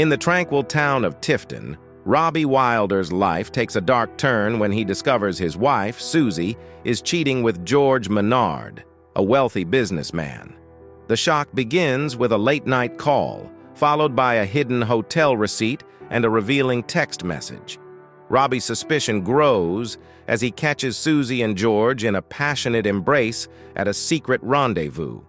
In the tranquil town of Tifton, Robbie Wilder's life takes a dark turn when he discovers his wife, Suzy, is cheating with George Menard, a wealthy businessman. The shock begins with a late-night call, followed by a hidden hotel receipt and a revealing text message. Robbie's suspicion grows as he catches Suzy and George in a passionate embrace at a secret rendezvous.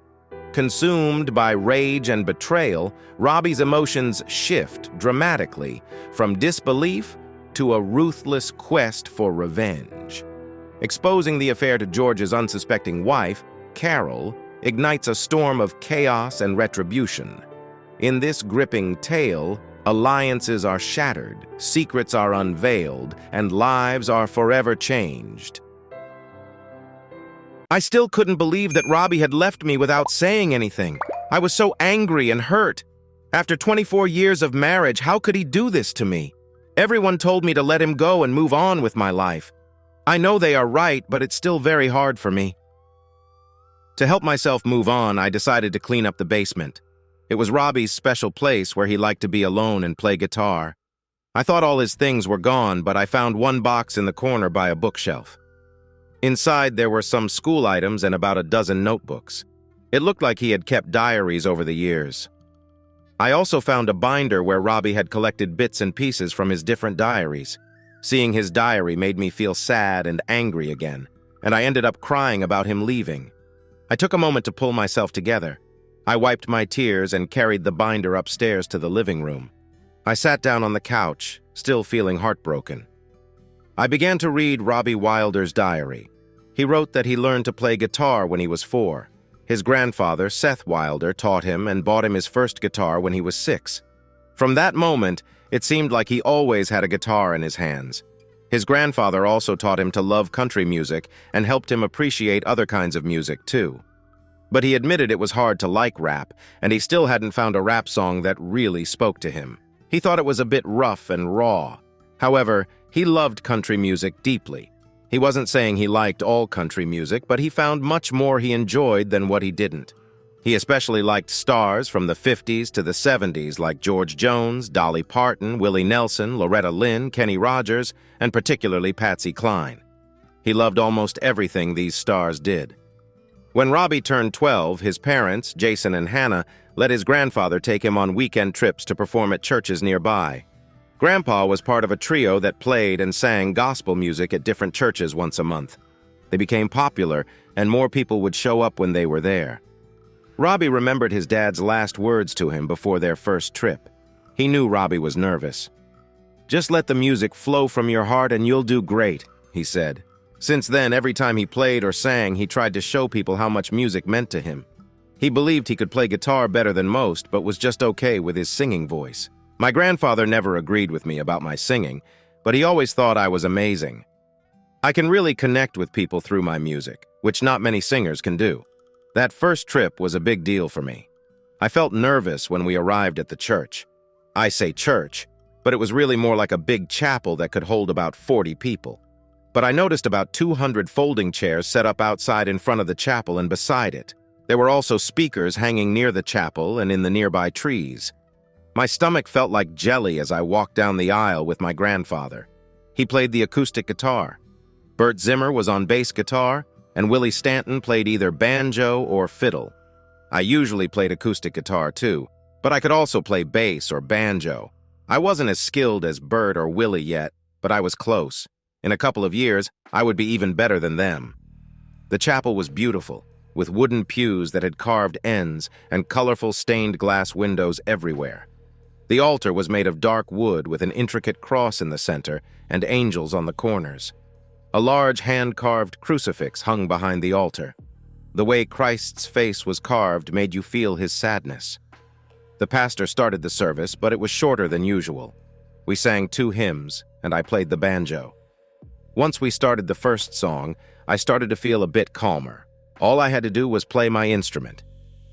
Consumed by rage and betrayal, Robbie's emotions shift dramatically from disbelief to a ruthless quest for revenge. Exposing the affair to George's unsuspecting wife, Carol, ignites a storm of chaos and retribution. In this gripping tale, alliances are shattered, secrets are unveiled, and lives are forever changed. I still couldn't believe that Robbie had left me without saying anything. I was so angry and hurt. After 24 years of marriage, how could he do this to me? Everyone told me to let him go and move on with my life. I know they are right, but it's still very hard for me. To help myself move on, I decided to clean up the basement. It was Robbie's special place where he liked to be alone and play guitar. I thought all his things were gone, but I found one box in the corner by a bookshelf. Inside, there were some school items and about a dozen notebooks. It looked like he had kept diaries over the years. I also found a binder where Robbie had collected bits and pieces from his different diaries. Seeing his diary made me feel sad and angry again, and I ended up crying about him leaving. I took a moment to pull myself together. I wiped my tears and carried the binder upstairs to the living room. I sat down on the couch, still feeling heartbroken. I began to read Robbie Wilder's diary. He wrote that he learned to play guitar when he was 4. His grandfather, Seth Wilder, taught him and bought him his first guitar when he was 6. From that moment, it seemed like he always had a guitar in his hands. His grandfather also taught him to love country music and helped him appreciate other kinds of music, too. But he admitted it was hard to like rap, and he still hadn't found a rap song that really spoke to him. He thought it was a bit rough and raw. However, he loved country music deeply. He wasn't saying he liked all country music, but he found much more he enjoyed than what he didn't. He especially liked stars from the 50s to the 70s like George Jones, Dolly Parton, Willie Nelson, Loretta Lynn, Kenny Rogers, and particularly Patsy Cline. He loved almost everything these stars did. When Robbie turned 12, his parents, Jason and Hannah, let his grandfather take him on weekend trips to perform at churches nearby. Grandpa was part of a trio that played and sang gospel music at different churches once a month. They became popular, and more people would show up when they were there. Robbie remembered his dad's last words to him before their first trip. He knew Robbie was nervous. "Just let the music flow from your heart and you'll do great," he said. Since then, every time he played or sang, he tried to show people how much music meant to him. He believed he could play guitar better than most, but was just okay with his singing voice. My grandfather never agreed with me about my singing, but he always thought I was amazing. I can really connect with people through my music, which not many singers can do. That first trip was a big deal for me. I felt nervous when we arrived at the church. I say church, but it was really more like a big chapel that could hold about 40 people. But I noticed about 200 folding chairs set up outside in front of the chapel and beside it. There were also speakers hanging near the chapel and in the nearby trees. My stomach felt like jelly as I walked down the aisle with my grandfather. He played the acoustic guitar. Bert Zimmer was on bass guitar, and Willie Stanton played either banjo or fiddle. I usually played acoustic guitar too, but I could also play bass or banjo. I wasn't as skilled as Bert or Willie yet, but I was close. In a couple of years, I would be even better than them. The chapel was beautiful, with wooden pews that had carved ends and colorful stained glass windows everywhere. The altar was made of dark wood with an intricate cross in the center and angels on the corners. A large hand-carved crucifix hung behind the altar. The way Christ's face was carved made you feel his sadness. The pastor started the service, but it was shorter than usual. We sang 2 hymns, and I played the banjo. Once we started the first song, I started to feel a bit calmer. All I had to do was play my instrument.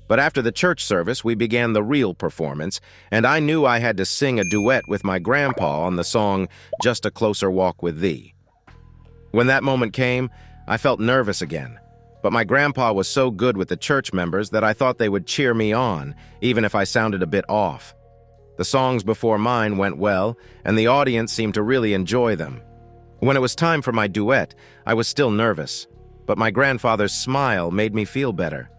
But after the church service, we began the real performance, and I knew I had to sing a duet with my grandpa on the song Just a Closer Walk with Thee. When that moment came, I felt nervous again. But my grandpa was so good with the church members that I thought they would cheer me on, even if I sounded a bit off. The songs before mine went well, and the audience seemed to really enjoy them. When it was time for my duet, I was still nervous, but my grandfather's smile made me feel better.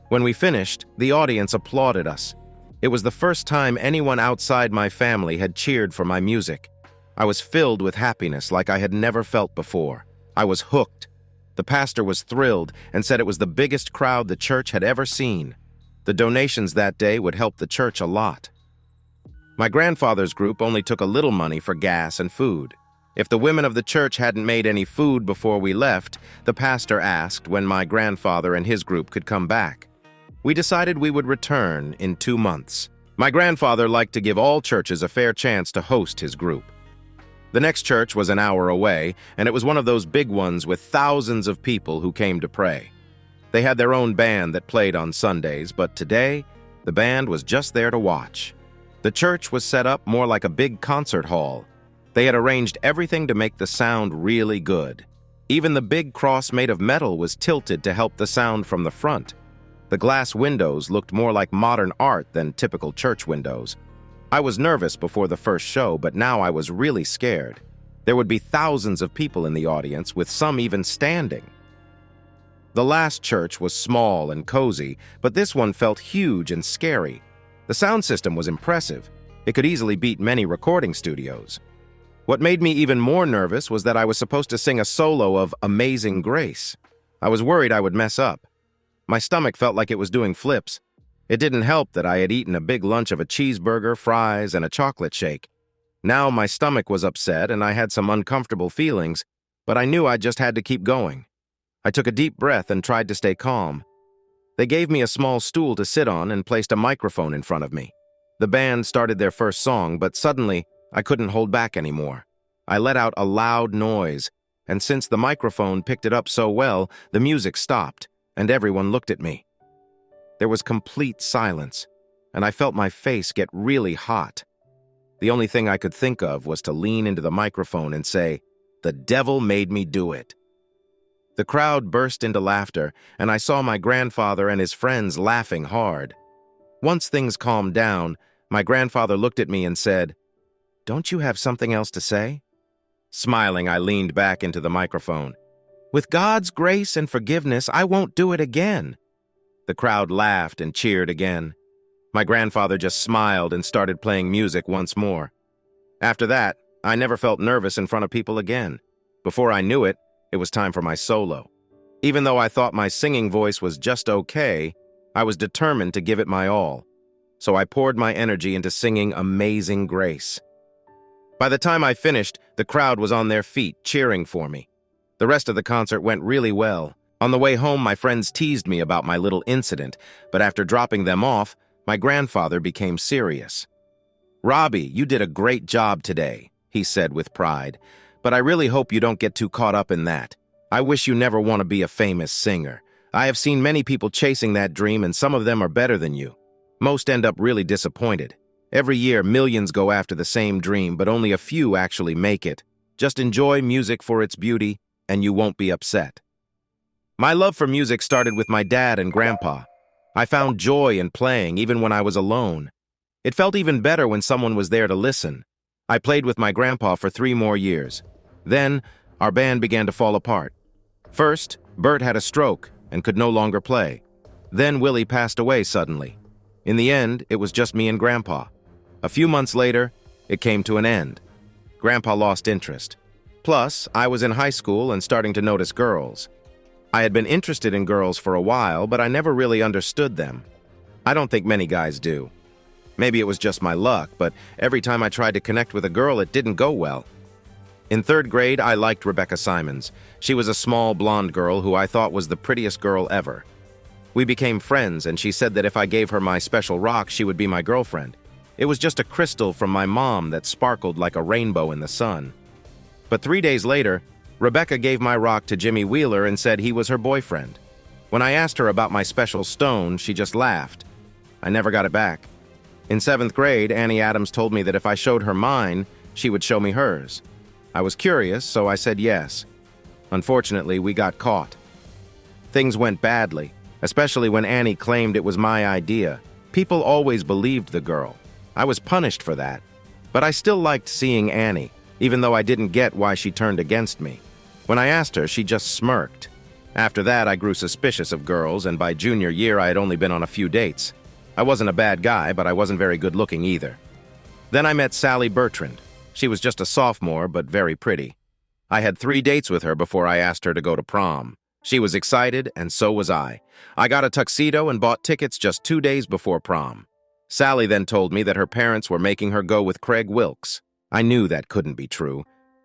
When we finished, the audience applauded us. It was the first time anyone outside my family had cheered for my music. I was filled with happiness like I had never felt before. I was hooked. The pastor was thrilled and said it was the biggest crowd the church had ever seen. The donations that day would help the church a lot. My grandfather's group only took a little money for gas and food. If the women of the church hadn't made any food before we left, the pastor asked when my grandfather and his group could come back. We decided we would return in 2 months. My grandfather liked to give all churches a fair chance to host his group. The next church was an hour away, and it was one of those big ones with thousands of people who came to pray. They had their own band that played on Sundays, but today, the band was just there to watch. The church was set up more like a big concert hall. They had arranged everything to make the sound really good. Even the big cross made of metal was tilted to help the sound from the front. The glass windows looked more like modern art than typical church windows. I was nervous before the first show, but now I was really scared. There would be thousands of people in the audience, with some even standing. The last church was small and cozy, but this one felt huge and scary. The sound system was impressive. It could easily beat many recording studios. What made me even more nervous was that I was supposed to sing a solo of Amazing Grace. I was worried I would mess up. My stomach felt like it was doing flips. It didn't help that I had eaten a big lunch of a cheeseburger, fries, and a chocolate shake. Now my stomach was upset and I had some uncomfortable feelings, but I knew I just had to keep going. I took a deep breath and tried to stay calm. They gave me a small stool to sit on and placed a microphone in front of me. The band started their first song, but suddenly I couldn't hold back anymore. I let out a loud noise, and since the microphone picked it up so well, the music stopped, and everyone looked at me. There was complete silence, and I felt my face get really hot. The only thing I could think of was to lean into the microphone and say, "The devil made me do it." The crowd burst into laughter, and I saw my grandfather and his friends laughing hard. Once things calmed down, my grandfather looked at me and said, "Don't you have something else to say?" Smiling, I leaned back into the microphone. "With God's grace and forgiveness, I won't do it again." The crowd laughed and cheered again. My grandfather just smiled and started playing music once more. After that, I never felt nervous in front of people again. Before I knew it, it was time for my solo. Even though I thought my singing voice was just okay, I was determined to give it my all. So I poured my energy into singing Amazing Grace. By the time I finished, the crowd was on their feet, cheering for me. The rest of the concert went really well. On the way home, my friends teased me about my little incident, but after dropping them off, my grandfather became serious. "Robbie, you did a great job today," he said with pride, "but I really hope you don't get too caught up in that. I wish you never want to be a famous singer. I have seen many people chasing that dream, and some of them are better than you. Most end up really disappointed. Every year, millions go after the same dream, but only a few actually make it. Just enjoy music for its beauty, and you won't be upset." My love for music started with my dad and grandpa. I found joy in playing even when I was alone. It felt even better when someone was there to listen. I played with my grandpa for 3 more years. Then, our band began to fall apart. First, Bert had a stroke and could no longer play. Then Willie passed away suddenly. In the end, it was just me and Grandpa. A few months later, it came to an end. Grandpa lost interest. Plus, I was in high school and starting to notice girls. I had been interested in girls for a while, but I never really understood them. I don't think many guys do. Maybe it was just my luck, but every time I tried to connect with a girl, it didn't go well. In 3rd grade, I liked Rebecca Simons. She was a small blonde girl who I thought was the prettiest girl ever. We became friends, and she said that if I gave her my special rock, she would be my girlfriend. It was just a crystal from my mom that sparkled like a rainbow in the sun. But 3 days later, Rebecca gave my rock to Jimmy Wheeler and said he was her boyfriend. When I asked her about my special stone, she just laughed. I never got it back. In 7th grade, Annie Adams told me that if I showed her mine, she would show me hers. I was curious, so I said yes. Unfortunately, we got caught. Things went badly, especially when Annie claimed it was my idea. People always believed the girl. I was punished for that. But I still liked seeing Annie, even though I didn't get why she turned against me. When I asked her, she just smirked. After that, I grew suspicious of girls, and by junior year, I had only been on a few dates. I wasn't a bad guy, but I wasn't very good looking either. Then I met Sally Bertrand. She was just a sophomore, but very pretty. I had 3 dates with her before I asked her to go to prom. She was excited, and so was I. I got a tuxedo and bought tickets just 2 days before prom. Sally then told me that her parents were making her go with Craig Wilkes. I knew that couldn't be true.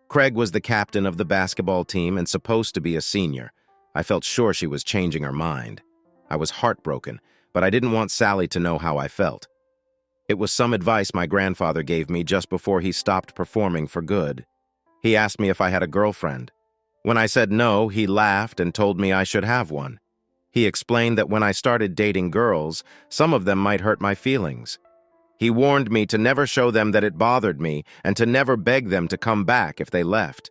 Craig was the captain of the basketball team and supposed to be a senior. I felt sure she was changing her mind. I was heartbroken, but I didn't want Sally to know how I felt. It was some advice my grandfather gave me just before he stopped performing for good. He asked me if I had a girlfriend. When I said no, he laughed and told me I should have one. He explained that when I started dating girls, some of them might hurt my feelings. He warned me to never show them that it bothered me and to never beg them to come back if they left.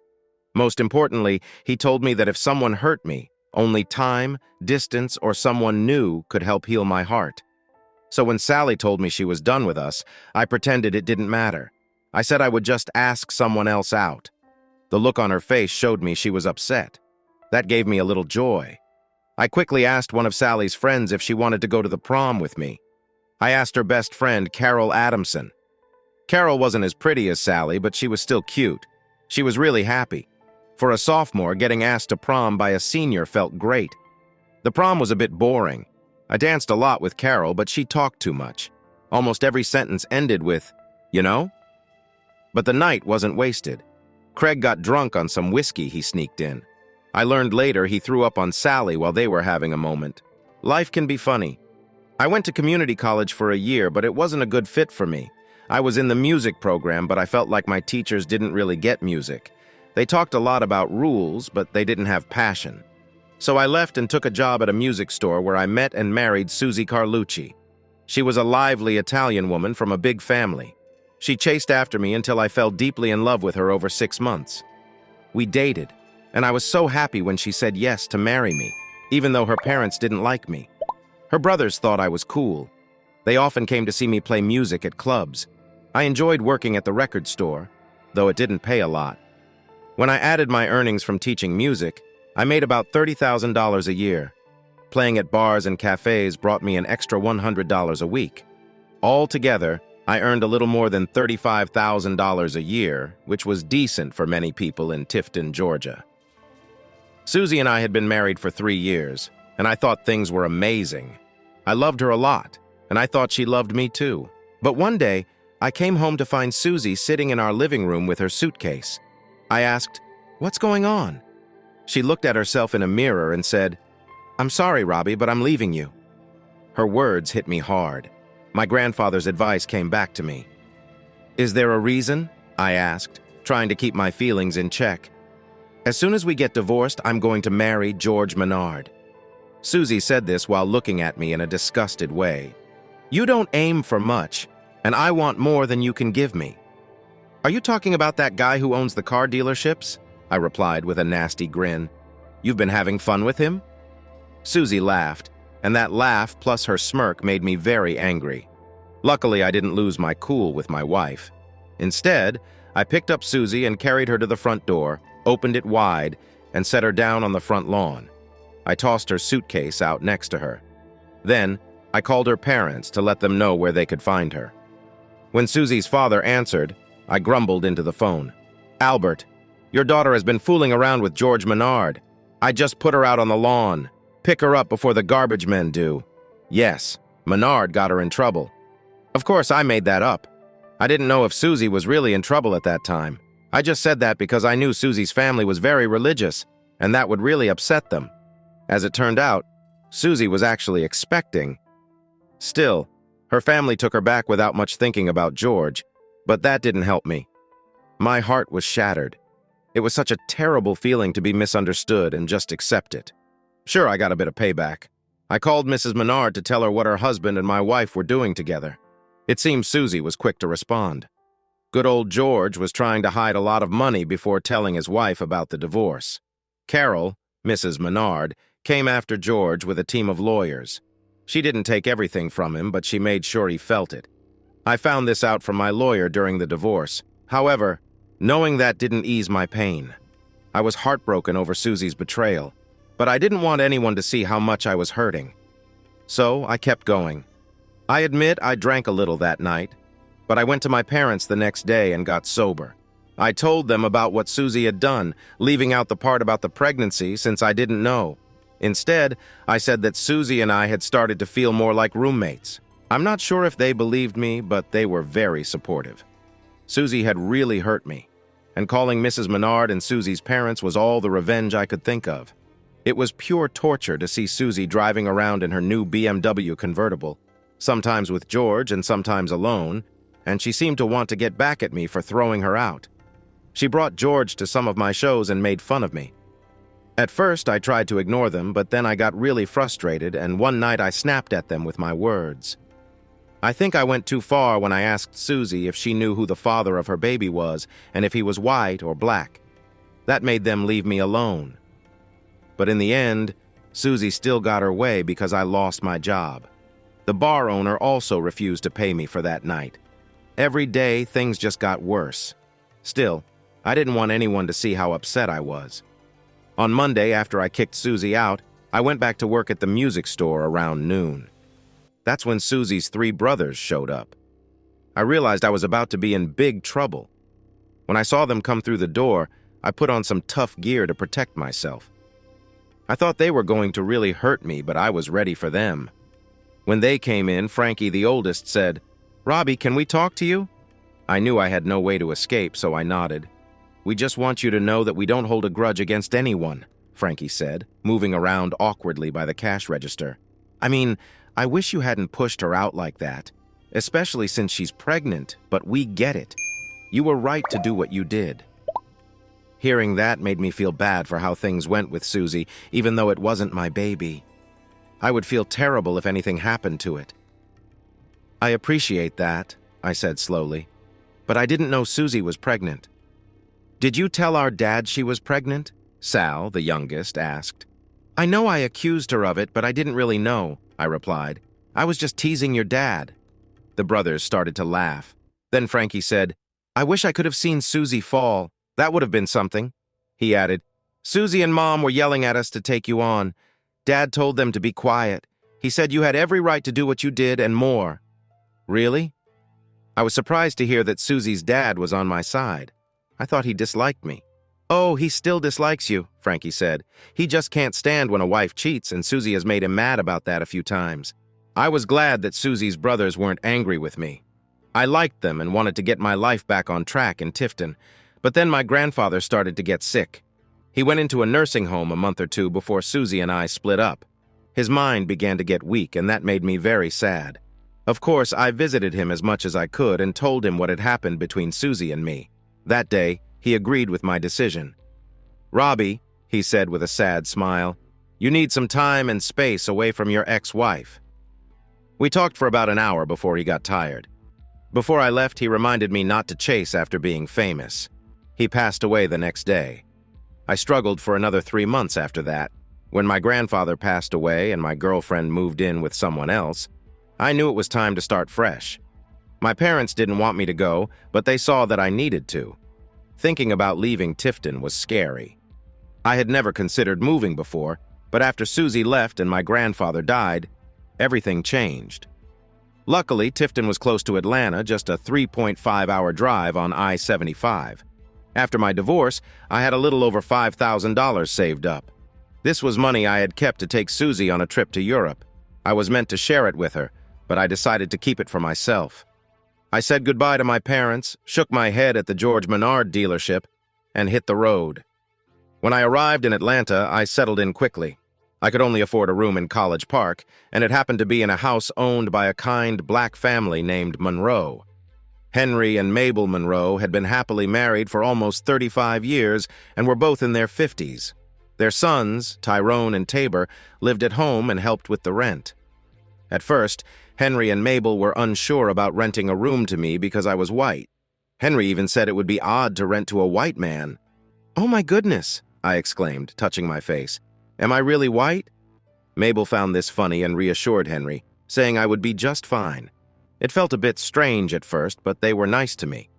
Most importantly, he told me that if someone hurt me, only time, distance, or someone new could help heal my heart. So when Sally told me she was done with us, I pretended it didn't matter. I said I would just ask someone else out. The look on her face showed me she was upset. That gave me a little joy. I quickly asked one of Sally's friends if she wanted to go to the prom with me. I asked her best friend, Carol Adamson. Carol wasn't as pretty as Sally, but she was still cute. She was really happy. For a sophomore, getting asked to prom by a senior felt great. The prom was a bit boring. I danced a lot with Carol, but she talked too much. Almost every sentence ended with, "You know?" But the night wasn't wasted. Craig got drunk on some whiskey he sneaked in. I learned later he threw up on Sally while they were having a moment. Life can be funny. I went to community college for a year, but it wasn't a good fit for me. I was in the music program, but I felt like my teachers didn't really get music. They talked a lot about rules, but they didn't have passion. So I left and took a job at a music store where I met and married Suzy Carlucci. She was a lively Italian woman from a big family. She chased after me until I fell deeply in love with her over 6 months. We dated, and I was so happy when she said yes to marry me, even though her parents didn't like me. Her brothers thought I was cool. They often came to see me play music at clubs. I enjoyed working at the record store, though it didn't pay a lot. When I added my earnings from teaching music, I made about $30,000 a year. Playing at bars and cafes brought me an extra $100 a week. Altogether, I earned a little more than $35,000 a year, which was decent for many people in Tifton, Georgia. Suzy and I had been married for 3 years, and I thought things were amazing. I loved her a lot, and I thought she loved me too. But one day, I came home to find Suzy sitting in our living room with her suitcase. I asked, "What's going on?" She looked at herself in a mirror and said, "I'm sorry, Robbie, but I'm leaving you." Her words hit me hard. My grandfather's advice came back to me. "Is there a reason?" I asked, trying to keep my feelings in check. "As soon as we get divorced, I'm going to marry George Menard." Suzy said this while looking at me in a disgusted way. "You don't aim for much, and I want more than you can give me." "Are you talking about that guy who owns the car dealerships?" I replied with a nasty grin. "You've been having fun with him?" Suzy laughed, and that laugh plus her smirk made me very angry. Luckily, I didn't lose my cool with my wife. Instead, I picked up Suzy and carried her to the front door, opened it wide, and set her down on the front lawn. I tossed her suitcase out next to her. Then, I called her parents to let them know where they could find her. When Suzy's father answered, I grumbled into the phone. "Albert, your daughter has been fooling around with George Menard. I just put her out on the lawn. Pick her up before the garbage men do." Yes, Menard got her in trouble. Of course, I made that up. I didn't know if Suzy was really in trouble at that time. I just said that because I knew Suzy's family was very religious, and that would really upset them. As it turned out, Suzy was actually expecting. Still, her family took her back without much thinking about George, but that didn't help me. My heart was shattered. It was such a terrible feeling to be misunderstood and just accept it. Sure, I got a bit of payback. I called Mrs. Menard to tell her what her husband and my wife were doing together. It seems Suzy was quick to respond. Good old George was trying to hide a lot of money before telling his wife about the divorce. Carol, Mrs. Menard, came after George with a team of lawyers. She didn't take everything from him, but she made sure he felt it. I found this out from my lawyer during the divorce. However, knowing that didn't ease my pain. I was heartbroken over Suzy's betrayal, but I didn't want anyone to see how much I was hurting. So I kept going. I admit I drank a little that night, but I went to my parents the next day and got sober. I told them about what Suzy had done, leaving out the part about the pregnancy since I didn't know. Instead, I said that Suzy and I had started to feel more like roommates. I'm not sure if they believed me, but they were very supportive. Suzy had really hurt me, and calling Mrs. Menard and Suzy's parents was all the revenge I could think of. It was pure torture to see Suzy driving around in her new BMW convertible, sometimes with George and sometimes alone, and she seemed to want to get back at me for throwing her out. She brought George to some of my shows and made fun of me. At first, I tried to ignore them, but then I got really frustrated, and one night I snapped at them with my words. I think I went too far when I asked Suzy if she knew who the father of her baby was and if he was white or black. That made them leave me alone. But in the end, Suzy still got her way because I lost my job. The bar owner also refused to pay me for that night. Every day, things just got worse. Still, I didn't want anyone to see how upset I was. On Monday, after I kicked Suzy out, I went back to work at the music store around noon. That's when Suzy's 3 brothers showed up. I realized I was about to be in big trouble. When I saw them come through the door, I put on some tough gear to protect myself. I thought they were going to really hurt me, but I was ready for them. When they came in, Frankie, the oldest, said, "Robbie, can we talk to you?" I knew I had no way to escape, so I nodded. "We just want you to know that we don't hold a grudge against anyone," Frankie said, moving around awkwardly by the cash register. "I mean, I wish you hadn't pushed her out like that, especially since she's pregnant, but we get it. You were right to do what you did." Hearing that made me feel bad for how things went with Suzy, even though it wasn't my baby. I would feel terrible if anything happened to it. "I appreciate that," I said slowly, "but I didn't know Suzy was pregnant." "Did you tell our dad she was pregnant?" Sal, the youngest, asked. "I know I accused her of it, but I didn't really know," I replied. "I was just teasing your dad." The brothers started to laugh. Then Frankie said, "I wish I could have seen Suzy fall. That would have been something." He added, "Suzy and Mom were yelling at us to take you on. Dad told them to be quiet. He said you had every right to do what you did and more." "Really?" I was surprised to hear that Suzy's dad was on my side. I thought he disliked me. "Oh, he still dislikes you," Frankie said. "He just can't stand when a wife cheats, and Suzy has made him mad about that a few times." I was glad that Suzy's brothers weren't angry with me. I liked them and wanted to get my life back on track in Tifton, but then my grandfather started to get sick. He went into a nursing home a month or 2 before Suzy and I split up. His mind began to get weak, and that made me very sad. Of course, I visited him as much as I could and told him what had happened between Suzy and me. That day, he agreed with my decision. "Robbie," he said with a sad smile, "you need some time and space away from your ex-wife." We talked for about an hour before he got tired. Before I left, he reminded me not to chase after being famous. He passed away the next day. I struggled for another 3 months after that. When my grandfather passed away and my girlfriend moved in with someone else, I knew it was time to start fresh. My parents didn't want me to go, but they saw that I needed to. Thinking about leaving Tifton was scary. I had never considered moving before, but after Suzy left and my grandfather died, everything changed. Luckily, Tifton was close to Atlanta, just a 3.5-hour drive on I-75. After my divorce, I had a little over $5,000 saved up. This was money I had kept to take Suzy on a trip to Europe. I was meant to share it with her, but I decided to keep it for myself. I said goodbye to my parents, shook my head at the George Menard dealership, and hit the road. When I arrived in Atlanta, I settled in quickly. I could only afford a room in College Park, and it happened to be in a house owned by a kind black family named Monroe. Henry and Mabel Monroe had been happily married for almost 35 years and were both in their 50s. Their sons, Tyrone and Tabor, lived at home and helped with the rent. At first, Henry and Mabel were unsure about renting a room to me because I was white. Henry even said it would be odd to rent to a white man. "Oh my goodness," I exclaimed, touching my face. "Am I really white?" Mabel found this funny and reassured Henry, saying I would be just fine. It felt a bit strange at first, but they were nice to me.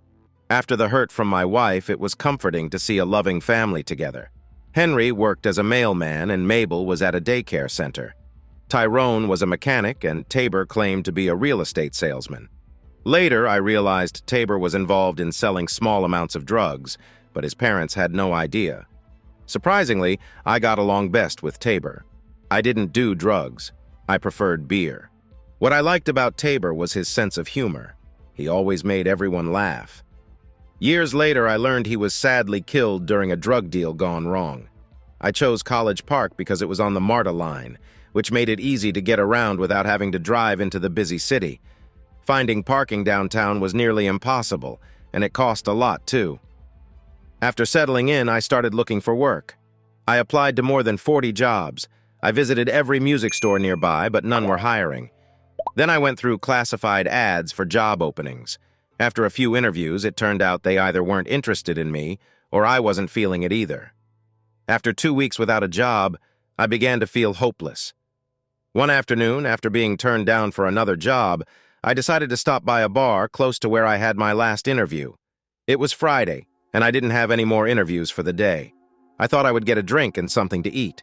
After the hurt from my wife, it was comforting to see a loving family together. Henry worked as a mailman and Mabel was at a daycare center. Tyrone was a mechanic and Tabor claimed to be a real estate salesman. Later, I realized Tabor was involved in selling small amounts of drugs, but his parents had no idea. Surprisingly, I got along best with Tabor. I didn't do drugs. I preferred beer. What I liked about Tabor was his sense of humor. He always made everyone laugh. Years later, I learned he was sadly killed during a drug deal gone wrong. I chose College Park because it was on the MARTA line, which made it easy to get around without having to drive into the busy city. Finding parking downtown was nearly impossible, and it cost a lot too. After settling in, I started looking for work. I applied to more than 40 jobs. I visited every music store nearby, but none were hiring. Then I went through classified ads for job openings. After a few interviews, it turned out they either weren't interested in me, or I wasn't feeling it either. After 2 weeks without a job, I began to feel hopeless. One afternoon, after being turned down for another job, I decided to stop by a bar close to where I had my last interview. It was Friday, and I didn't have any more interviews for the day. I thought I would get a drink and something to eat.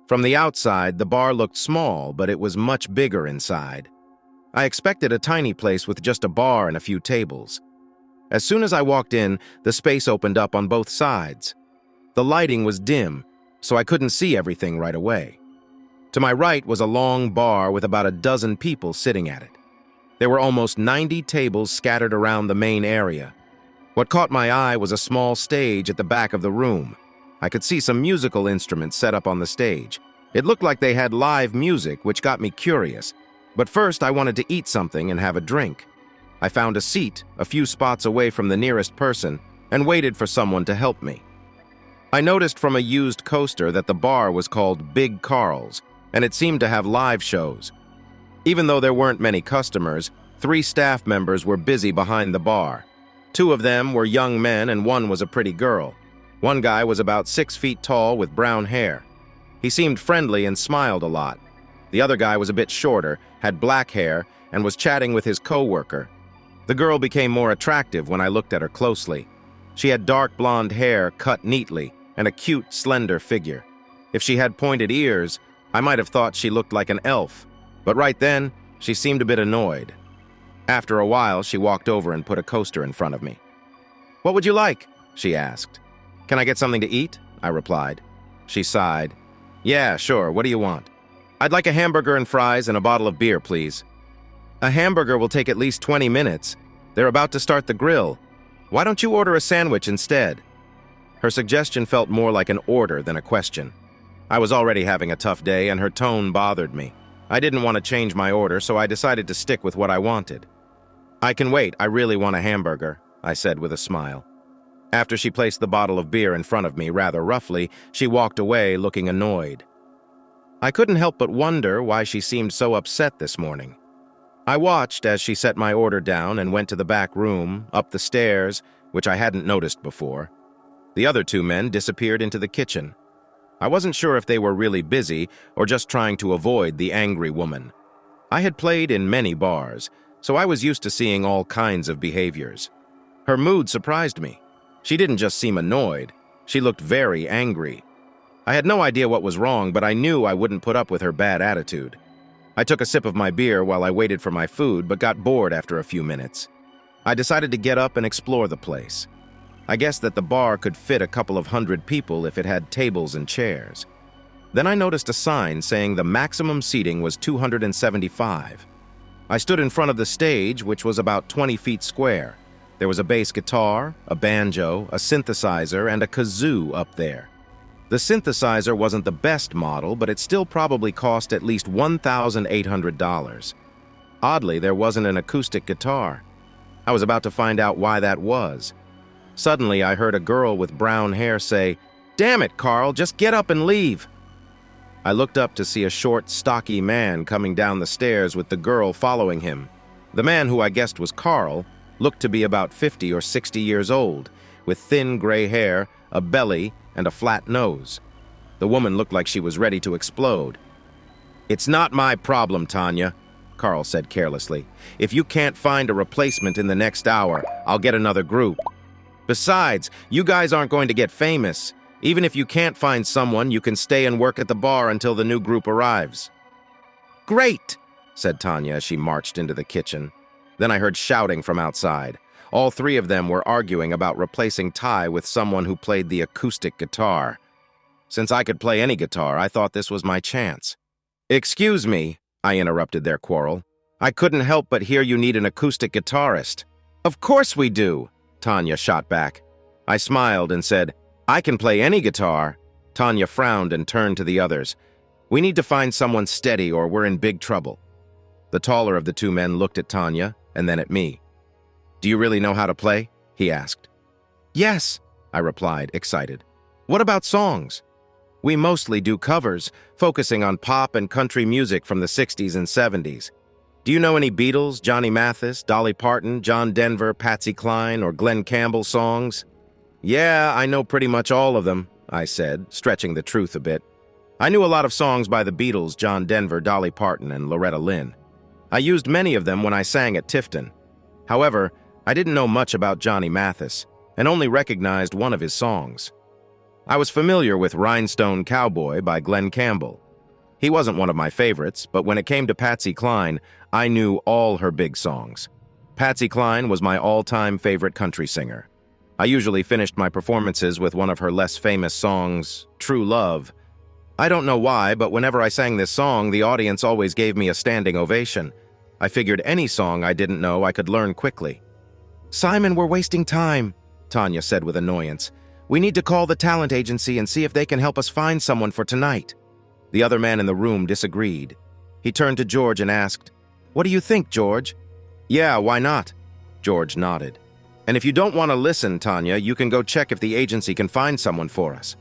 From the outside, the bar looked small, but it was much bigger inside. I expected a tiny place with just a bar and a few tables. As soon as I walked in, the space opened up on both sides. The lighting was dim, so I couldn't see everything right away. To my right was a long bar with about a dozen people sitting at it. There were almost 90 tables scattered around the main area. What caught my eye was a small stage at the back of the room. I could see some musical instruments set up on the stage. It looked like they had live music, which got me curious. But first, I wanted to eat something and have a drink. I found a seat a few spots away from the nearest person and waited for someone to help me. I noticed from a used coaster that the bar was called Big Carl's, and it seemed to have live shows. Even though there weren't many customers, 3 staff members were busy behind the bar. 2 of them were young men and 1 was a pretty girl. One guy was about 6 feet tall with brown hair. He seemed friendly and smiled a lot. The other guy was a bit shorter, had black hair, and was chatting with his co-worker. The girl became more attractive when I looked at her closely. She had dark blonde hair cut neatly and a cute, slender figure. If she had pointed ears, I might have thought she looked like an elf, but right then, she seemed a bit annoyed. After a while, she walked over and put a coaster in front of me. "What would you like?" she asked. "Can I get something to eat?" I replied. She sighed. "Yeah, sure, what do you want?" "I'd like a hamburger and fries and a bottle of beer, please." "A hamburger will take at least 20 minutes. They're about to start the grill. Why don't you order a sandwich instead?" Her suggestion felt more like an order than a question. I was already having a tough day, and her tone bothered me. I didn't want to change my order, so I decided to stick with what I wanted. "I can wait, I really want a hamburger," I said with a smile. After she placed the bottle of beer in front of me rather roughly, she walked away looking annoyed. I couldn't help but wonder why she seemed so upset this morning. I watched as she set my order down and went to the back room, up the stairs, which I hadn't noticed before. The other 2 men disappeared into the kitchen. I wasn't sure if they were really busy or just trying to avoid the angry woman. I had played in many bars, so I was used to seeing all kinds of behaviors. Her mood surprised me. She didn't just seem annoyed, she looked very angry. I had no idea what was wrong, but I knew I wouldn't put up with her bad attitude. I took a sip of my beer while I waited for my food, but got bored after a few minutes. I decided to get up and explore the place. I guessed that the bar could fit a couple of 100 people if it had tables and chairs. Then I noticed a sign saying the maximum seating was 275. I stood in front of the stage, which was about 20 feet square. There was a bass guitar, a banjo, a synthesizer, and a kazoo up there. The synthesizer wasn't the best model, but it still probably cost at least $1,800. Oddly, there wasn't an acoustic guitar. I was about to find out why that was. Suddenly, I heard a girl with brown hair say, "Damn it, Carl, just get up and leave." I looked up to see a short, stocky man coming down the stairs with the girl following him. The man, who I guessed was Carl, looked to be about 50 or 60 years old, with thin gray hair, a belly, and a flat nose. The woman looked like she was ready to explode. "It's not my problem, Tanya. Carl said carelessly. "If you can't find a replacement in the next hour, I'll get another group. Besides, you guys aren't going to get famous. Even if you can't find someone, you can stay and work at the bar until the new group arrives." "Great," said Tanya as she marched into the kitchen. Then I heard shouting from outside. All three of them were arguing about replacing Ty with someone who played the acoustic guitar. Since I could play any guitar, I thought this was my chance. "Excuse me," I interrupted their quarrel. "I couldn't help but hear you need an acoustic guitarist." "Of course we do," Tanya shot back. I smiled and said, "I can play any guitar." Tanya frowned and turned to the others. "We need to find someone steady or we're in big trouble." The taller of the two men looked at Tanya and then at me. "Do you really know how to play?" he asked. "Yes," I replied, excited. "What about songs?" "We mostly do covers, focusing on pop and country music from the 60s and 70s. Do you know any Beatles, Johnny Mathis, Dolly Parton, John Denver, Patsy Cline, or Glenn Campbell songs?" "Yeah, I know pretty much all of them," I said, stretching the truth a bit. I knew a lot of songs by the Beatles, John Denver, Dolly Parton, and Loretta Lynn. I used many of them when I sang at Tifton. However, I didn't know much about Johnny Mathis, and only recognized one of his songs. I was familiar with Rhinestone Cowboy by Glenn Campbell. He wasn't one of my favorites, but when it came to Patsy Cline, I knew all her big songs. Patsy Cline was my all-time favorite country singer. I usually finished my performances with one of her less famous songs, True Love. I don't know why, but whenever I sang this song, the audience always gave me a standing ovation. I figured any song I didn't know I could learn quickly. "Simon, we're wasting time," Tanya said with annoyance. "We need to call the talent agency and see if they can help us find someone for tonight." The other man in the room disagreed. He turned to George and asked, "What do you think, George?" "Yeah, why not?" George nodded. "And if you don't want to listen, Tanya, you can go check if the agency can find someone for us."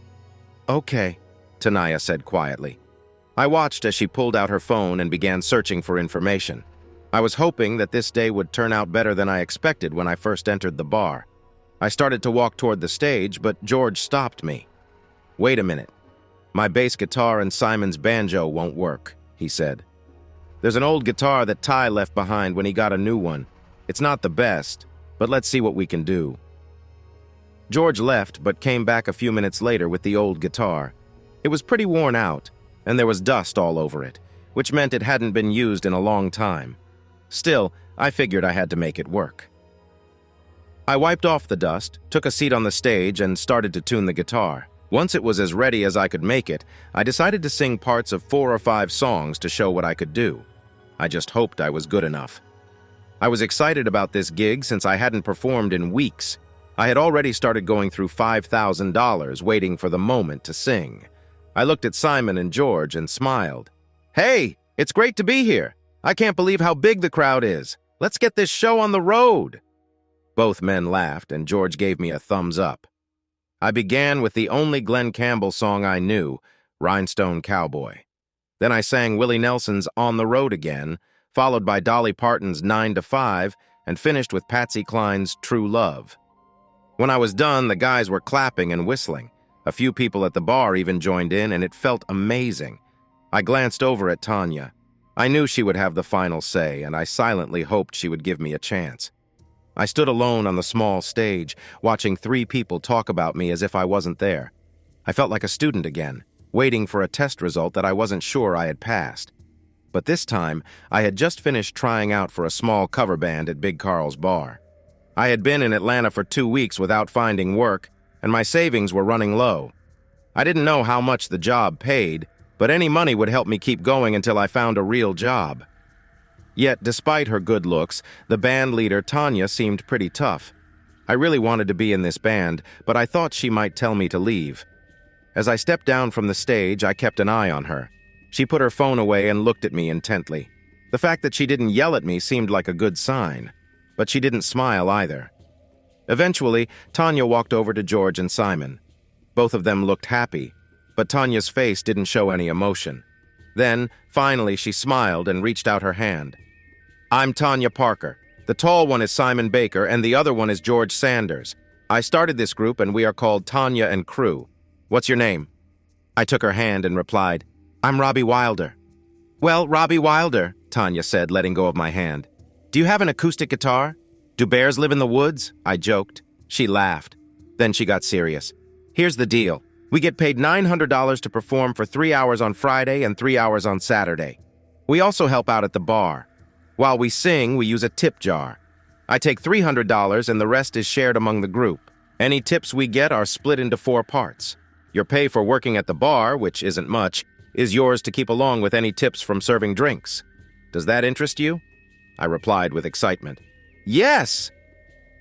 "Okay," Tanya said quietly. I watched as she pulled out her phone and began searching for information. I was hoping that this day would turn out better than I expected when I first entered the bar. I started to walk toward the stage, but George stopped me. "Wait a minute. My bass guitar and Simon's banjo won't work," he said. "There's an old guitar that Ty left behind when he got a new one. It's not the best, but let's see what we can do." George left, but came back a few minutes later with the old guitar. It was pretty worn out, and there was dust all over it, which meant it hadn't been used in a long time. Still, I figured I had to make it work. I wiped off the dust, took a seat on the stage, and started to tune the guitar. Once it was as ready as I could make it, I decided to sing parts of 4 or 5 songs to show what I could do. I just hoped I was good enough. I was excited about this gig since I hadn't performed in weeks. I had already started going through $5,000 waiting for the moment to sing. I looked at Simon and George and smiled. "Hey, it's great to be here. I can't believe how big the crowd is. Let's get this show on the road." Both men laughed, and George gave me a thumbs up. I began with the only Glenn Campbell song I knew, Rhinestone Cowboy. Then I sang Willie Nelson's On the Road Again, followed by Dolly Parton's 9 to 5, and finished with Patsy Cline's True Love. When I was done, the guys were clapping and whistling. A few people at the bar even joined in, and it felt amazing. I glanced over at Tanya. I knew she would have the final say, and I silently hoped she would give me a chance. I stood alone on the small stage, watching 3 people talk about me as if I wasn't there. I felt like a student again, waiting for a test result that I wasn't sure I had passed. But this time, I had just finished trying out for a small cover band at Big Carl's bar. I had been in Atlanta for 2 weeks without finding work, and my savings were running low. I didn't know how much the job paid, but any money would help me keep going until I found a real job. Yet, despite her good looks, the band leader, Tanya, seemed pretty tough. I really wanted to be in this band, but I thought she might tell me to leave. As I stepped down from the stage, I kept an eye on her. She put her phone away and looked at me intently. The fact that she didn't yell at me seemed like a good sign, but she didn't smile either. Eventually, Tanya walked over to George and Simon. Both of them looked happy, but Tanya's face didn't show any emotion. Then, finally, she smiled and reached out her hand. "I'm Tanya Parker. The tall one is Simon Baker, and the other one is George Sanders. I started this group, and we are called Tanya and Crew. What's your name?" I took her hand and replied, "I'm Robbie Wilder." "Well, Robbie Wilder," Tanya said, letting go of my hand. Do you have an acoustic guitar? Do bears live in the woods? I joked. She laughed. Then she got serious. Here's the deal. We get paid $900 to perform for 3 hours on Friday and 3 hours on Saturday. We also help out at the bar. While we sing, we use a tip jar. I take $300 and the rest is shared among the group. Any tips we get are split into 4 parts. Your pay for working at the bar, which isn't much, is yours to keep along with any tips from serving drinks. Does that interest you? I replied with excitement. Yes!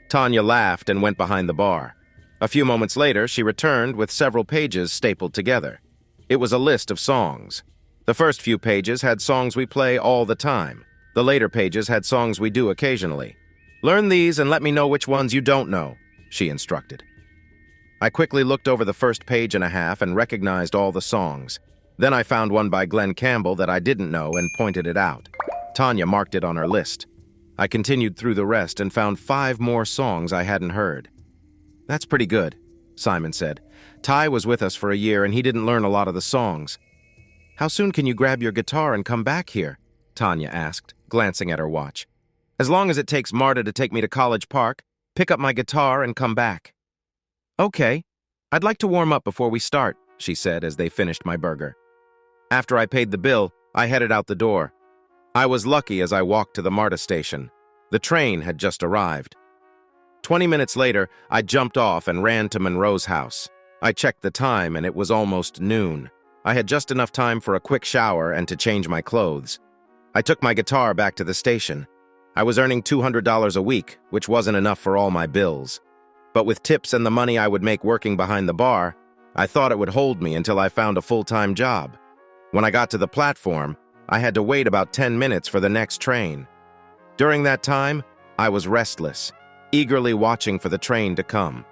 Tanya laughed and went behind the bar. A few moments later, she returned with several pages stapled together. It was a list of songs. The first few pages had songs we play all the time. The later pages had songs we do occasionally. Learn these and let me know which ones you don't know, she instructed. I quickly looked over the first page and a half and recognized all the songs. Then I found one by Glenn Campbell that I didn't know and pointed it out. Tanya marked it on her list. I continued through the rest and found 5 more songs I hadn't heard. That's pretty good, Simon said. Ty was with us for a year and he didn't learn a lot of the songs. How soon can you grab your guitar and come back here? Tanya asked, glancing at her watch. As long as it takes Marta to take me to College Park, pick up my guitar and come back. Okay, I'd like to warm up before we start, she said as they finished my burger. After I paid the bill, I headed out the door. I was lucky as I walked to the MARTA station. The train had just arrived. 20 minutes later, I jumped off and ran to Monroe's house. I checked the time and it was almost noon. I had just enough time for a quick shower and to change my clothes. I took my guitar back to the station. I was earning $200 a week, which wasn't enough for all my bills. But with tips and the money I would make working behind the bar, I thought it would hold me until I found a full-time job. When I got to the platform, I had to wait about 10 minutes for the next train. During that time, I was restless, eagerly watching for the train to come.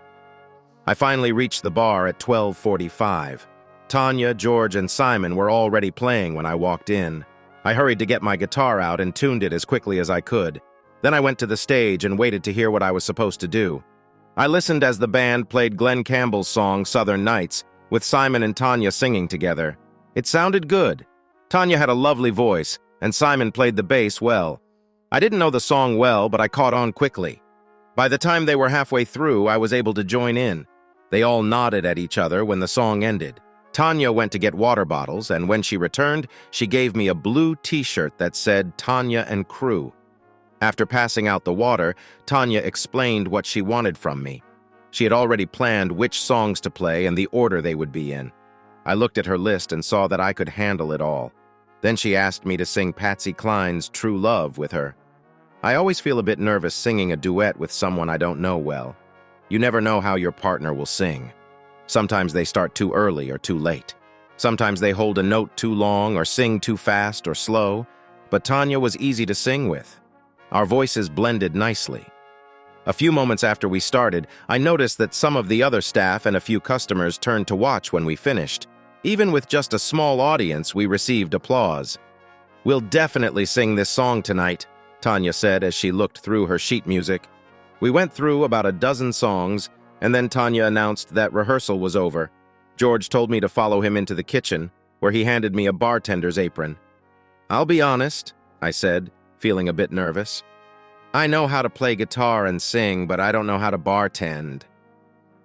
I finally reached the bar at 12:45. Tanya, George, and Simon were already playing when I walked in. I hurried to get my guitar out and tuned it as quickly as I could. Then I went to the stage and waited to hear what I was supposed to do. I listened as the band played Glenn Campbell's song Southern Nights, with Simon and Tanya singing together. It sounded good. Tanya had a lovely voice, and Simon played the bass well. I didn't know the song well, but I caught on quickly. By the time they were halfway through, I was able to join in. They all nodded at each other when the song ended. Tanya went to get water bottles, and when she returned, she gave me a blue t-shirt that said Tanya and Crew. After passing out the water, Tanya explained what she wanted from me. She had already planned which songs to play and the order they would be in. I looked at her list and saw that I could handle it all. Then she asked me to sing Patsy Cline's True Love with her. I always feel a bit nervous singing a duet with someone I don't know well. You never know how your partner will sing. Sometimes they start too early or too late. Sometimes they hold a note too long or sing too fast or slow, but Tanya was easy to sing with. Our voices blended nicely. A few moments after we started, I noticed that some of the other staff and a few customers turned to watch when we finished. Even with just a small audience, we received applause. We'll definitely sing this song tonight, Tanya said as she looked through her sheet music. We went through about a dozen songs, and then Tanya announced that rehearsal was over. George told me to follow him into the kitchen, where he handed me a bartender's apron. I'll be honest, I said, feeling a bit nervous. I know how to play guitar and sing, but I don't know how to bartend.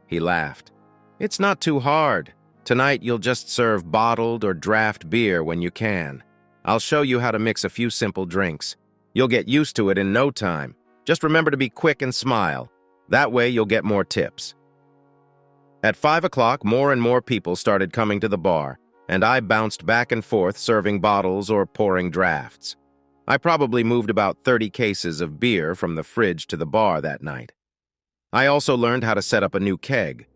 He laughed. It's not too hard. Tonight you'll just serve bottled or draft beer when you can. I'll show you how to mix a few simple drinks. You'll get used to it in no time. Just remember to be quick and smile. That way you'll get more tips. At 5 o'clock, more and more people started coming to the bar, and I bounced back and forth serving bottles or pouring drafts. I probably moved about 30 cases of beer from the fridge to the bar that night. I also learned how to set up a new keg.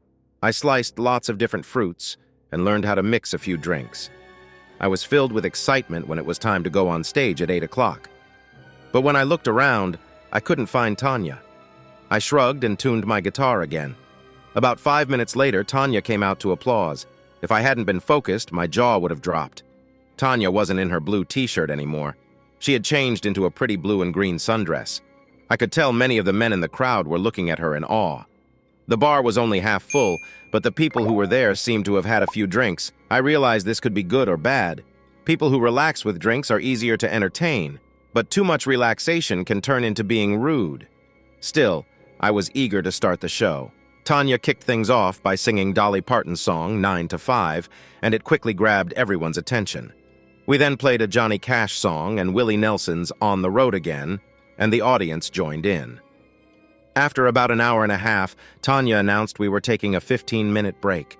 I sliced lots of different fruits and learned how to mix a few drinks. I was filled with excitement when it was time to go on stage at 8 o'clock. But when I looked around, I couldn't find Tanya. I shrugged and tuned my guitar again. About 5 minutes later, Tanya came out to applause. If I hadn't been focused, my jaw would have dropped. Tanya wasn't in her blue t-shirt anymore. She had changed into a pretty blue and green sundress. I could tell many of the men in the crowd were looking at her in awe. The bar was only half full, but the people who were there seemed to have had a few drinks. I realized this could be good or bad. People who relax with drinks are easier to entertain, but too much relaxation can turn into being rude. Still, I was eager to start the show. Tanya kicked things off by singing Dolly Parton's song, 9 to 5, and it quickly grabbed everyone's attention. We then played a Johnny Cash song and Willie Nelson's On the Road Again, and the audience joined in. After about an hour and a half, Tanya announced we were taking a 15-minute break.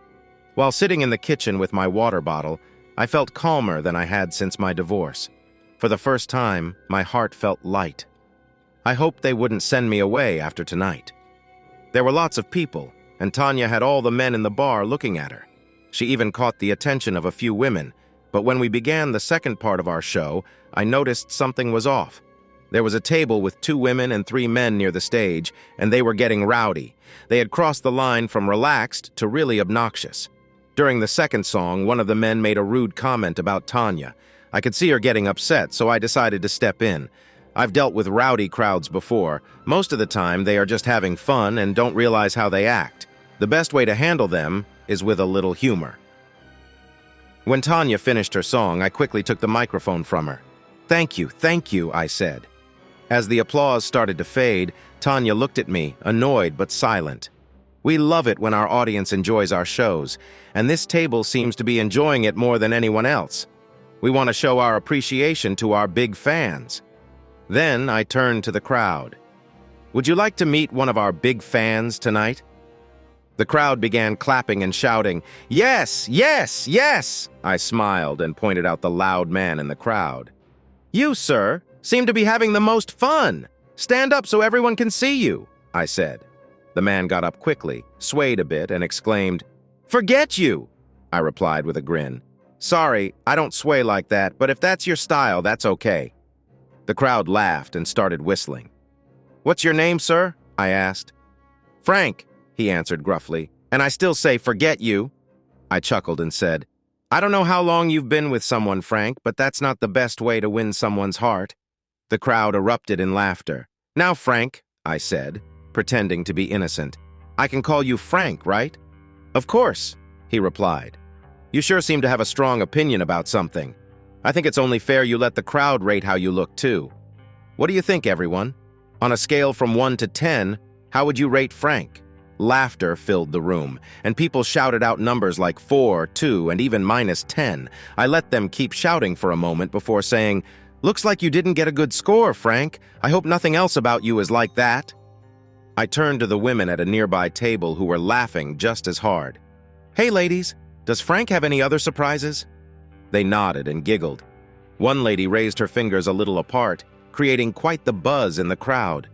While sitting in the kitchen with my water bottle, I felt calmer than I had since my divorce. For the first time, my heart felt light. I hoped they wouldn't send me away after tonight. There were lots of people, and Tanya had all the men in the bar looking at her. She even caught the attention of a few women, but when we began the second part of our show, I noticed something was off. There was a table with 2 women and 3 men near the stage, and they were getting rowdy. They had crossed the line from relaxed to really obnoxious. During the second song, one of the men made a rude comment about Tanya. I could see her getting upset, so I decided to step in. I've dealt with rowdy crowds before. Most of the time, they are just having fun and don't realize how they act. The best way to handle them is with a little humor. When Tanya finished her song, I quickly took the microphone from her. Thank you, I said. As the applause started to fade, Tanya looked at me, annoyed but silent. We love it when our audience enjoys our shows, and this table seems to be enjoying it more than anyone else. We want to show our appreciation to our big fans. Then I turned to the crowd. Would you like to meet one of our big fans tonight? The crowd began clapping and shouting, "Yes, yes, yes!" I smiled and pointed out the loud man in the crowd. "You, sir, seem to be having the most fun. Stand up so everyone can see you," I said. The man got up quickly, swayed a bit, and exclaimed, "Forget you!" I replied with a grin. "Sorry, I don't sway like that, but if that's your style, that's okay." The crowd laughed and started whistling. "What's your name, sir?" I asked. "Frank," he answered gruffly, "and I still say forget you." I chuckled and said, "I don't know how long you've been with someone, Frank, but that's not the best way to win someone's heart." The crowd erupted in laughter. "Now, Frank," I said, pretending to be innocent, "I can call you Frank, right?" "Of course," he replied. "You sure seem to have a strong opinion about something. I think it's only fair you let the crowd rate how you look, too. What do you think, everyone? On a scale from 1 to 10, how would you rate Frank?" Laughter filled the room, and people shouted out numbers like 4, 2, and even -10. I let them keep shouting for a moment before saying, "Looks like you didn't get a good score, Frank. I hope nothing else about you is like that." I turned to the women at a nearby table who were laughing just as hard. "Hey, ladies, does Frank have any other surprises?" They nodded and giggled. One lady raised her fingers a little apart, creating quite the buzz in the crowd.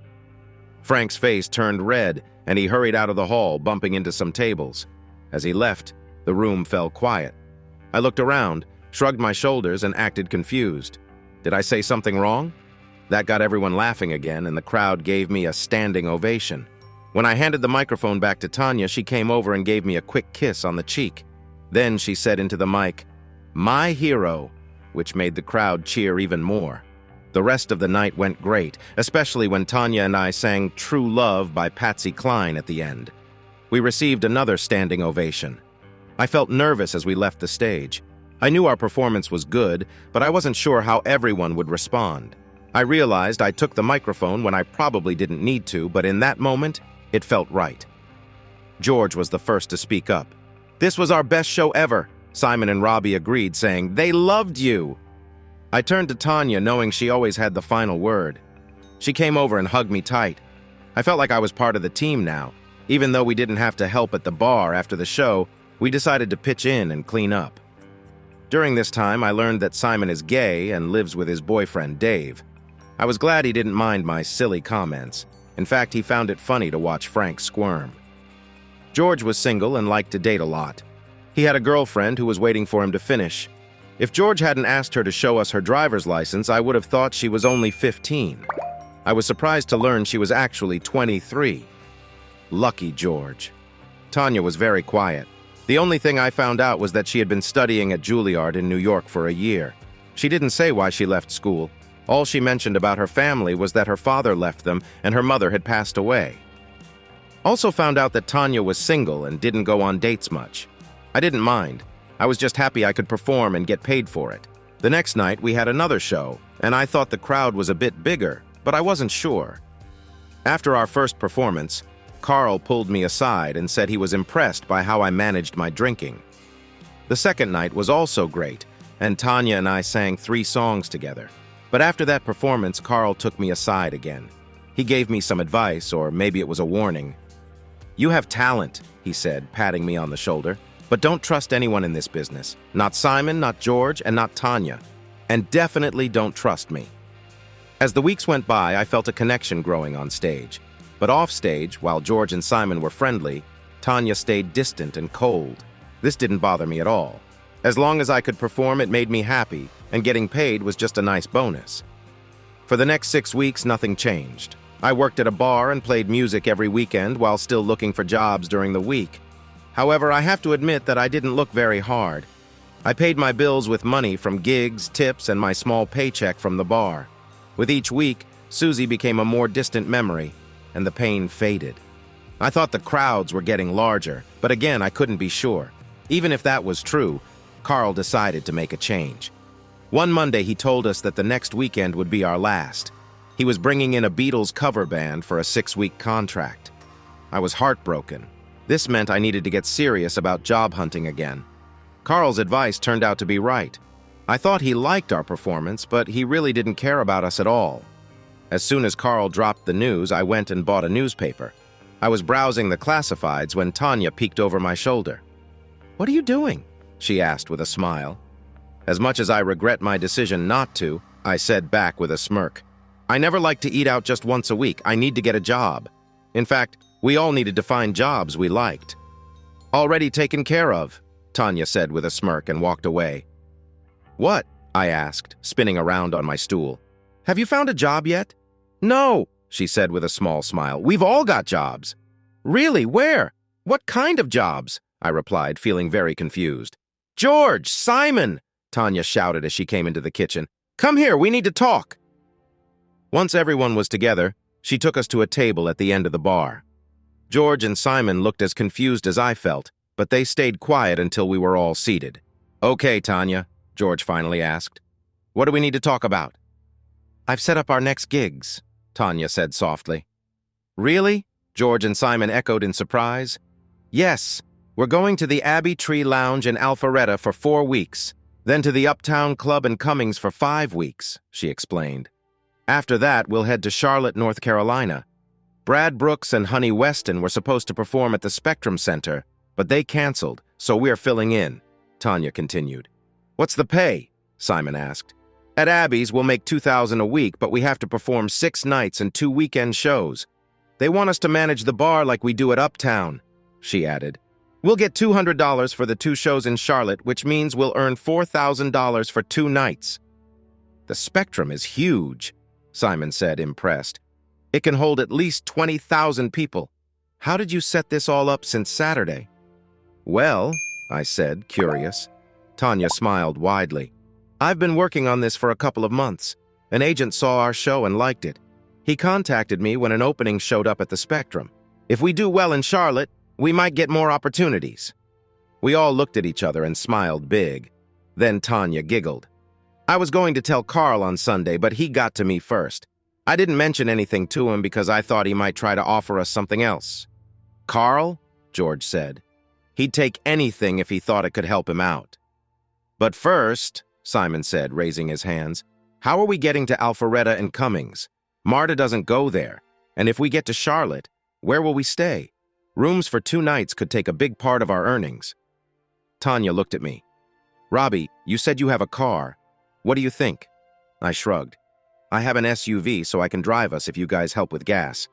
Frank's face turned red, and he hurried out of the hall, bumping into some tables. As he left, the room fell quiet. I looked around, shrugged my shoulders, and acted confused. Did I say something wrong? That got everyone laughing again, and the crowd gave me a standing ovation. When I handed the microphone back to Tanya, she came over and gave me a quick kiss on the cheek. Then she said into the mic, "My hero," which made the crowd cheer even more. The rest of the night went great, especially when Tanya and I sang True Love by Patsy Cline at the end. We received another standing ovation. I felt nervous as we left the stage. I knew our performance was good, but I wasn't sure how everyone would respond. I realized I took the microphone when I probably didn't need to, but in that moment, it felt right. George was the first to speak up. "This was our best show ever," Simon and Robbie agreed, saying, "They loved you." I turned to Tanya, knowing she always had the final word. She came over and hugged me tight. I felt like I was part of the team now. Even though we didn't have to help at the bar after the show, we decided to pitch in and clean up. During this time, I learned that Simon is gay and lives with his boyfriend, Dave. I was glad he didn't mind my silly comments. In fact, he found it funny to watch Frank squirm. George was single and liked to date a lot. He had a girlfriend who was waiting for him to finish. If George hadn't asked her to show us her driver's license, I would have thought she was only 15. I was surprised to learn she was actually 23. Lucky George. Tanya was very quiet. The only thing I found out was that she had been studying at Juilliard in New York for a year. She didn't say why she left school. All she mentioned about her family was that her father left them and her mother had passed away. Also found out that Tanya was single and didn't go on dates much. I didn't mind. I was just happy I could perform and get paid for it. The next night, we had another show, and I thought the crowd was a bit bigger, but I wasn't sure. After our first performance, Carl pulled me aside and said he was impressed by how I managed my drinking. The second night was also great, and Tanya and I sang 3 songs together. But after that performance, Carl took me aside again. He gave me some advice, or maybe it was a warning. "You have talent," he said, patting me on the shoulder, "but don't trust anyone in this business. Not Simon, not George, and not Tanya. And definitely don't trust me." As the weeks went by, I felt a connection growing on stage. But off stage, while George and Simon were friendly, Tanya stayed distant and cold. This didn't bother me at all. As long as I could perform, it made me happy, and getting paid was just a nice bonus. For the next 6 weeks, nothing changed. I worked at a bar and played music every weekend while still looking for jobs during the week. However, I have to admit that I didn't look very hard. I paid my bills with money from gigs, tips, and my small paycheck from the bar. With each week, Suzy became a more distant memory, and the pain faded. I thought the crowds were getting larger, but again, I couldn't be sure. Even if that was true, Carl decided to make a change. One Monday, he told us that the next weekend would be our last. He was bringing in a Beatles cover band for a 6-week contract. I was heartbroken. This meant I needed to get serious about job hunting again. Carl's advice turned out to be right. I thought he liked our performance, but he really didn't care about us at all. As soon as Carl dropped the news, I went and bought a newspaper. I was browsing the classifieds when Tanya peeked over my shoulder. "What are you doing?" she asked with a smile. As much as I regret my decision not to, I said back with a smirk. "I never like to eat out just once a week. I need to get a job." In fact, we all needed to find jobs we liked. "Already taken care of," Tanya said with a smirk and walked away. "What?" I asked, spinning around on my stool. "Have you found a job yet?" "No," she said with a small smile. "We've all got jobs." "Really? Where? What kind of jobs?" I replied, feeling very confused. "George! Simon!" Tanya shouted as she came into the kitchen. "Come here, we need to talk." Once everyone was together, she took us to a table at the end of the bar. George and Simon looked as confused as I felt, but they stayed quiet until we were all seated. "Okay, Tanya," George finally asked. "What do we need to talk about?" "I've set up our next gigs," Tanya said softly. "Really?" George and Simon echoed in surprise. "Yes, we're going to the Abbey Tree Lounge in Alpharetta for 4 weeks, then to the Uptown Club in Cummings for 5 weeks," she explained. "After that, we'll head to Charlotte, North Carolina. Brad Brooks and Honey Weston were supposed to perform at the Spectrum Center, but they canceled, so we're filling in," Tanya continued. "What's the pay?" Simon asked. "At Abby's, we'll make $2,000 a week, but we have to perform 6 nights and 2 weekend shows. They want us to manage the bar like we do at Uptown," she added. "We'll get $200 for the 2 shows in Charlotte, which means we'll earn $4,000 for 2 nights. "The Spectrum is huge," Simon said, impressed. "It can hold at least 20,000 people. How did you set this all up since Saturday?" "Well," I said, curious. Tanya smiled widely. "I've been working on this for a couple of months. An agent saw our show and liked it. He contacted me when an opening showed up at the Spectrum. If we do well in Charlotte, we might get more opportunities." We all looked at each other and smiled big. Then Tanya giggled. "I was going to tell Carl on Sunday, but he got to me first. I didn't mention anything to him because I thought he might try to offer us something else." "Carl?" George said. "He'd take anything if he thought it could help him out." "But first," Simon said, raising his hands, "how are we getting to Alpharetta and Cummings? Marta doesn't go there. And if we get to Charlotte, where will we stay? Rooms for 2 nights could take a big part of our earnings." Tanya looked at me. "Robbie, you said you have a car. What do you think?" I shrugged. "I have an SUV, so I can drive us if you guys help with gas."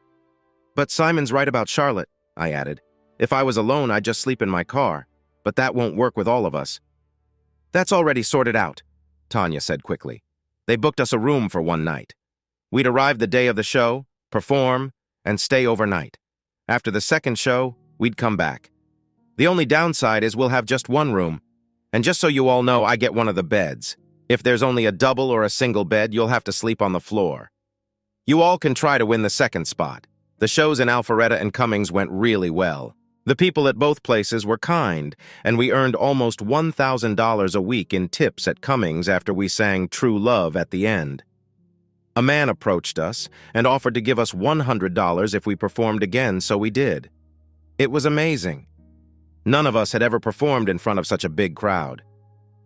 "But Simon's right about Charlotte," I added. "If I was alone, I'd just sleep in my car. But that won't work with all of us." "That's already sorted out," Tanya said quickly. "They booked us a room for 1 night. We'd arrive the day of the show, perform, and stay overnight. After the second show, we'd come back. The only downside is we'll have just 1 room. And just so you all know, I get one of the beds. If there's only a double or a single bed, you'll have to sleep on the floor. You all can try to win the second spot. The shows in Alpharetta and Cummings went really well. The people at both places were kind, and we earned almost $1,000 a week in tips at Cummings after we sang True Love at the end. A man approached us and offered to give us $100 if we performed again, so we did. It was amazing. None of us had ever performed in front of such a big crowd.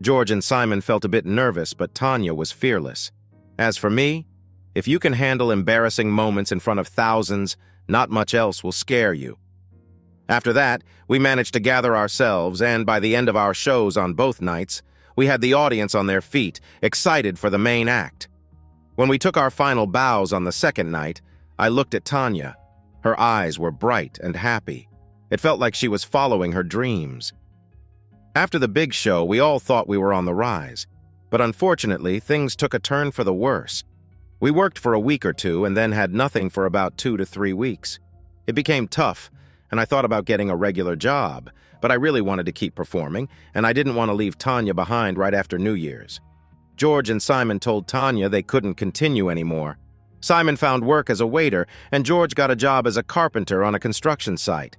George and Simon felt a bit nervous, but Tanya was fearless. As for me, if you can handle embarrassing moments in front of thousands, not much else will scare you. After that, we managed to gather ourselves, and by the end of our shows on both nights, we had the audience on their feet, excited for the main act. When we took our final bows on the second night, I looked at Tanya. Her eyes were bright and happy. It felt like she was following her dreams. After the big show, we all thought we were on the rise, but unfortunately, things took a turn for the worse. We worked for a week or two and then had nothing for about 2 to 3 weeks. It became tough, and I thought about getting a regular job, but I really wanted to keep performing, and I didn't want to leave Tanya behind right after New Year's. George and Simon told Tanya they couldn't continue anymore. Simon found work as a waiter, and George got a job as a carpenter on a construction site.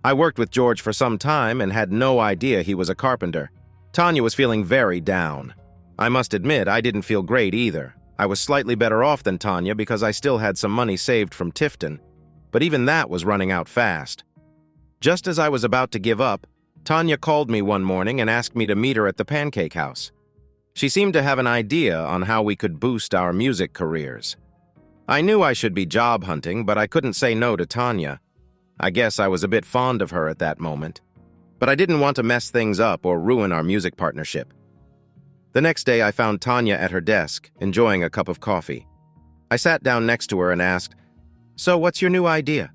I worked with George for some time and had no idea he was a carpenter. Tanya was feeling very down. I must admit, I didn't feel great either. I was slightly better off than Tanya because I still had some money saved from Tifton, but even that was running out fast. Just as I was about to give up, Tanya called me one morning and asked me to meet her at the pancake house. She seemed to have an idea on how we could boost our music careers. I knew I should be job hunting, but I couldn't say no to Tanya. I guess I was a bit fond of her at that moment. But I didn't want to mess things up or ruin our music partnership. The next day, I found Tanya at her desk, enjoying a cup of coffee. I sat down next to her and asked, "So what's your new idea?"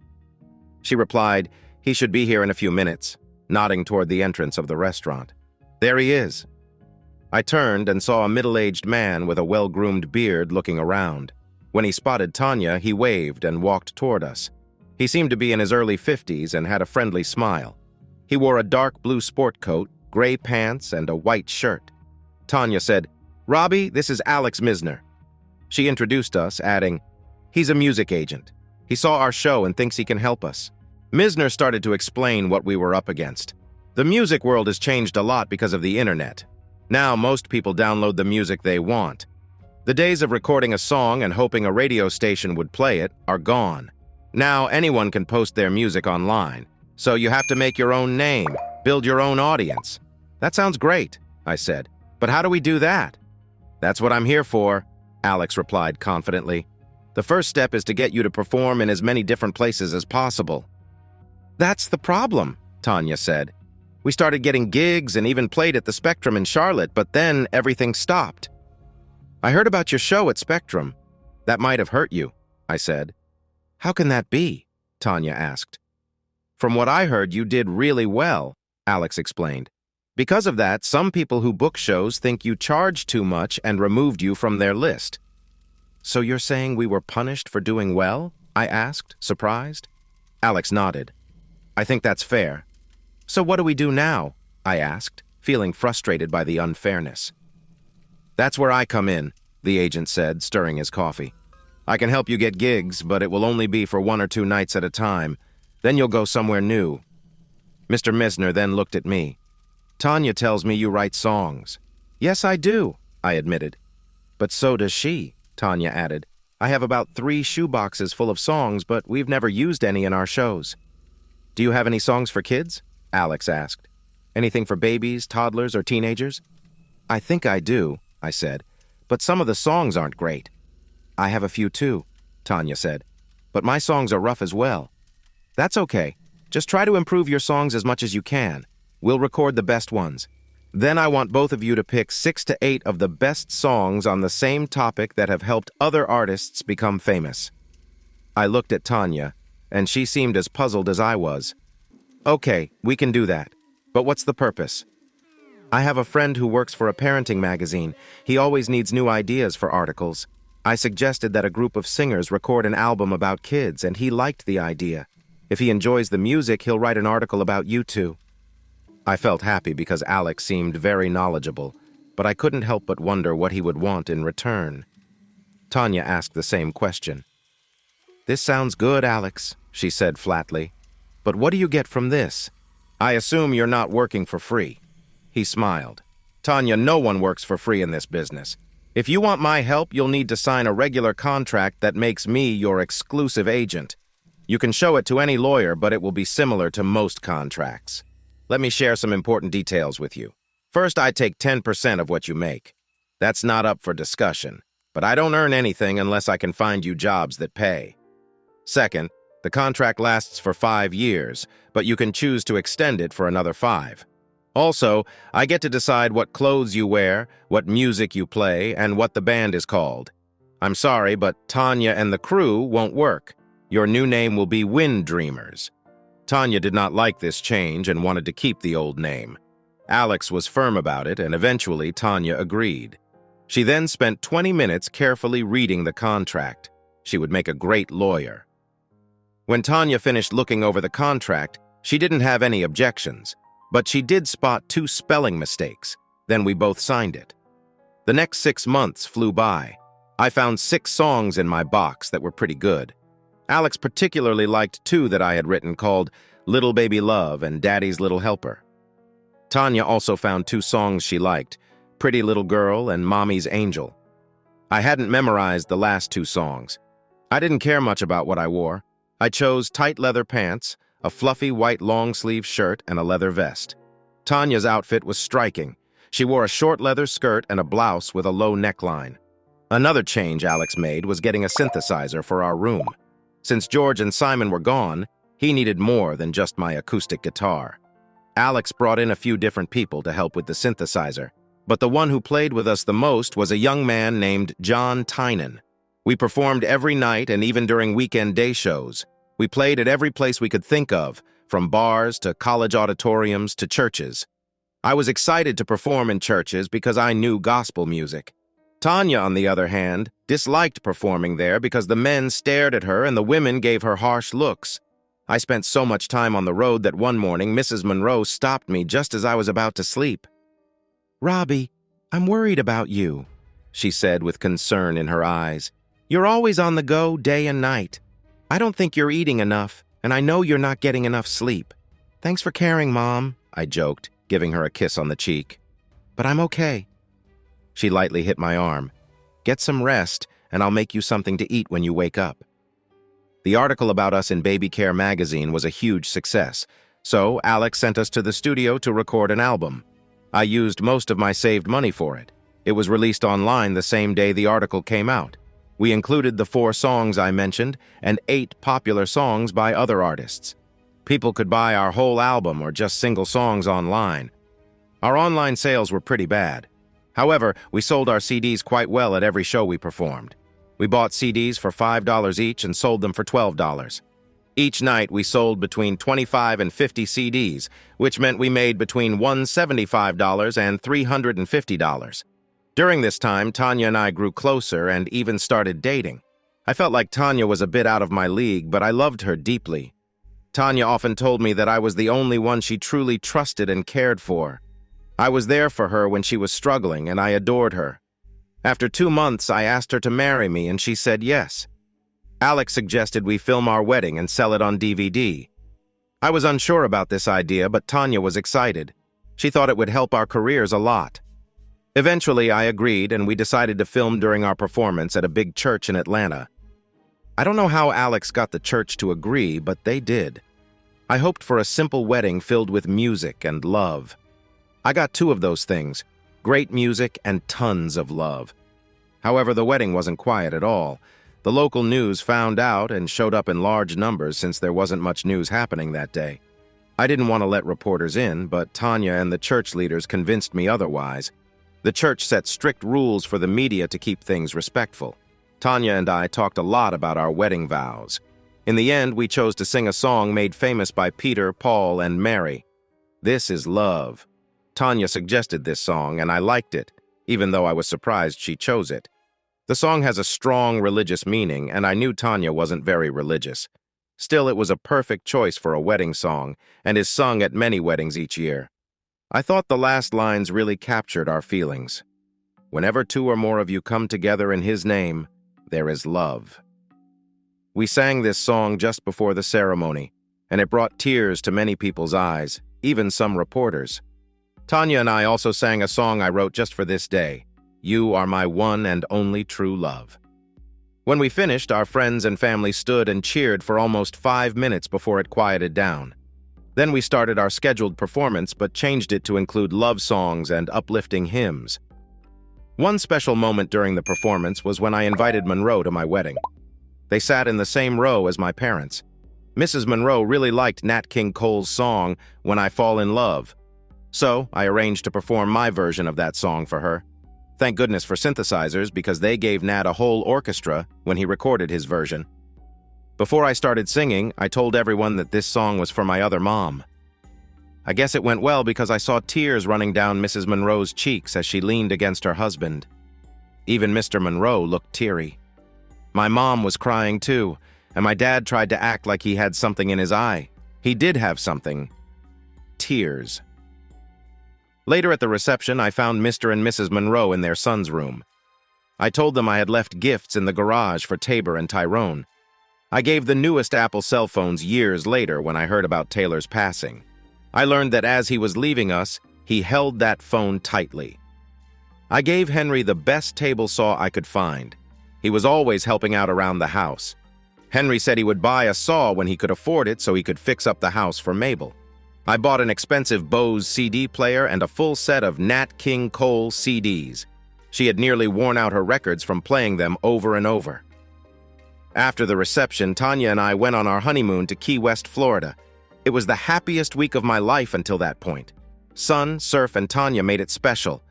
She replied, "He should be here in a few minutes," nodding toward the entrance of the restaurant. "There he is." I turned and saw a middle-aged man with a well-groomed beard looking around. When he spotted Tanya, he waved and walked toward us. He seemed to be in his early 50s and had a friendly smile. He wore a dark blue sport coat, gray pants, and a white shirt. Tanya said, "Robbie, this is Alex Misner." She introduced us, adding, "He's a music agent. He saw our show and thinks he can help us." Misner started to explain what we were up against. The music world has changed a lot because of the internet. Now most people download the music they want. The days of recording a song and hoping a radio station would play it are gone. Now anyone can post their music online, so you have to make your own name, build your own audience. "That sounds great," I said. "But how do we do that?" "That's what I'm here for," Alex replied confidently. "The first step is to get you to perform in as many different places as possible." "That's the problem," Tanya said. "We started getting gigs and even played at the Spectrum in Charlotte, but then everything stopped." "I heard about your show at Spectrum. That might have hurt you," I said. "How can that be?" Tanya asked. "From what I heard, you did really well," Alex explained. "Because of that, some people who book shows think you charge too much and removed you from their list." "So you're saying we were punished for doing well?" I asked, surprised. Alex nodded. "I think that's fair." "So what do we do now?" I asked, feeling frustrated by the unfairness. "That's where I come in," the agent said, stirring his coffee. "I can help you get gigs, but it will only be for 1 or 2 nights at a time. Then you'll go somewhere new." Mr. Misner then looked at me. "Tanya tells me you write songs." "Yes, I do," I admitted. "But so does she," Tanya added. "I have about 3 shoeboxes full of songs, but we've never used any in our shows." "Do you have any songs for kids?" Alex asked. "Anything for babies, toddlers, or teenagers?" "I think I do," I said, "but some of the songs aren't great." "I have a few too," Tanya said, "but my songs are rough as well." "That's okay. Just try to improve your songs as much as you can. We'll record the best ones. Then I want both of you to pick 6 to 8 of the best songs on the same topic that have helped other artists become famous." I looked at Tanya, and she seemed as puzzled as I was. "Okay, we can do that. But what's the purpose?" "I have a friend who works for a parenting magazine. He always needs new ideas for articles. I suggested that a group of singers record an album about kids, and he liked the idea. If he enjoys the music, he'll write an article about you two." I felt happy because Alex seemed very knowledgeable, but I couldn't help but wonder what he would want in return. Tanya asked the same question. "This sounds good, Alex," she said flatly. But what do you get from this? I assume you're not working for free. He smiled. Tanya, no one works for free in this business. If you want my help, you'll need to sign a regular contract that makes me your exclusive agent. You can show it to any lawyer, but it will be similar to most contracts. Let me share some important details with you. First, I take 10% of what you make. That's not up for discussion, but I don't earn anything unless I can find you jobs that pay. Second, the contract lasts for 5 years, but you can choose to extend it for another 5. Also, I get to decide what clothes you wear, what music you play, and what the band is called. I'm sorry, but Tanya and the crew won't work. Your new name will be Wind Dreamers. Tanya did not like this change and wanted to keep the old name. Alex was firm about it, and eventually Tanya agreed. She then spent 20 minutes carefully reading the contract. She would make a great lawyer. When Tanya finished looking over the contract, she didn't have any objections, but she did spot 2 spelling mistakes. Then we both signed it. The next 6 months flew by. I found 6 songs in my box that were pretty good. Alex particularly liked 2 that I had written called Little Baby Love and Daddy's Little Helper. Tanya also found 2 songs she liked, Pretty Little Girl and Mommy's Angel. I hadn't memorized the last 2 songs. I didn't care much about what I wore. I chose tight leather pants, a fluffy white long-sleeve shirt, and a leather vest. Tanya's outfit was striking. She wore a short leather skirt and a blouse with a low neckline. Another change Alex made was getting a synthesizer for our room. Since George and Simon were gone, he needed more than just my acoustic guitar. Alex brought in a few different people to help with the synthesizer, but the one who played with us the most was a young man named John Tynan. We performed every night and even during weekend day shows. We played at every place we could think of, from bars to college auditoriums to churches. I was excited to perform in churches because I knew gospel music. Tanya, on the other hand, disliked performing there because the men stared at her and the women gave her harsh looks. I spent so much time on the road that one morning Mrs. Monroe stopped me just as I was about to sleep. "Robbie, I'm worried about you," she said with concern in her eyes. "You're always on the go day and night. I don't think you're eating enough, and I know you're not getting enough sleep." "Thanks for caring, Mom," I joked, giving her a kiss on the cheek. "But I'm okay." She lightly hit my arm. "Get some rest, and I'll make you something to eat when you wake up." The article about us in Baby Care magazine was a huge success, so Alex sent us to the studio to record an album. I used most of my saved money for it. It was released online the same day the article came out. We included the 4 songs I mentioned and 8 popular songs by other artists. People could buy our whole album or just single songs online. Our online sales were pretty bad. However, we sold our CDs quite well at every show we performed. We bought CDs for $5 each and sold them for $12. Each night, we sold between 25 and 50 CDs, which meant we made between $175 and $350. During this time, Tanya and I grew closer and even started dating. I felt like Tanya was a bit out of my league, but I loved her deeply. Tanya often told me that I was the only one she truly trusted and cared for. I was there for her when she was struggling, and I adored her. After 2 months, I asked her to marry me, and she said yes. Alex suggested we film our wedding and sell it on DVD. I was unsure about this idea, but Tanya was excited. She thought it would help our careers a lot. Eventually, I agreed, and we decided to film during our performance at a big church in Atlanta. I don't know how Alex got the church to agree, but they did. I hoped for a simple wedding filled with music and love. I got 2 of those things, great music and tons of love. However, the wedding wasn't quiet at all. The local news found out and showed up in large numbers since there wasn't much news happening that day. I didn't want to let reporters in, but Tanya and the church leaders convinced me otherwise. The church set strict rules for the media to keep things respectful. Tanya and I talked a lot about our wedding vows. In the end, we chose to sing a song made famous by Peter, Paul, and Mary. "This is Love." Tanya suggested this song, and I liked it, even though I was surprised she chose it. The song has a strong religious meaning, and I knew Tanya wasn't very religious. Still, it was a perfect choice for a wedding song, and is sung at many weddings each year. I thought the last lines really captured our feelings. "Whenever 2 or more of you come together in His name, there is love." We sang this song just before the ceremony. and it brought tears to many people's eyes, even some reporters. Tanya and I also sang a song I wrote just for this day, "You Are My One and Only True Love." When we finished, our friends and family stood and cheered for almost 5 minutes before it quieted down. Then we started our scheduled performance but changed it to include love songs and uplifting hymns. One special moment during the performance was when I invited Monroe to my wedding. They sat in the same row as my parents. Mrs. Monroe really liked Nat King Cole's song, "When I Fall in Love." So I arranged to perform my version of that song for her. Thank goodness for synthesizers, because they gave Nat a whole orchestra when he recorded his version. Before I started singing, I told everyone that this song was for my other mom. I guess it went well because I saw tears running down Mrs. Monroe's cheeks as she leaned against her husband. Even Mr. Monroe looked teary. My mom was crying too, and my dad tried to act like he had something in his eye. He did have something. Tears. Later at the reception, I found Mr. and Mrs. Monroe in their son's room. I told them I had left gifts in the garage for Tabor and Tyrone. I gave the newest Apple cell phones years later when I heard about Taylor's passing. I learned that as he was leaving us, he held that phone tightly. I gave Henry the best table saw I could find. He was always helping out around the house. Henry said he would buy a saw when he could afford it so he could fix up the house for Mabel. I bought an expensive Bose CD player and a full set of Nat King Cole CDs. She had nearly worn out her records from playing them over and over. After the reception, Tanya and I went on our honeymoon to Key West, Florida. It was the happiest week of my life until that point. Sun, Surf, and Tanya made it special.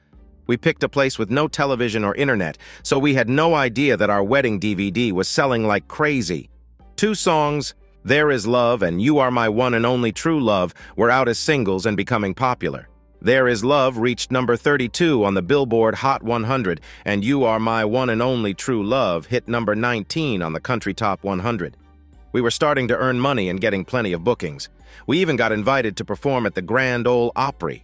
We picked a place with no television or internet, so we had no idea that our wedding DVD was selling like crazy. 2 songs, "There Is Love" and "You Are My One and Only True Love," were out as singles and becoming popular. "There Is Love" reached number 32 on the Billboard Hot 100, and "You Are My One and Only True Love" hit number 19 on the Country Top 100. We were starting to earn money and getting plenty of bookings. We even got invited to perform at the Grand Ole Opry.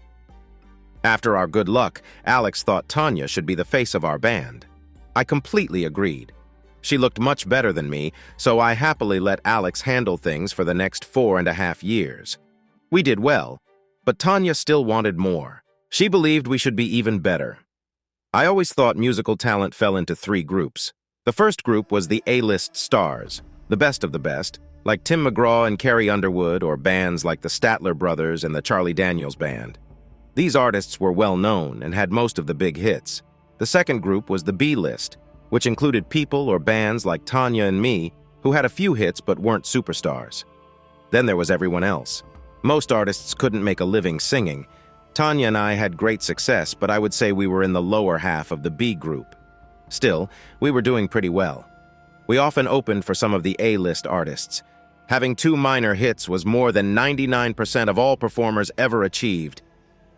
After our good luck, Alex thought Tanya should be the face of our band. I completely agreed. She looked much better than me, so I happily let Alex handle things for the next 4.5 years. We did well, but Tanya still wanted more. She believed we should be even better. I always thought musical talent fell into 3 groups. The first group was the A-list stars, the best of the best, like Tim McGraw and Carrie Underwood, or bands like the Statler Brothers and the Charlie Daniels Band. These artists were well known and had most of the big hits. The second group was the B-list, which included people or bands like Tanya and me who had a few hits but weren't superstars. Then there was everyone else. Most artists couldn't make a living singing. Tanya and I had great success, but I would say we were in the lower half of the B group. Still, we were doing pretty well. We often opened for some of the A-list artists. Having 2 minor hits was more than 99% of all performers ever achieved.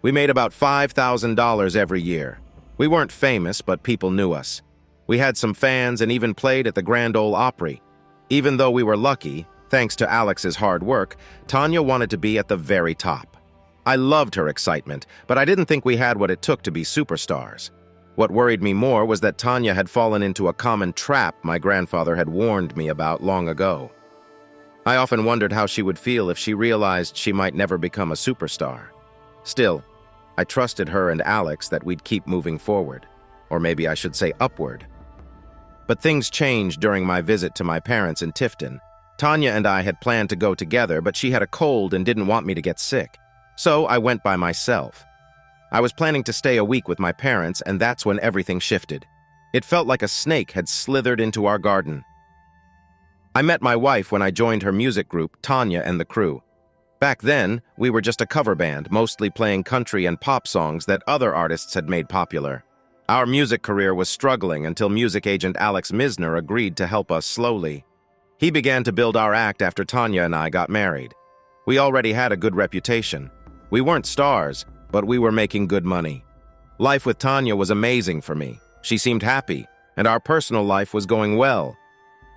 We made about $5,000 every year. We weren't famous, but people knew us. We had some fans and even played at the Grand Ole Opry. Even though we were lucky, thanks to Alex's hard work, Tanya wanted to be at the very top. I loved her excitement, but I didn't think we had what it took to be superstars. What worried me more was that Tanya had fallen into a common trap my grandfather had warned me about long ago. I often wondered how she would feel if she realized she might never become a superstar. Still, I trusted her and Alex that we'd keep moving forward, or maybe I should say upward. But things changed during my visit to my parents in Tifton. Tanya and I had planned to go together, but she had a cold and didn't want me to get sick. So I went by myself. I was planning to stay a week with my parents, and that's when everything shifted. It felt like a snake had slithered into our garden. I met my wife when I joined her music group, Tanya and the Crew. Back then, we were just a cover band, mostly playing country and pop songs that other artists had made popular. Our music career was struggling until music agent Alex Misner agreed to help us slowly. He began to build our act after Tanya and I got married. We already had a good reputation. We weren't stars, but we were making good money. Life with Tanya was amazing for me. She seemed happy, and our personal life was going well.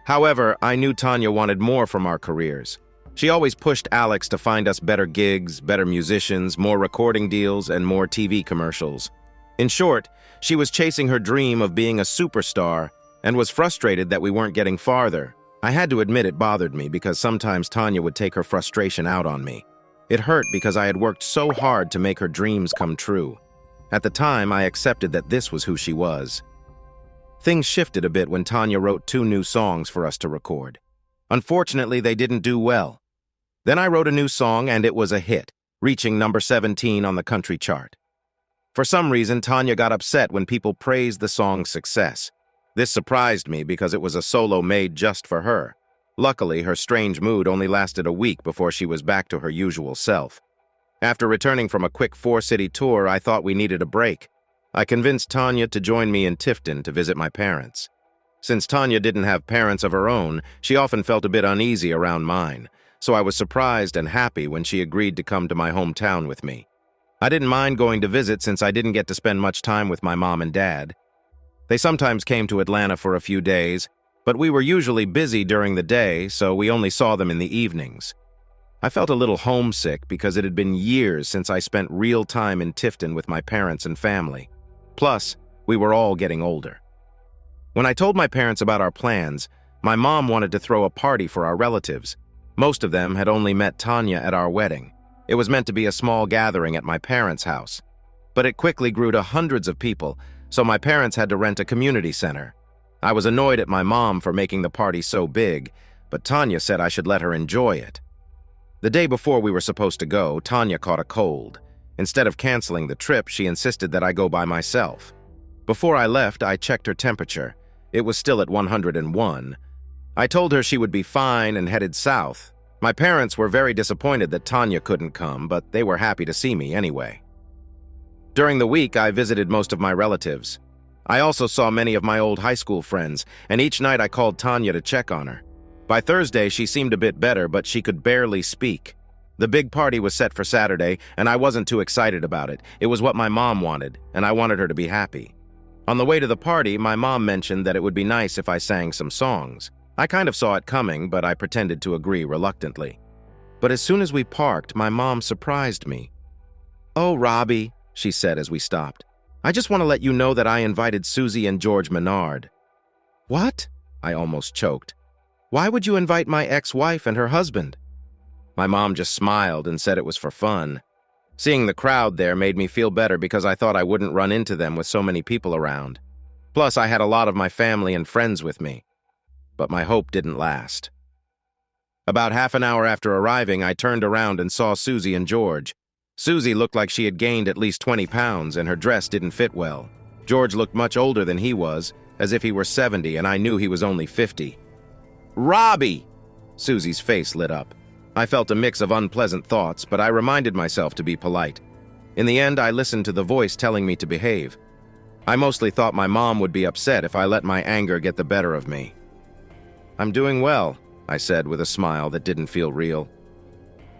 However, I knew Tanya wanted more from our careers. She always pushed Alex to find us better gigs, better musicians, more recording deals, and more TV commercials. In short, she was chasing her dream of being a superstar and was frustrated that we weren't getting farther. I had to admit it bothered me because sometimes Tanya would take her frustration out on me. It hurt because I had worked so hard to make her dreams come true. At the time, I accepted that this was who she was. Things shifted a bit when Tanya wrote 2 new songs for us to record. Unfortunately, they didn't do well. Then I wrote a new song and it was a hit, reaching number 17 on the country chart. For some reason, Tanya got upset when people praised the song's success. This surprised me because it was a solo made just for her. Luckily, her strange mood only lasted a week before she was back to her usual self. After returning from a quick 4-city tour, I thought we needed a break. I convinced Tanya to join me in Tifton to visit my parents. Since Tanya didn't have parents of her own, she often felt a bit uneasy around mine, so I was surprised and happy when she agreed to come to my hometown with me. I didn't mind going to visit since I didn't get to spend much time with my mom and dad. They sometimes came to Atlanta for a few days, but we were usually busy during the day, so we only saw them in the evenings. I felt a little homesick because it had been years since I spent real time in Tifton with my parents and family. Plus, we were all getting older. When I told my parents about our plans, my mom wanted to throw a party for our relatives. Most of them had only met Tanya at our wedding. It was meant to be a small gathering at my parents' house. But it quickly grew to hundreds of people, so my parents had to rent a community center. I was annoyed at my mom for making the party so big, but Tanya said I should let her enjoy it. The day before we were supposed to go, Tanya caught a cold. Instead of canceling the trip, she insisted that I go by myself. Before I left, I checked her temperature. It was still at 101. I told her she would be fine and headed south. My parents were very disappointed that Tanya couldn't come, but they were happy to see me anyway. During the week, I visited most of my relatives. I also saw many of my old high school friends, and each night I called Tanya to check on her. By Thursday, she seemed a bit better, but she could barely speak. The big party was set for Saturday, and I wasn't too excited about it. It was what my mom wanted, and I wanted her to be happy. On the way to the party, my mom mentioned that it would be nice if I sang some songs. I kind of saw it coming, but I pretended to agree reluctantly. But as soon as we parked, my mom surprised me. "Oh, Robbie," she said as we stopped. "I just want to let you know that I invited Suzy and George Menard." "What?" I almost choked. "Why would you invite my ex-wife and her husband?" My mom just smiled and said it was for fun. Seeing the crowd there made me feel better because I thought I wouldn't run into them with so many people around. Plus, I had a lot of my family and friends with me. But my hope didn't last. About half an hour after arriving, I turned around and saw Suzy and George. Suzy looked like she had gained at least 20 pounds, and her dress didn't fit well. George looked much older than he was, as if he were 70, and I knew he was only 50. "Robbie!" Suzy's face lit up. I felt a mix of unpleasant thoughts, but I reminded myself to be polite. In the end, I listened to the voice telling me to behave. I mostly thought my mom would be upset if I let my anger get the better of me. "I'm doing well," I said with a smile that didn't feel real.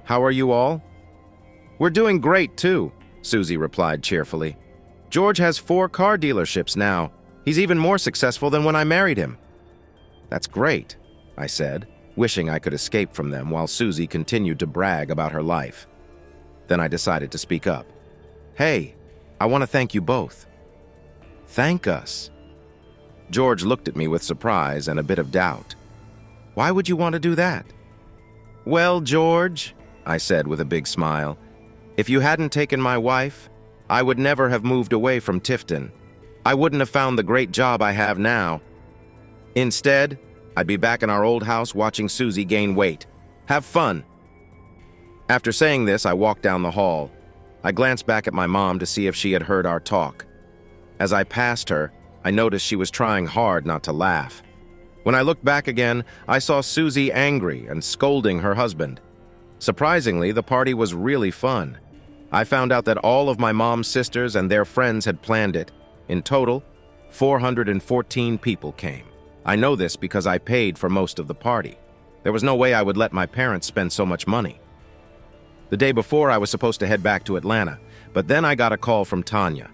"How are you all?" "We're doing great, too," Suzy replied cheerfully. "George has 4 car dealerships now. He's even more successful than when I married him." "That's great," I said, wishing I could escape from them while Suzy continued to brag about her life. Then I decided to speak up. "Hey, I want to thank you both." "Thank us?" George looked at me with surprise and a bit of doubt. "Why would you want to do that?" "Well, George," I said with a big smile, "if you hadn't taken my wife, I would never have moved away from Tifton. I wouldn't have found the great job I have now. Instead, I'd be back in our old house watching Suzy gain weight. Have fun." After saying this, I walked down the hall. I glanced back at my mom to see if she had heard our talk. As I passed her, I noticed she was trying hard not to laugh. When I looked back again, I saw Suzy angry and scolding her husband. Surprisingly, the party was really fun. I found out that all of my mom's sisters and their friends had planned it. In total, 414 people came. I know this because I paid for most of the party. There was no way I would let my parents spend so much money. The day before, I was supposed to head back to Atlanta, but then I got a call from Tanya.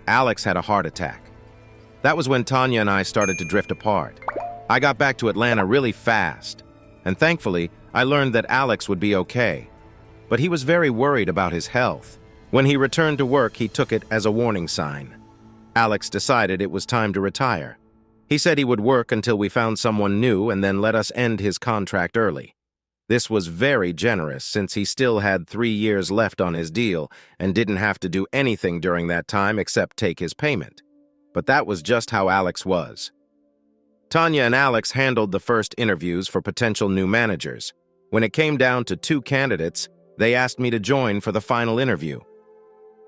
Alex had a heart attack. That was when Tanya and I started to drift apart. I got back to Atlanta really fast, and thankfully, I learned that Alex would be okay. But he was very worried about his health. When he returned to work, he took it as a warning sign. Alex decided it was time to retire. He said he would work until we found someone new and then let us end his contract early. This was very generous since he still had 3 years left on his deal and didn't have to do anything during that time except take his payment. But that was just how Alex was. Tanya and Alex handled the first interviews for potential new managers. When it came down to 2 candidates, they asked me to join for the final interview.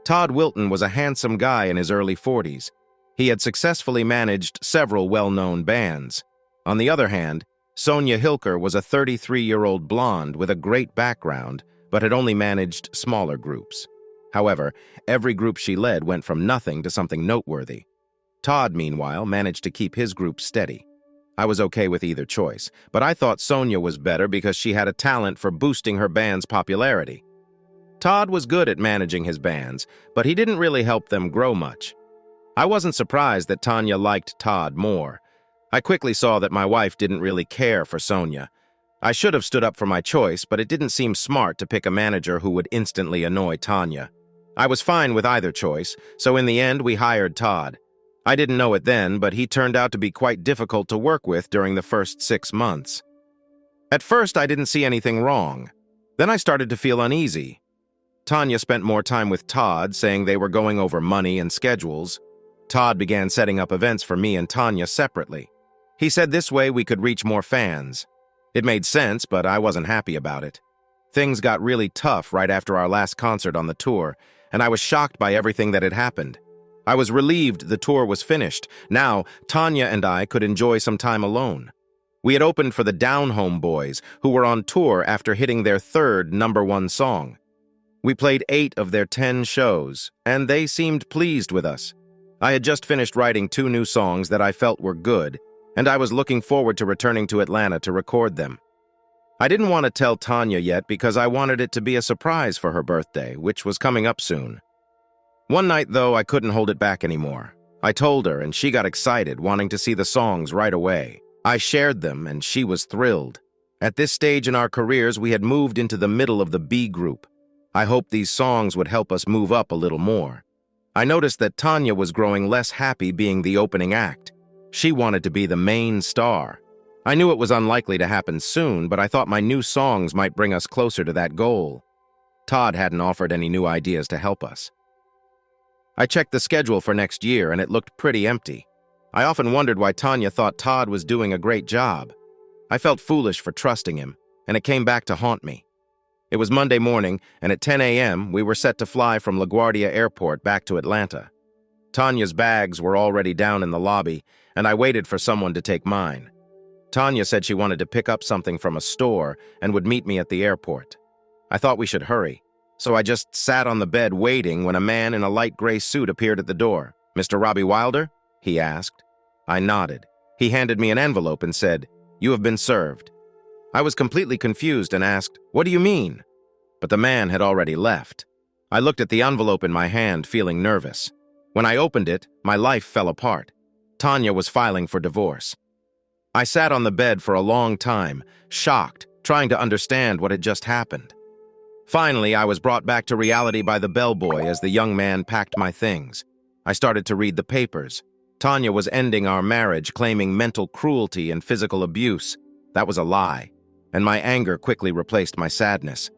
Todd Wilton was a handsome guy in his early 40s. He had successfully managed several well-known bands. On the other hand, Sonia Hilker was a 33-year-old blonde with a great background, but had only managed smaller groups. However, every group she led went from nothing to something noteworthy. Todd, meanwhile, managed to keep his group steady. I was okay with either choice, but I thought Sonia was better because she had a talent for boosting her band's popularity. Todd was good at managing his bands, but he didn't really help them grow much. I wasn't surprised that Tanya liked Todd more. I quickly saw that my wife didn't really care for Sonia. I should have stood up for my choice, but it didn't seem smart to pick a manager who would instantly annoy Tanya. I was fine with either choice, so in the end we hired Todd. I didn't know it then, but he turned out to be quite difficult to work with during the first 6 months. At first I didn't see anything wrong. Then I started to feel uneasy. Tanya spent more time with Todd, saying they were going over money and schedules. Todd began setting up events for me and Tanya separately. He said this way we could reach more fans. It made sense, but I wasn't happy about it. Things got really tough right after our last concert on the tour, and I was shocked by everything that had happened. I was relieved the tour was finished. Now, Tanya and I could enjoy some time alone. We had opened for the Down Home Boys, who were on tour after hitting their 3rd #1 song. We played 8 of their 10 shows, and they seemed pleased with us. I had just finished writing 2 new songs that I felt were good, and I was looking forward to returning to Atlanta to record them. I didn't want to tell Tanya yet because I wanted it to be a surprise for her birthday, which was coming up soon. One night, though, I couldn't hold it back anymore. I told her, and she got excited, wanting to see the songs right away. I shared them, and she was thrilled. At this stage in our careers, we had moved into the middle of the B group. I hoped these songs would help us move up a little more. I noticed that Tanya was growing less happy being the opening act. She wanted to be the main star. I knew it was unlikely to happen soon, but I thought my new songs might bring us closer to that goal. Todd hadn't offered any new ideas to help us. I checked the schedule for next year, and it looked pretty empty. I often wondered why Tanya thought Todd was doing a great job. I felt foolish for trusting him, and it came back to haunt me. It was Monday morning, and at 10 a.m., we were set to fly from LaGuardia Airport back to Atlanta. Tanya's bags were already down in the lobby, and I waited for someone to take mine. Tanya said she wanted to pick up something from a store and would meet me at the airport. I thought we should hurry, so I just sat on the bed waiting when a man in a light gray suit appeared at the door. "Mr. Robbie Wilder?" he asked. I nodded. He handed me an envelope and said, "You have been served." I was completely confused and asked, "What do you mean?" But the man had already left. I looked at the envelope in my hand, feeling nervous. When I opened it, my life fell apart. Tanya was filing for divorce. I sat on the bed for a long time, shocked, trying to understand what had just happened. Finally, I was brought back to reality by the bellboy as the young man packed my things. I started to read the papers. Tanya was ending our marriage, claiming mental cruelty and physical abuse. That was a lie, and my anger quickly replaced my sadness.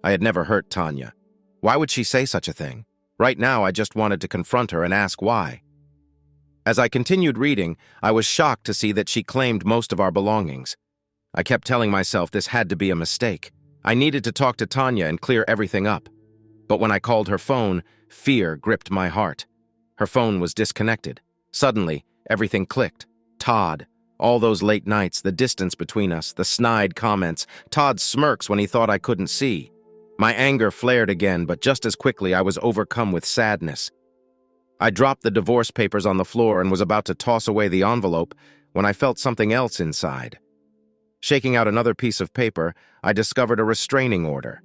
I had never hurt Tanya. Why would she say such a thing? Right now, I just wanted to confront her and ask why. As I continued reading, I was shocked to see that she claimed most of our belongings. I kept telling myself this had to be a mistake. I needed to talk to Tanya and clear everything up. But when I called her phone, fear gripped my heart. Her phone was disconnected. Suddenly, everything clicked. Todd. All those late nights, the distance between us, the snide comments, Todd's smirks when he thought I couldn't see. My anger flared again, but just as quickly I was overcome with sadness. I dropped the divorce papers on the floor and was about to toss away the envelope when I felt something else inside. Shaking out another piece of paper, I discovered a restraining order.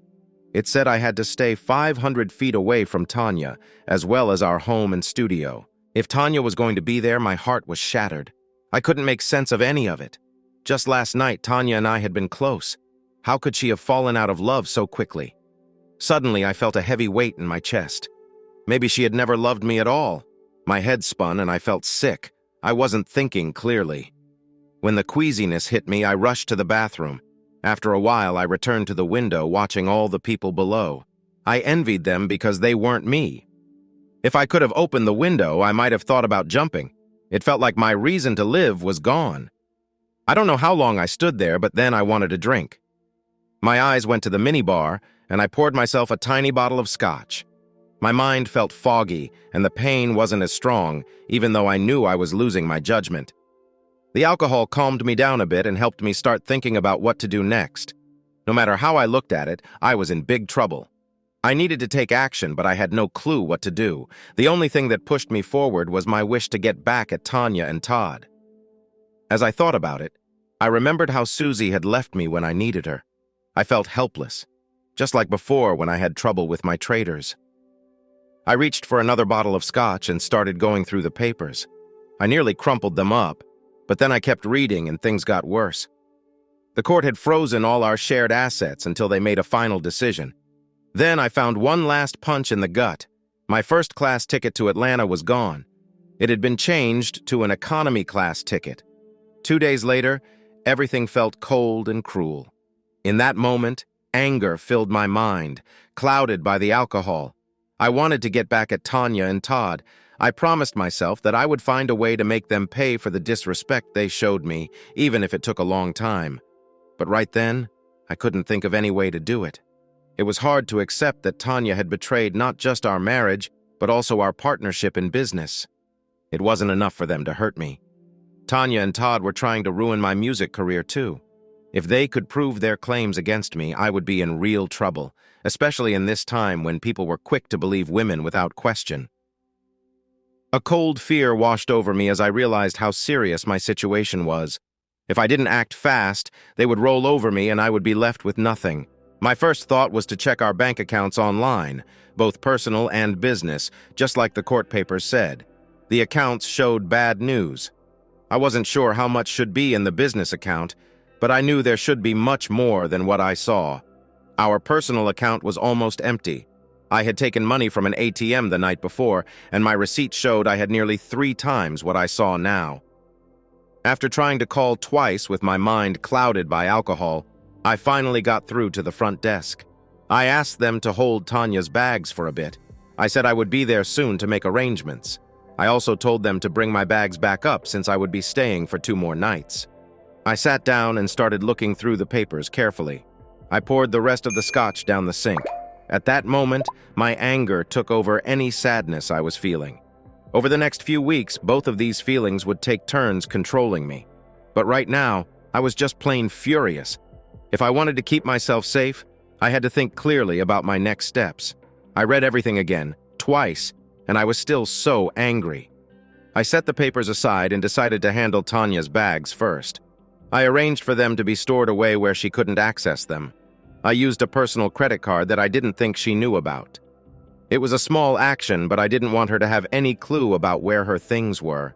It said I had to stay 500 feet away from Tanya, as well as our home and studio. If Tanya was going to be there, my heart was shattered. I couldn't make sense of any of it. Just last night, Tanya and I had been close. How could she have fallen out of love so quickly? Suddenly, I felt a heavy weight in my chest. Maybe she had never loved me at all. My head spun and I felt sick. I wasn't thinking clearly. When the queasiness hit me, I rushed to the bathroom. After a while, I returned to the window, watching all the people below. I envied them because they weren't me. If I could have opened the window, I might have thought about jumping. It felt like my reason to live was gone. I don't know how long I stood there, but then I wanted a drink. My eyes went to the minibar, and I poured myself a tiny bottle of scotch. My mind felt foggy, and the pain wasn't as strong, even though I knew I was losing my judgment. The alcohol calmed me down a bit and helped me start thinking about what to do next. No matter how I looked at it, I was in big trouble. I needed to take action, but I had no clue what to do. The only thing that pushed me forward was my wish to get back at Tanya and Todd. As I thought about it, I remembered how Suzy had left me when I needed her. I felt helpless, just like before when I had trouble with my traders. I reached for another bottle of scotch and started going through the papers. I nearly crumpled them up, but then I kept reading and things got worse. The court had frozen all our shared assets until they made a final decision. Then I found one last punch in the gut. My first-class ticket to Atlanta was gone. It had been changed to an economy-class ticket. 2 days later, everything felt cold and cruel. In that moment, anger filled my mind, clouded by the alcohol. I wanted to get back at Tanya and Todd. I promised myself that I would find a way to make them pay for the disrespect they showed me, even if it took a long time. But right then, I couldn't think of any way to do it. It was hard to accept that Tanya had betrayed not just our marriage, but also our partnership in business. It wasn't enough for them to hurt me. Tanya and Todd were trying to ruin my music career too. If they could prove their claims against me, I would be in real trouble, especially in this time when people were quick to believe women without question. A cold fear washed over me as I realized how serious my situation was. If I didn't act fast, they would roll over me and I would be left with nothing. My first thought was to check our bank accounts online, both personal and business, just like the court papers said. The accounts showed bad news. I wasn't sure how much should be in the business account, but I knew there should be much more than what I saw. Our personal account was almost empty. I had taken money from an ATM the night before, and my receipt showed I had nearly 3 times what I saw now. After trying to call twice with my mind clouded by alcohol, I finally got through to the front desk. I asked them to hold Tanya's bags for a bit. I said I would be there soon to make arrangements. I also told them to bring my bags back up since I would be staying for 2 more nights. I sat down and started looking through the papers carefully. I poured the rest of the scotch down the sink. At that moment, my anger took over any sadness I was feeling. Over the next few weeks, both of these feelings would take turns controlling me. But right now, I was just plain furious. If I wanted to keep myself safe, I had to think clearly about my next steps. I read everything again, twice, and I was still so angry. I set the papers aside and decided to handle Tanya's bags first. I arranged for them to be stored away where she couldn't access them. I used a personal credit card that I didn't think she knew about. It was a small action, but I didn't want her to have any clue about where her things were.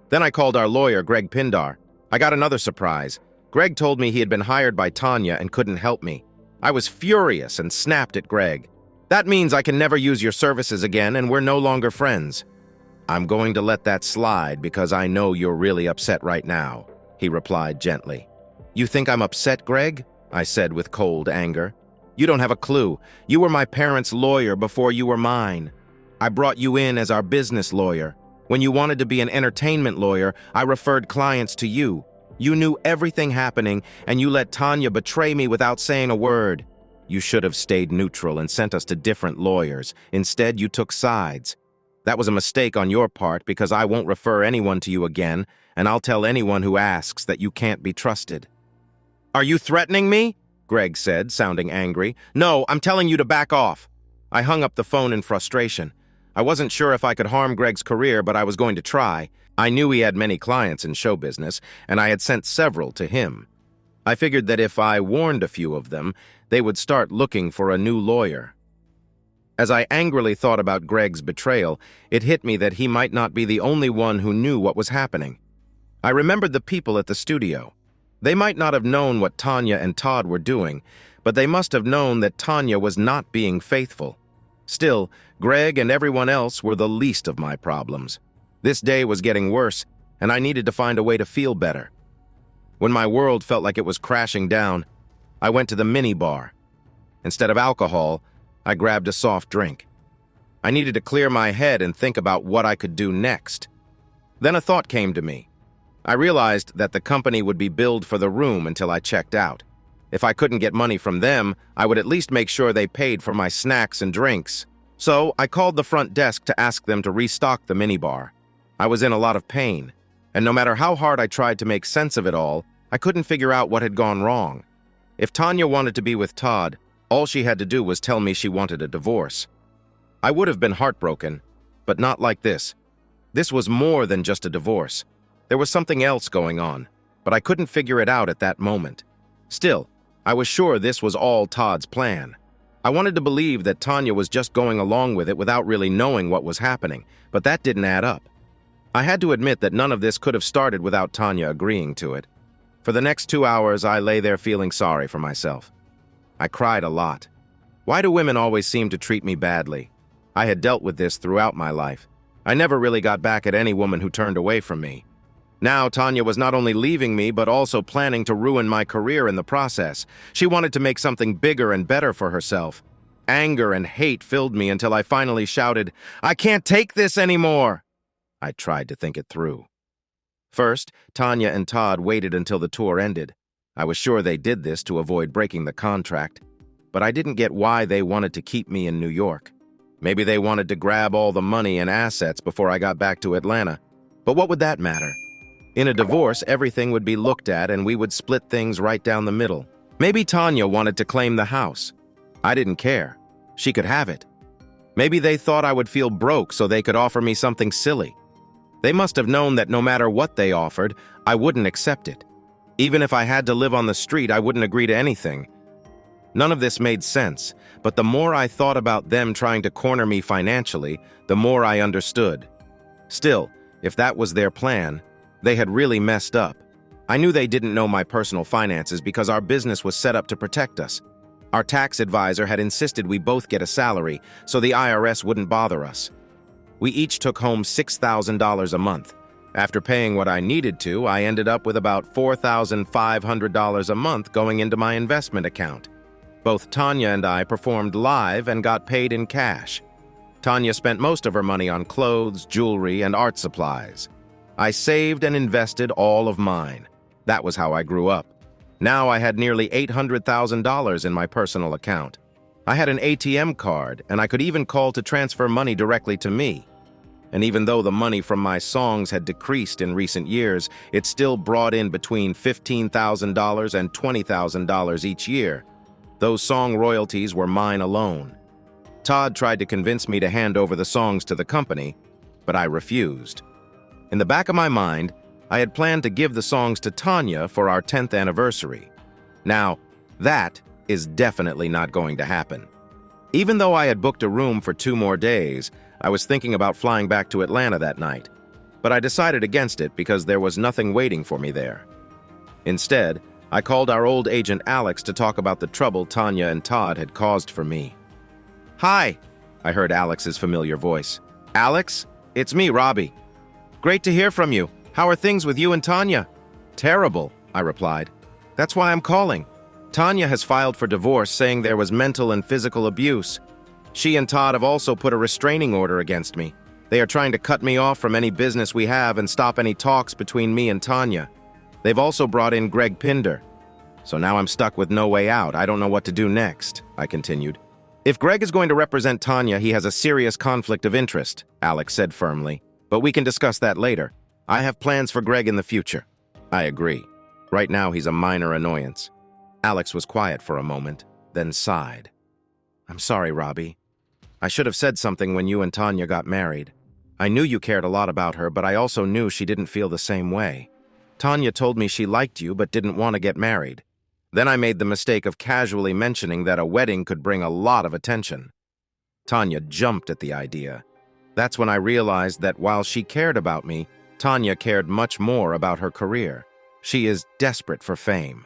Then I called our lawyer, Greg Pindar. I got another surprise. Greg told me he had been hired by Tanya and couldn't help me. I was furious and snapped at Greg. That means I can never use your services again and we're no longer friends. I'm going to let that slide because I know you're really upset right now, he replied gently. You think I'm upset, Greg? I said with cold anger. You don't have a clue. You were my parents' lawyer before you were mine. I brought you in as our business lawyer. When you wanted to be an entertainment lawyer, I referred clients to you. You knew everything happening, and you let Tanya betray me without saying a word. You should have stayed neutral and sent us to different lawyers. Instead, you took sides. That was a mistake on your part because I won't refer anyone to you again, and I'll tell anyone who asks that you can't be trusted. Are you threatening me? Greg said, sounding angry. No, I'm telling you to back off. I hung up the phone in frustration. I wasn't sure if I could harm Greg's career, but I was going to try. I knew he had many clients in show business, and I had sent several to him. I figured that if I warned a few of them, they would start looking for a new lawyer. As I angrily thought about Greg's betrayal, it hit me that he might not be the only one who knew what was happening. I remembered the people at the studio. They might not have known what Tanya and Todd were doing, but they must have known that Tanya was not being faithful. Still, Greg and everyone else were the least of my problems. This day was getting worse, and I needed to find a way to feel better. When my world felt like it was crashing down, I went to the minibar. Instead of alcohol, I grabbed a soft drink. I needed to clear my head and think about what I could do next. Then a thought came to me. I realized that the company would be billed for the room until I checked out. If I couldn't get money from them, I would at least make sure they paid for my snacks and drinks. So I called the front desk to ask them to restock the minibar. I was in a lot of pain, and no matter how hard I tried to make sense of it all, I couldn't figure out what had gone wrong. If Tanya wanted to be with Todd, all she had to do was tell me she wanted a divorce. I would have been heartbroken, but not like this. This was more than just a divorce. There was something else going on, but I couldn't figure it out at that moment. Still, I was sure this was all Todd's plan. I wanted to believe that Tanya was just going along with it without really knowing what was happening, but that didn't add up. I had to admit that none of this could have started without Tanya agreeing to it. For the next 2 hours, I lay there feeling sorry for myself. I cried a lot. Why do women always seem to treat me badly? I had dealt with this throughout my life. I never really got back at any woman who turned away from me. Now, Tanya was not only leaving me, but also planning to ruin my career in the process. She wanted to make something bigger and better for herself. Anger and hate filled me until I finally shouted, "I can't take this anymore!" I tried to think it through. First, Tanya and Todd waited until the tour ended. I was sure they did this to avoid breaking the contract, but I didn't get why they wanted to keep me in New York. Maybe they wanted to grab all the money and assets before I got back to Atlanta. But what would that matter? In a divorce, everything would be looked at and we would split things right down the middle. Maybe Tanya wanted to claim the house. I didn't care. She could have it. Maybe they thought I would feel broke so they could offer me something silly. They must have known that no matter what they offered, I wouldn't accept it. Even if I had to live on the street, I wouldn't agree to anything. None of this made sense, but the more I thought about them trying to corner me financially, the more I understood. Still, if that was their plan, they had really messed up. I knew they didn't know my personal finances because our business was set up to protect us. Our tax advisor had insisted we both get a salary, so the IRS wouldn't bother us. We each took home $6,000 a month. After paying what I needed to, I ended up with about $4,500 a month going into my investment account. Both Tanya and I performed live and got paid in cash. Tanya spent most of her money on clothes, jewelry, and art supplies. I saved and invested all of mine. That was how I grew up. Now I had nearly $800,000 in my personal account. I had an ATM card, and I could even call to transfer money directly to me. And even though the money from my songs had decreased in recent years, it still brought in between $15,000 and $20,000 each year. Those song royalties were mine alone. Todd tried to convince me to hand over the songs to the company, but I refused. In the back of my mind, I had planned to give the songs to Tanya for our 10th anniversary. Now, that is definitely not going to happen. Even though I had booked a room for 2 more days, I was thinking about flying back to Atlanta that night. But I decided against it because there was nothing waiting for me there. Instead, I called our old agent Alex to talk about the trouble Tanya and Todd had caused for me. "Hi," I heard Alex's familiar voice. "Alex, it's me, Robbie. Great to hear from you. How are things with you and Tanya?" "Terrible," I replied. "That's why I'm calling. Tanya has filed for divorce, saying there was mental and physical abuse. She and Todd have also put a restraining order against me. They are trying to cut me off from any business we have and stop any talks between me and Tanya. They've also brought in Greg Pinder. So now I'm stuck with no way out. I don't know what to do next," I continued. "If Greg is going to represent Tanya, he has a serious conflict of interest," Alex said firmly. "But we can discuss that later. I have plans for Greg in the future." I agree. Right now he's a minor annoyance. Alex was quiet for a moment, then sighed. "I'm sorry, Robbie. I should have said something when you and Tanya got married. I knew you cared a lot about her, but I also knew she didn't feel the same way. Tanya told me she liked you but didn't want to get married. Then I made the mistake of casually mentioning that a wedding could bring a lot of attention. Tanya jumped at the idea. That's when I realized that while she cared about me, Tanya cared much more about her career. She is desperate for fame.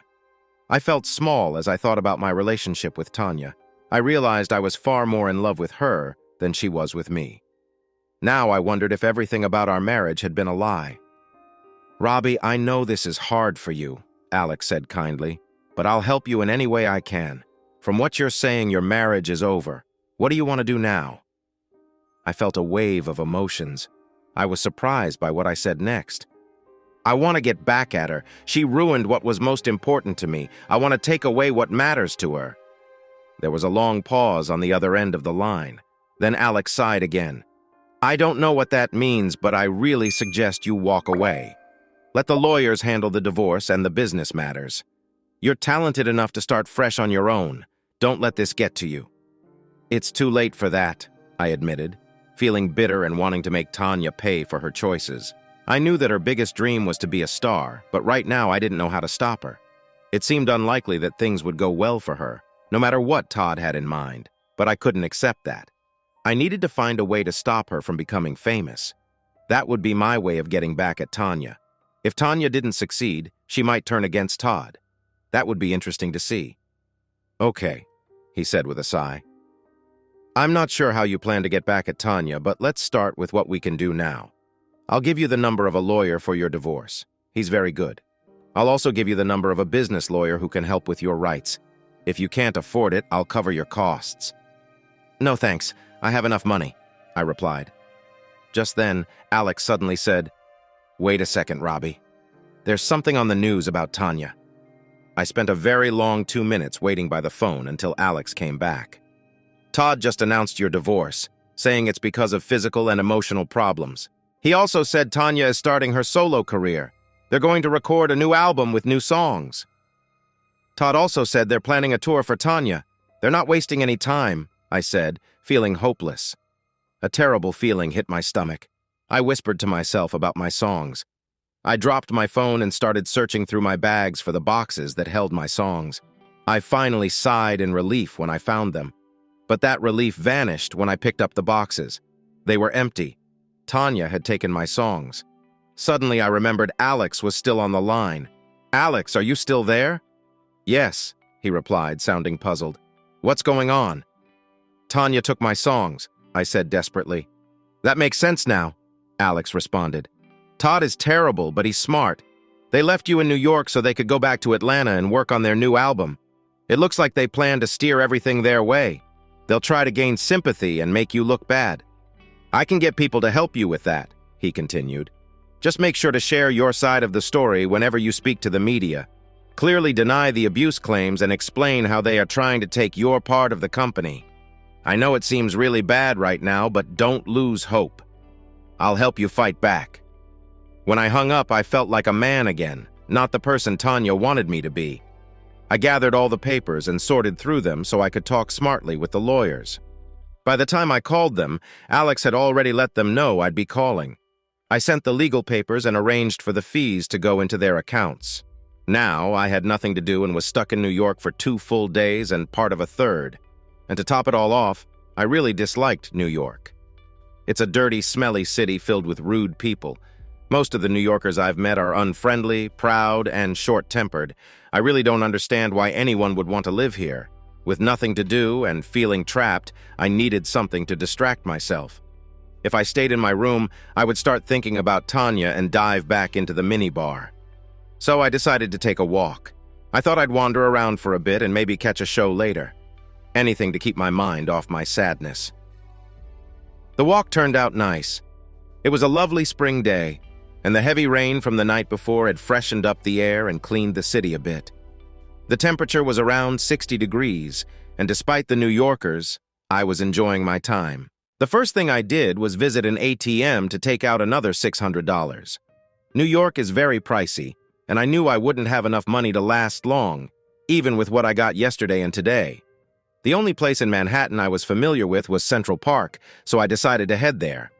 I felt small as I thought about my relationship with Tanya. I realized I was far more in love with her than she was with me. Now I wondered if everything about our marriage had been a lie. "Robbie, I know this is hard for you," Alex said kindly, "but I'll help you in any way I can. From what you're saying, your marriage is over. What do you want to do now?" I felt a wave of emotions. I was surprised by what I said next. "I want to get back at her. She ruined what was most important to me. I want to take away what matters to her." There was a long pause on the other end of the line. Then Alex sighed again. "I don't know what that means, but I really suggest you walk away. Let the lawyers handle the divorce and the business matters. You're talented enough to start fresh on your own. Don't let this get to you." "It's too late for that," I admitted, feeling bitter and wanting to make Tanya pay for her choices. I knew that her biggest dream was to be a star, but right now I didn't know how to stop her. It seemed unlikely that things would go well for her, no matter what Todd had in mind, but I couldn't accept that. I needed to find a way to stop her from becoming famous. That would be my way of getting back at Tanya. If Tanya didn't succeed, she might turn against Todd. That would be interesting to see. "Okay," he said with a sigh. "I'm not sure how you plan to get back at Tanya, but let's start with what we can do now. I'll give you the number of a lawyer for your divorce. He's very good. I'll also give you the number of a business lawyer who can help with your rights. If you can't afford it, I'll cover your costs." "No thanks, I have enough money," I replied. Just then, Alex suddenly said, "Wait a second, Robbie. There's something on the news about Tanya." I spent a very long 2 minutes waiting by the phone until Alex came back. "Todd just announced your divorce, saying it's because of physical and emotional problems. He also said Tanya is starting her solo career. They're going to record a new album with new songs. Todd also said they're planning a tour for Tanya. They're not wasting any time," I said, feeling hopeless. A terrible feeling hit my stomach. I whispered to myself about my songs. I dropped my phone and started searching through my bags for the boxes that held my songs. I finally sighed in relief when I found them. But that relief vanished when I picked up the boxes. They were empty. Tanya had taken my songs. Suddenly I remembered Alex was still on the line. "Alex, are you still there?" "Yes," he replied, sounding puzzled. "What's going on?" "Tanya took my songs," I said desperately. "That makes sense now," Alex responded. "Todd is terrible, but he's smart. They left you in New York so they could go back to Atlanta and work on their new album. It looks like they plan to steer everything their way. They'll try to gain sympathy and make you look bad. I can get people to help you with that," he continued. "Just make sure to share your side of the story whenever you speak to the media. Clearly deny the abuse claims and explain how they are trying to take your part of the company. I know it seems really bad right now, but don't lose hope. I'll help you fight back." When I hung up, I felt like a man again, not the person Tanya wanted me to be. I gathered all the papers and sorted through them so I could talk smartly with the lawyers. By the time I called them, Alex had already let them know I'd be calling. I sent the legal papers and arranged for the fees to go into their accounts. Now, I had nothing to do and was stuck in New York for 2 full days and part of a third. And to top it all off, I really disliked New York. It's a dirty, smelly city filled with rude people. Most of the New Yorkers I've met are unfriendly, proud, and short-tempered. I really don't understand why anyone would want to live here. With nothing to do and feeling trapped, I needed something to distract myself. If I stayed in my room, I would start thinking about Tanya and dive back into the minibar. So I decided to take a walk. I thought I'd wander around for a bit and maybe catch a show later. Anything to keep my mind off my sadness. The walk turned out nice. It was a lovely spring day, and the heavy rain from the night before had freshened up the air and cleaned the city a bit. The temperature was around 60 degrees, and despite the New Yorkers, I was enjoying my time. The first thing I did was visit an ATM to take out another $600. New York is very pricey, and I knew I wouldn't have enough money to last long, even with what I got yesterday and today. The only place in Manhattan I was familiar with was Central Park, so I decided to head there.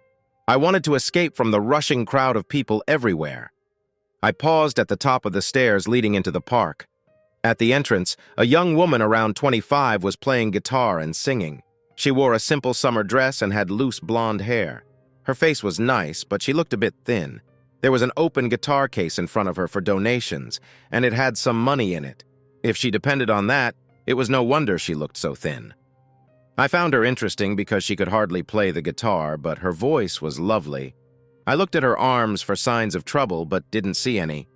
I wanted to escape from the rushing crowd of people everywhere. I paused at the top of the stairs leading into the park. At the entrance, a young woman around 25 was playing guitar and singing. She wore a simple summer dress and had loose blonde hair. Her face was nice, but she looked a bit thin. There was an open guitar case in front of her for donations, and it had some money in it. If she depended on that, it was no wonder she looked so thin. I found her interesting because she could hardly play the guitar, but her voice was lovely. I looked at her arms for signs of trouble, but didn't see any.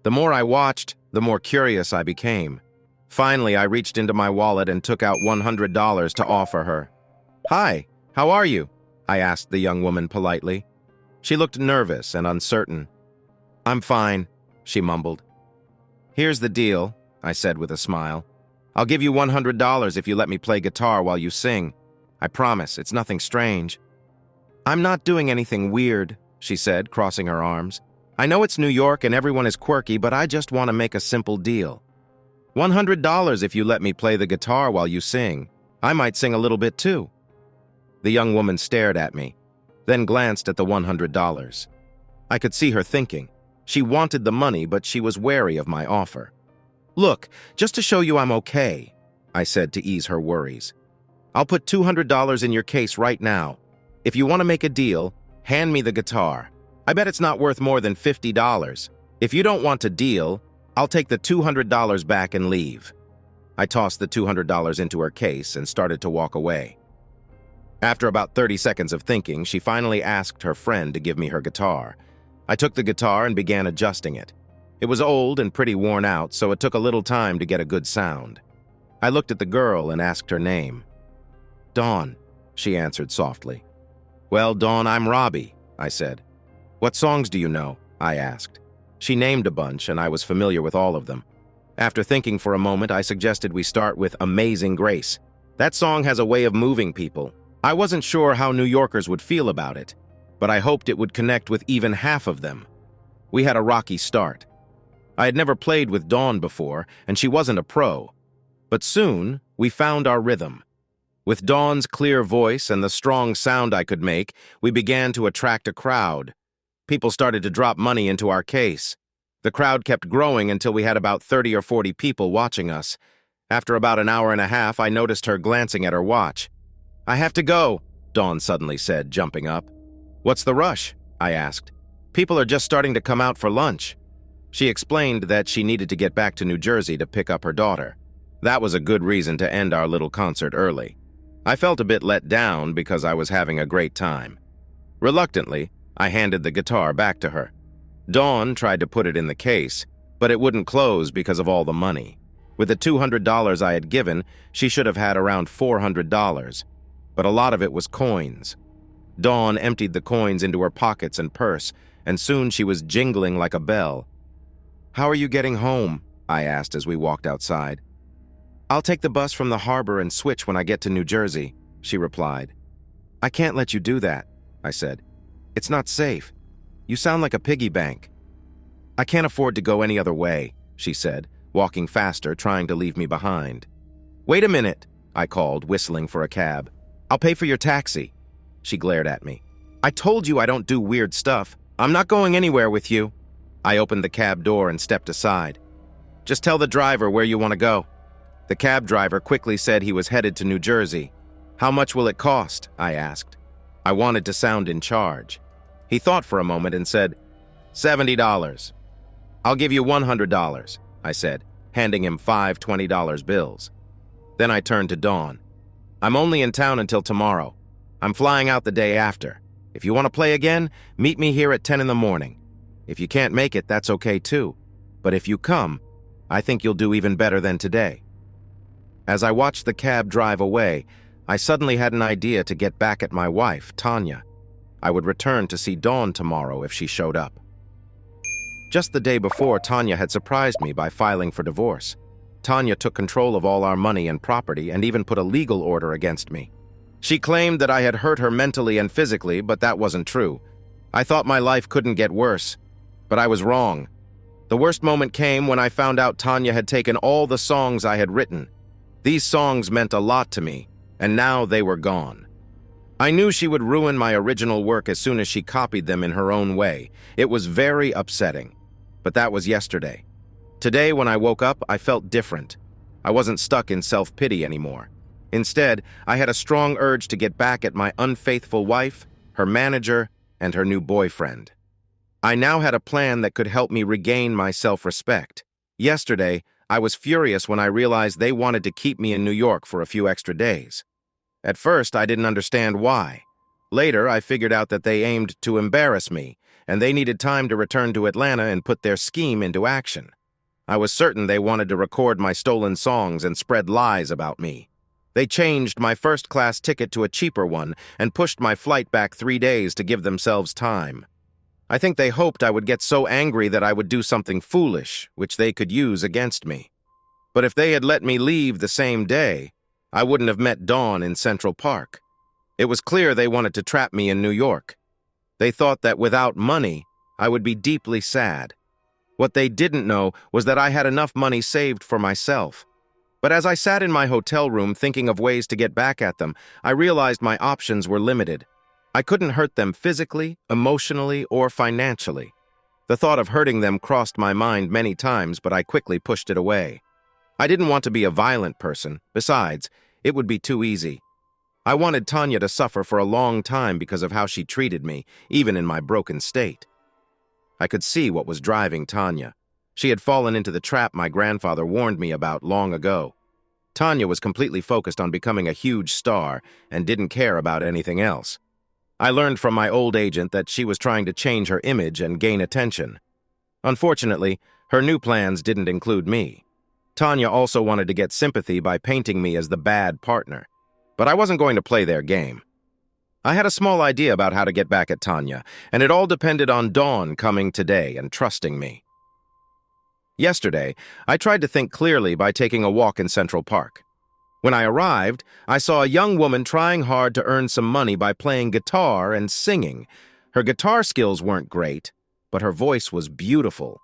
The more I watched, the more curious I became. Finally, I reached into my wallet and took out $100 to offer her. "Hi, how are you?" I asked the young woman politely. She looked nervous and uncertain. "I'm fine," she mumbled. "Here's the deal," I said with a smile. "I'll give you $100 if you let me play guitar while you sing. I promise, it's nothing strange." "I'm not doing anything weird," she said, crossing her arms. "I know it's New York and everyone is quirky, but I just want to make a simple deal. $100 if you let me play the guitar while you sing. I might sing a little bit too." The young woman stared at me, then glanced at the $100. I could see her thinking. She wanted the money, but she was wary of my offer. "Look, just to show you I'm okay," I said to ease her worries. "I'll put $200 in your case right now. If you want to make a deal, hand me the guitar. I bet it's not worth more than $50. If you don't want to deal, I'll take the $200 back and leave." I tossed the $200 into her case and started to walk away. After about 30 seconds of thinking, she finally asked her friend to give me her guitar. I took the guitar and began adjusting it. It was old and pretty worn out, so it took a little time to get a good sound. I looked at the girl and asked her name. "Dawn," she answered softly. "Well, Dawn, I'm Robbie," I said. "What songs do you know?" I asked. She named a bunch, and I was familiar with all of them. After thinking for a moment, I suggested we start with Amazing Grace. That song has a way of moving people. I wasn't sure how New Yorkers would feel about it, but I hoped it would connect with even half of them. We had a rocky start. I had never played with Dawn before, and she wasn't a pro. But soon, we found our rhythm. With Dawn's clear voice and the strong sound I could make, we began to attract a crowd. People started to drop money into our case. The crowd kept growing until we had about 30 or 40 people watching us. After about an hour and a half, I noticed her glancing at her watch. "I have to go," Dawn suddenly said, jumping up. "What's the rush?" I asked. "People are just starting to come out for lunch." She explained that she needed to get back to New Jersey to pick up her daughter. That was a good reason to end our little concert early. I felt a bit let down because I was having a great time. Reluctantly, I handed the guitar back to her. Dawn tried to put it in the case, but it wouldn't close because of all the money. With the $200 I had given, she should have had around $400, but a lot of it was coins. Dawn emptied the coins into her pockets and purse, and soon she was jingling like a bell. "How are you getting home?" I asked as we walked outside. "I'll take the bus from the harbor and switch when I get to New Jersey," she replied. "I can't let you do that," I said. "It's not safe. You sound like a piggy bank." "I can't afford to go any other way," she said, walking faster, trying to leave me behind. "Wait a minute," I called, whistling for a cab. "I'll pay for your taxi." She glared at me. "I told you I don't do weird stuff. I'm not going anywhere with you." I opened the cab door and stepped aside. "Just tell the driver where you want to go." The cab driver quickly said he was headed to New Jersey. "How much will it cost?" I asked. I wanted to sound in charge. He thought for a moment and said, $70. "I'll give you $100, I said, handing him 5 $20 bills. Then I turned to Dawn. "I'm only in town until tomorrow. I'm flying out the day after. If you want to play again, meet me here at 10 in the morning. If you can't make it, that's okay too. But if you come, I think you'll do even better than today." As I watched the cab drive away, I suddenly had an idea to get back at my wife, Tanya. I would return to see Dawn tomorrow if she showed up. Just the day before, Tanya had surprised me by filing for divorce. Tanya took control of all our money and property and even put a legal order against me. She claimed that I had hurt her mentally and physically, but that wasn't true. I thought my life couldn't get worse, but I was wrong. The worst moment came when I found out Tanya had taken all the songs I had written. These songs meant a lot to me, and now they were gone. I knew she would ruin my original work as soon as she copied them in her own way. It was very upsetting, but that was yesterday. Today, when I woke up, I felt different. I wasn't stuck in self-pity anymore. Instead, I had a strong urge to get back at my unfaithful wife, her manager, and her new boyfriend. I now had a plan that could help me regain my self-respect. Yesterday, I was furious when I realized they wanted to keep me in New York for a few extra days. At first, I didn't understand why. Later, I figured out that they aimed to embarrass me, and they needed time to return to Atlanta and put their scheme into action. I was certain they wanted to record my stolen songs and spread lies about me. They changed my first-class ticket to a cheaper one and pushed my flight back 3 days to give themselves time. I think they hoped I would get so angry that I would do something foolish, which they could use against me. But if they had let me leave the same day, I wouldn't have met Dawn in Central Park. It was clear they wanted to trap me in New York. They thought that without money, I would be deeply sad. What they didn't know was that I had enough money saved for myself. But as I sat in my hotel room thinking of ways to get back at them, I realized my options were limited. I couldn't hurt them physically, emotionally, or financially. The thought of hurting them crossed my mind many times, but I quickly pushed it away. I didn't want to be a violent person. Besides, it would be too easy. I wanted Tanya to suffer for a long time because of how she treated me, even in my broken state. I could see what was driving Tanya. She had fallen into the trap my grandfather warned me about long ago. Tanya was completely focused on becoming a huge star and didn't care about anything else. I learned from my old agent that she was trying to change her image and gain attention. Unfortunately, her new plans didn't include me. Tanya also wanted to get sympathy by painting me as the bad partner, but I wasn't going to play their game. I had a small idea about how to get back at Tanya, and it all depended on Dawn coming today and trusting me. Yesterday, I tried to think clearly by taking a walk in Central Park. When I arrived, I saw a young woman trying hard to earn some money by playing guitar and singing. Her guitar skills weren't great, but her voice was beautiful.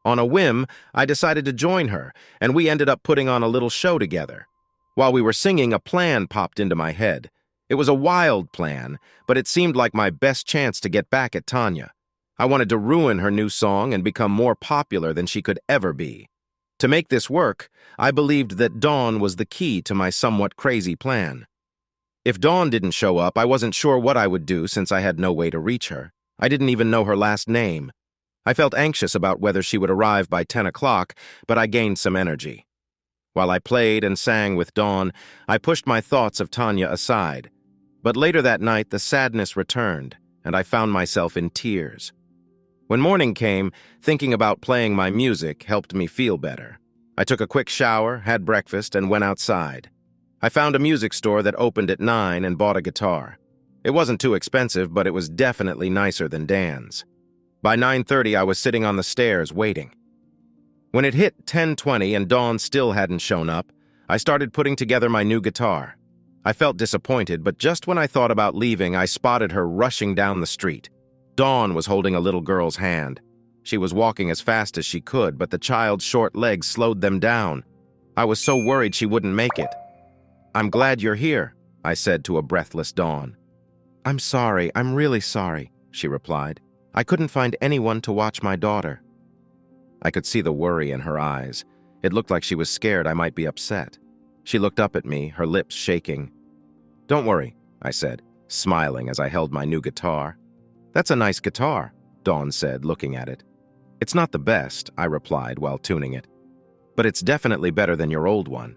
On a whim, I decided to join her, and we ended up putting on a little show together. While we were singing, a plan popped into my head. It was a wild plan, but it seemed like my best chance to get back at Tanya. I wanted to ruin her new song and become more popular than she could ever be. To make this work, I believed that Dawn was the key to my somewhat crazy plan. If Dawn didn't show up, I wasn't sure what I would do since I had no way to reach her. I didn't even know her last name. I felt anxious about whether she would arrive by 10 o'clock, but I gained some energy. While I played and sang with Dawn, I pushed my thoughts of Tanya aside. But later that night, the sadness returned, and I found myself in tears. When morning came, thinking about playing my music helped me feel better. I took a quick shower, had breakfast, and went outside. I found a music store that opened at 9 and bought a guitar. It wasn't too expensive, but it was definitely nicer than Dan's. By 9:30, I was sitting on the stairs waiting. When it hit 10:20 and Dawn still hadn't shown up, I started putting together my new guitar. I felt disappointed, but just when I thought about leaving, I spotted her rushing down the street. Dawn was holding a little girl's hand. She was walking as fast as she could, but the child's short legs slowed them down. I was so worried she wouldn't make it. "I'm glad you're here," I said to a breathless Dawn. "I'm sorry, I'm really sorry," she replied. "I couldn't find anyone to watch my daughter." I could see the worry in her eyes. It looked like she was scared I might be upset. She looked up at me, her lips shaking. "Don't worry," I said, smiling as I held my new guitar. "That's a nice guitar," Dawn said, looking at it. "It's not the best," I replied while tuning it. "But it's definitely better than your old one."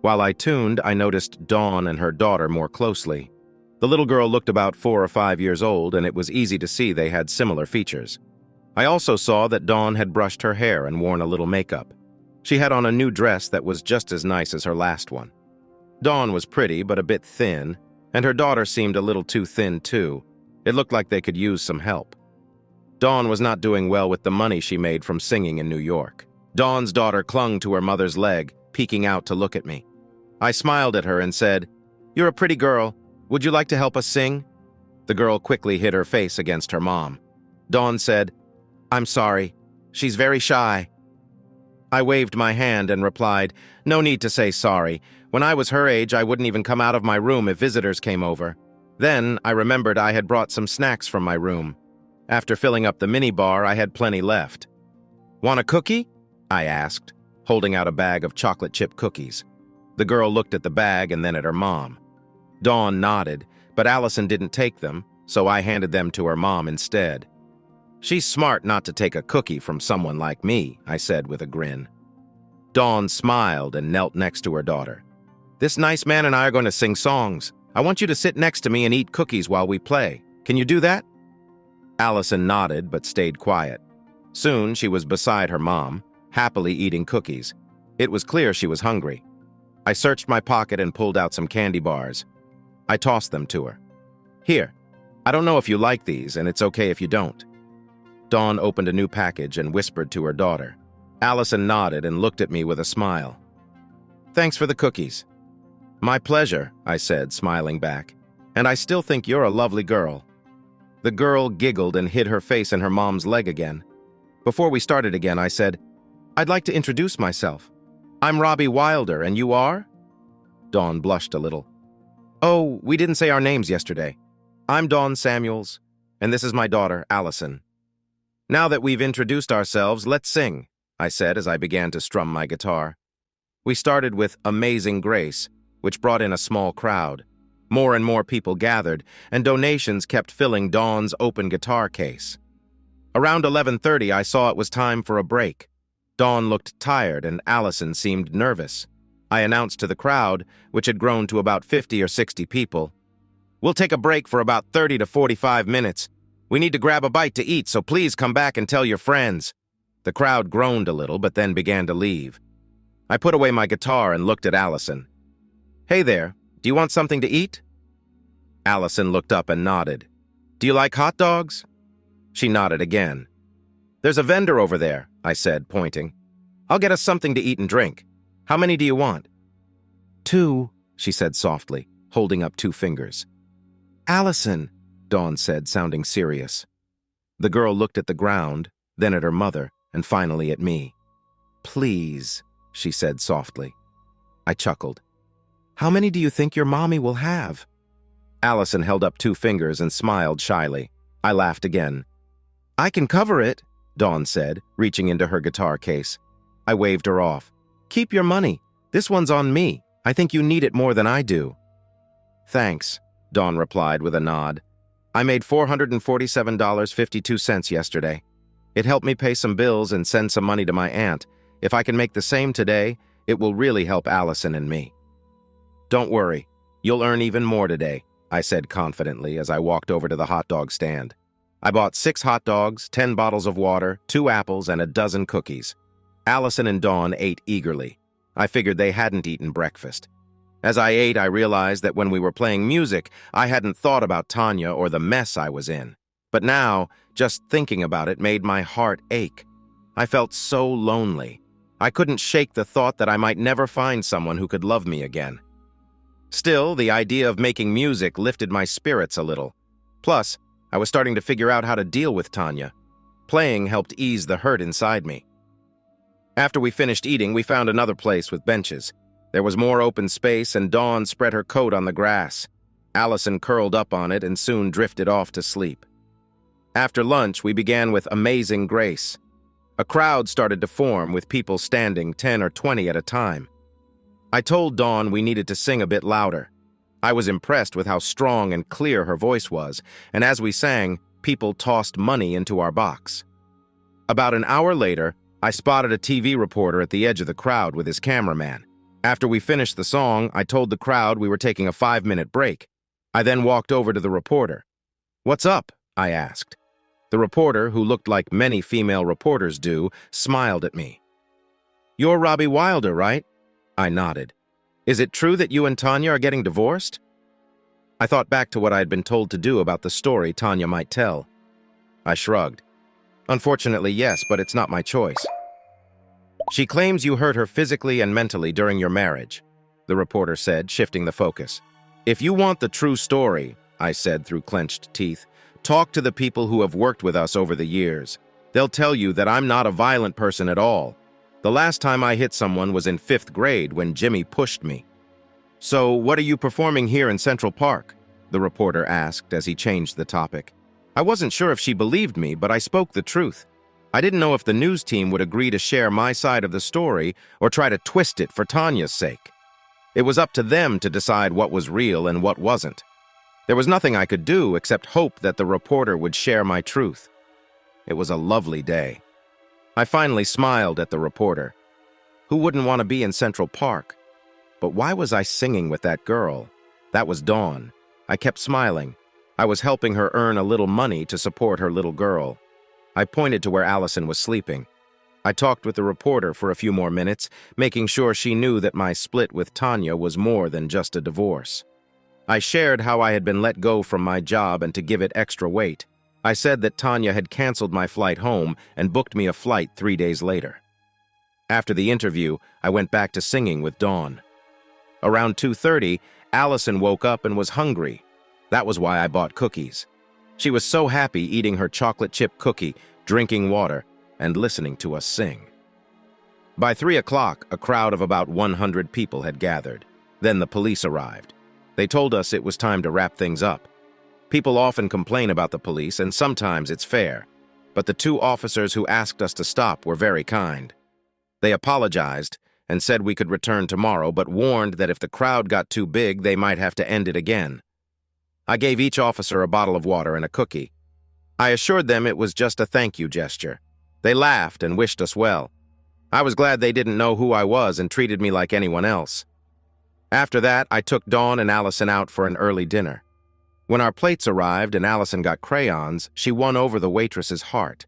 While I tuned, I noticed Dawn and her daughter more closely. The little girl looked about 4 or 5 years old, and it was easy to see they had similar features. I also saw that Dawn had brushed her hair and worn a little makeup. She had on a new dress that was just as nice as her last one. Dawn was pretty, but a bit thin, and her daughter seemed a little too thin, too. It looked like they could use some help. Dawn was not doing well with the money she made from singing in New York. Dawn's daughter clung to her mother's leg, peeking out to look at me. I smiled at her and said, "You're a pretty girl. Would you like to help us sing?" The girl quickly hid her face against her mom. Dawn said, "I'm sorry. She's very shy." I waved my hand and replied, "No need to say sorry. When I was her age, I wouldn't even come out of my room if visitors came over." Then I remembered I had brought some snacks from my room. After filling up the minibar, I had plenty left. "Want a cookie?" I asked, holding out a bag of chocolate chip cookies. The girl looked at the bag and then at her mom. Dawn nodded, but Allison didn't take them, so I handed them to her mom instead. "She's smart not to take a cookie from someone like me," I said with a grin. Dawn smiled and knelt next to her daughter. "This nice man and I are going to sing songs," I want you to sit next to me and eat cookies while we play. Can you do that?" Allison nodded but stayed quiet. Soon she was beside her mom, happily eating cookies. It was clear she was hungry. I searched my pocket and pulled out some candy bars. I tossed them to her. "Here, I don't know if you like these, and it's okay if you don't." Dawn opened a new package and whispered to her daughter. Allison nodded and looked at me with a smile. "Thanks for the cookies." "My pleasure," I said, smiling back. "And I still think you're a lovely girl." The girl giggled and hid her face in her mom's leg again. Before we started again, I said, "I'd like to introduce myself. I'm Robbie Wilder, and you are?" Dawn blushed a little. "Oh, we didn't say our names yesterday. I'm Dawn Samuels, and this is my daughter, Allison." "Now that we've introduced ourselves, let's sing," I said as I began to strum my guitar. We started with Amazing Grace, which brought in a small crowd. More and more people gathered, and donations kept filling Dawn's open guitar case. Around 11:30, I saw it was time for a break. Dawn looked tired, and Allison seemed nervous. I announced to the crowd, which had grown to about 50 or 60 people, "We'll take a break for about 30 to 45 minutes. We need to grab a bite to eat, so please come back and tell your friends." The crowd groaned a little, but then began to leave. I put away my guitar and looked at Allison. "Hey there, do you want something to eat?" Allison looked up and nodded. "Do you like hot dogs?" She nodded again. "There's a vendor over there," I said, pointing. "I'll get us something to eat and drink. How many do you want?" "2," she said softly, holding up 2 fingers. "Allison," Dawn said, sounding serious. The girl looked at the ground, then at her mother, and finally at me. "Please," she said softly. I chuckled. "How many do you think your mommy will have?" Allison held up 2 fingers and smiled shyly. I laughed again. "I can cover it," Dawn said, reaching into her guitar case. I waved her off. "Keep your money. This one's on me. I think you need it more than I do." "Thanks," Dawn replied with a nod. "I made $447.52 yesterday. It helped me pay some bills and send some money to my aunt. If I can make the same today, it will really help Allison and me." "Don't worry. You'll earn even more today," I said confidently as I walked over to the hot dog stand. I bought 6 hot dogs, 10 bottles of water, 2 apples, and a dozen cookies. Allison and Dawn ate eagerly. I figured they hadn't eaten breakfast. As I ate, I realized that when we were playing music, I hadn't thought about Tanya or the mess I was in. But now, just thinking about it made my heart ache. I felt so lonely. I couldn't shake the thought that I might never find someone who could love me again. Still, the idea of making music lifted my spirits a little. Plus, I was starting to figure out how to deal with Tanya. Playing helped ease the hurt inside me. After we finished eating, we found another place with benches. There was more open space, and Dawn spread her coat on the grass. Allison curled up on it and soon drifted off to sleep. After lunch, we began with Amazing Grace. A crowd started to form, with people standing 10 or 20 at a time. I told Dawn we needed to sing a bit louder. I was impressed with how strong and clear her voice was, and as we sang, people tossed money into our box. About an hour later, I spotted a TV reporter at the edge of the crowd with his cameraman. After we finished the song, I told the crowd we were taking a 5-minute break. I then walked over to the reporter. "What's up?" I asked. The reporter, who looked like many female reporters do, smiled at me. "You're Robbie Wilder, right?" I nodded. "Is it true that you and Tanya are getting divorced?" I thought back to what I had been told to do about the story Tanya might tell. I shrugged. "Unfortunately, yes, but it's not my choice." "She claims you hurt her physically and mentally during your marriage," the reporter said, shifting the focus. "If you want the true story," I said through clenched teeth, "talk to the people who have worked with us over the years. They'll tell you that I'm not a violent person at all. The last time I hit someone was in 5th grade when Jimmy pushed me." "So what are you performing here in Central Park?" the reporter asked as he changed the topic. I wasn't sure if she believed me, but I spoke the truth. I didn't know if the news team would agree to share my side of the story or try to twist it for Tanya's sake. It was up to them to decide what was real and what wasn't. There was nothing I could do except hope that the reporter would share my truth. It was a lovely day. I finally smiled at the reporter. Who wouldn't want to be in Central Park? But why was I singing with that girl? That was Dawn. I kept smiling. I was helping her earn a little money to support her little girl. I pointed to where Allison was sleeping. I talked with the reporter for a few more minutes, making sure she knew that my split with Tanya was more than just a divorce. I shared how I had been let go from my job and to give it extra weight. I said that Tanya had canceled my flight home and booked me a flight 3 days later. After the interview, I went back to singing with Dawn. Around 2:30, Allison woke up and was hungry. That was why I bought cookies. She was so happy eating her chocolate chip cookie, drinking water, and listening to us sing. By 3 o'clock, a crowd of about 100 people had gathered. Then the police arrived. They told us it was time to wrap things up. People often complain about the police, and sometimes it's fair. But the 2 officers who asked us to stop were very kind. They apologized and said we could return tomorrow, but warned that if the crowd got too big, they might have to end it again. I gave each officer a bottle of water and a cookie. I assured them it was just a thank you gesture. They laughed and wished us well. I was glad they didn't know who I was and treated me like anyone else. After that, I took Dawn and Allison out for an early dinner. When our plates arrived and Allison got crayons, she won over the waitress's heart.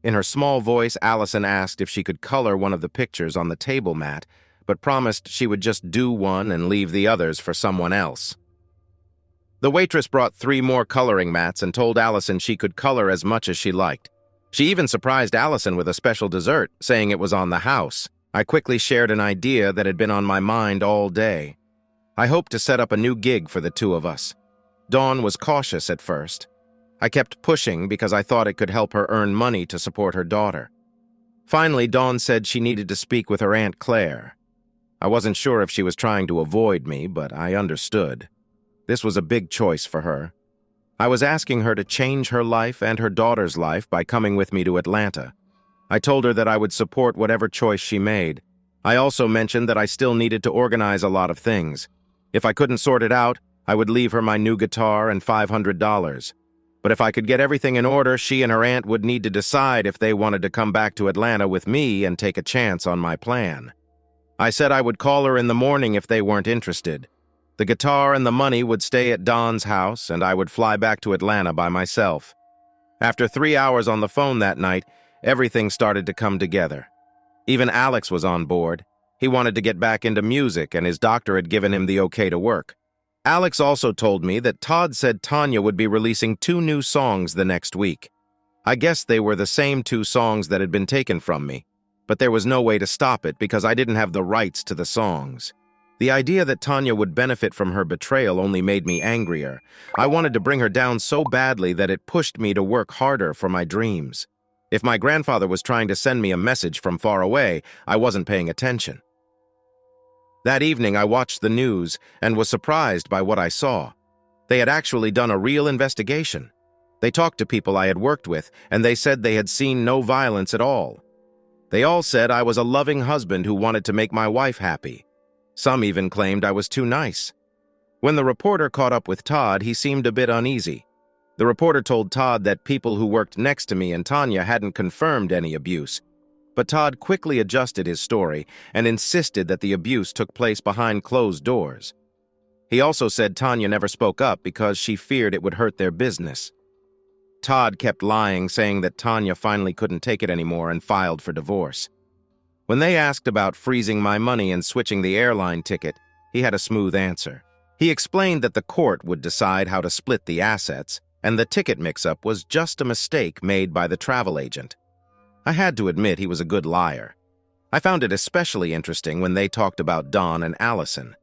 In her small voice, Allison asked if she could color one of the pictures on the table mat, but promised she would just do one and leave the others for someone else. The waitress brought 3 more coloring mats and told Allison she could color as much as she liked. She even surprised Allison with a special dessert, saying it was on the house. I quickly shared an idea that had been on my mind all day. I hoped to set up a new gig for the 2 of us. Dawn was cautious at first. I kept pushing because I thought it could help her earn money to support her daughter. Finally, Dawn said she needed to speak with her Aunt Claire. I wasn't sure if she was trying to avoid me, but I understood. This was a big choice for her. I was asking her to change her life and her daughter's life by coming with me to Atlanta. I told her that I would support whatever choice she made. I also mentioned that I still needed to organize a lot of things. If I couldn't sort it out, I would leave her my new guitar and $500. But if I could get everything in order, she and her aunt would need to decide if they wanted to come back to Atlanta with me and take a chance on my plan. I said I would call her in the morning if they weren't interested. The guitar and the money would stay at Don's house, and I would fly back to Atlanta by myself. After 3 hours on the phone that night, everything started to come together. Even Alex was on board. He wanted to get back into music, and his doctor had given him the okay to work. Alex also told me that Todd said Tanya would be releasing 2 new songs the next week. I guess they were the same 2 songs that had been taken from me, but there was no way to stop it because I didn't have the rights to the songs. The idea that Tanya would benefit from her betrayal only made me angrier. I wanted to bring her down so badly that it pushed me to work harder for my dreams. If my grandfather was trying to send me a message from far away, I wasn't paying attention. That evening, I watched the news and was surprised by what I saw. They had actually done a real investigation. They talked to people I had worked with, and they said they had seen no violence at all. They all said I was a loving husband who wanted to make my wife happy. Some even claimed I was too nice. When the reporter caught up with Todd, he seemed a bit uneasy. The reporter told Todd that people who worked next to me and Tanya hadn't confirmed any abuse. But Todd quickly adjusted his story and insisted that the abuse took place behind closed doors. He also said Tanya never spoke up because she feared it would hurt their business. Todd kept lying, saying that Tanya finally couldn't take it anymore and filed for divorce. When they asked about freezing my money and switching the airline ticket, he had a smooth answer. He explained that the court would decide how to split the assets, and the ticket mix-up was just a mistake made by the travel agent. I had to admit he was a good liar. I found it especially interesting when they talked about Don and Allison.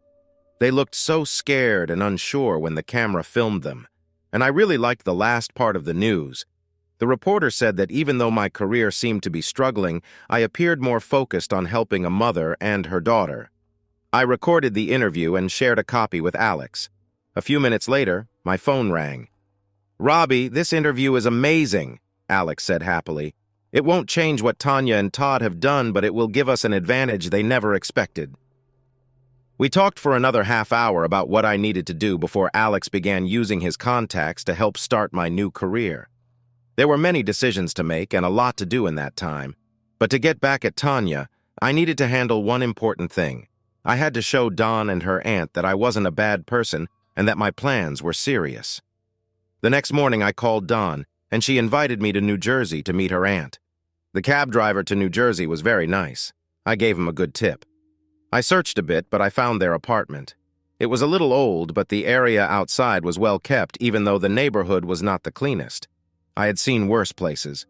They looked so scared and unsure when the camera filmed them, and I really liked the last part of the news. The reporter said that even though my career seemed to be struggling, I appeared more focused on helping a mother and her daughter. I recorded the interview and shared a copy with Alex. A few minutes later, my phone rang. "Robbie, this interview is amazing," Alex said happily. "It won't change what Tanya and Todd have done, but it will give us an advantage they never expected." We talked for another half hour about what I needed to do before Alex began using his contacts to help start my new career. There were many decisions to make and a lot to do in that time. But to get back at Tanya, I needed to handle one important thing. I had to show Don and her aunt that I wasn't a bad person and that my plans were serious. The next morning I called Dawn, and she invited me to New Jersey to meet her aunt. The cab driver to New Jersey was very nice. I gave him a good tip. I searched a bit, but I found their apartment. It was a little old, but the area outside was well kept, even though the neighborhood was not the cleanest. I had seen worse places.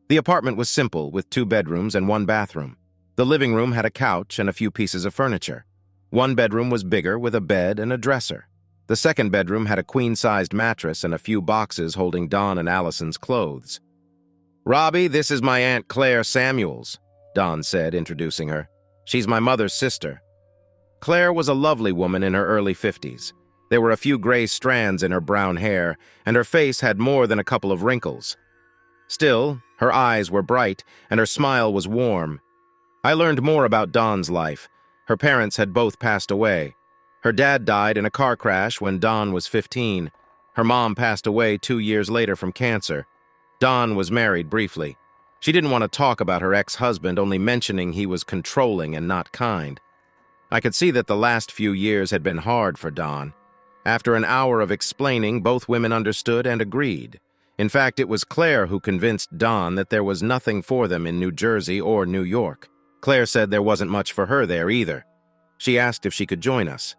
The apartment was simple, with 2 bedrooms and 1 bathroom. The living room had a couch and a few pieces of furniture. One bedroom was bigger, with a bed and a dresser. The second bedroom had a queen-sized mattress and a few boxes holding Dawn and Allison's clothes. "Robbie, this is my Aunt Claire Samuels," Dawn said, introducing her. "She's my mother's sister." Claire was a lovely woman in her early 50s. There were a few gray strands in her brown hair, and her face had more than a couple of wrinkles. Still, her eyes were bright, and her smile was warm. I learned more about Dawn's life. Her parents had both passed away. Her dad died in a car crash when Dawn was 15. Her mom passed away 2 years later from cancer. Dawn was married briefly. She didn't want to talk about her ex-husband, only mentioning he was controlling and not kind. I could see that the last few years had been hard for Dawn. After an hour of explaining, both women understood and agreed. In fact, it was Claire who convinced Dawn that there was nothing for them in New Jersey or New York. Claire said there wasn't much for her there either. She asked if she could join us.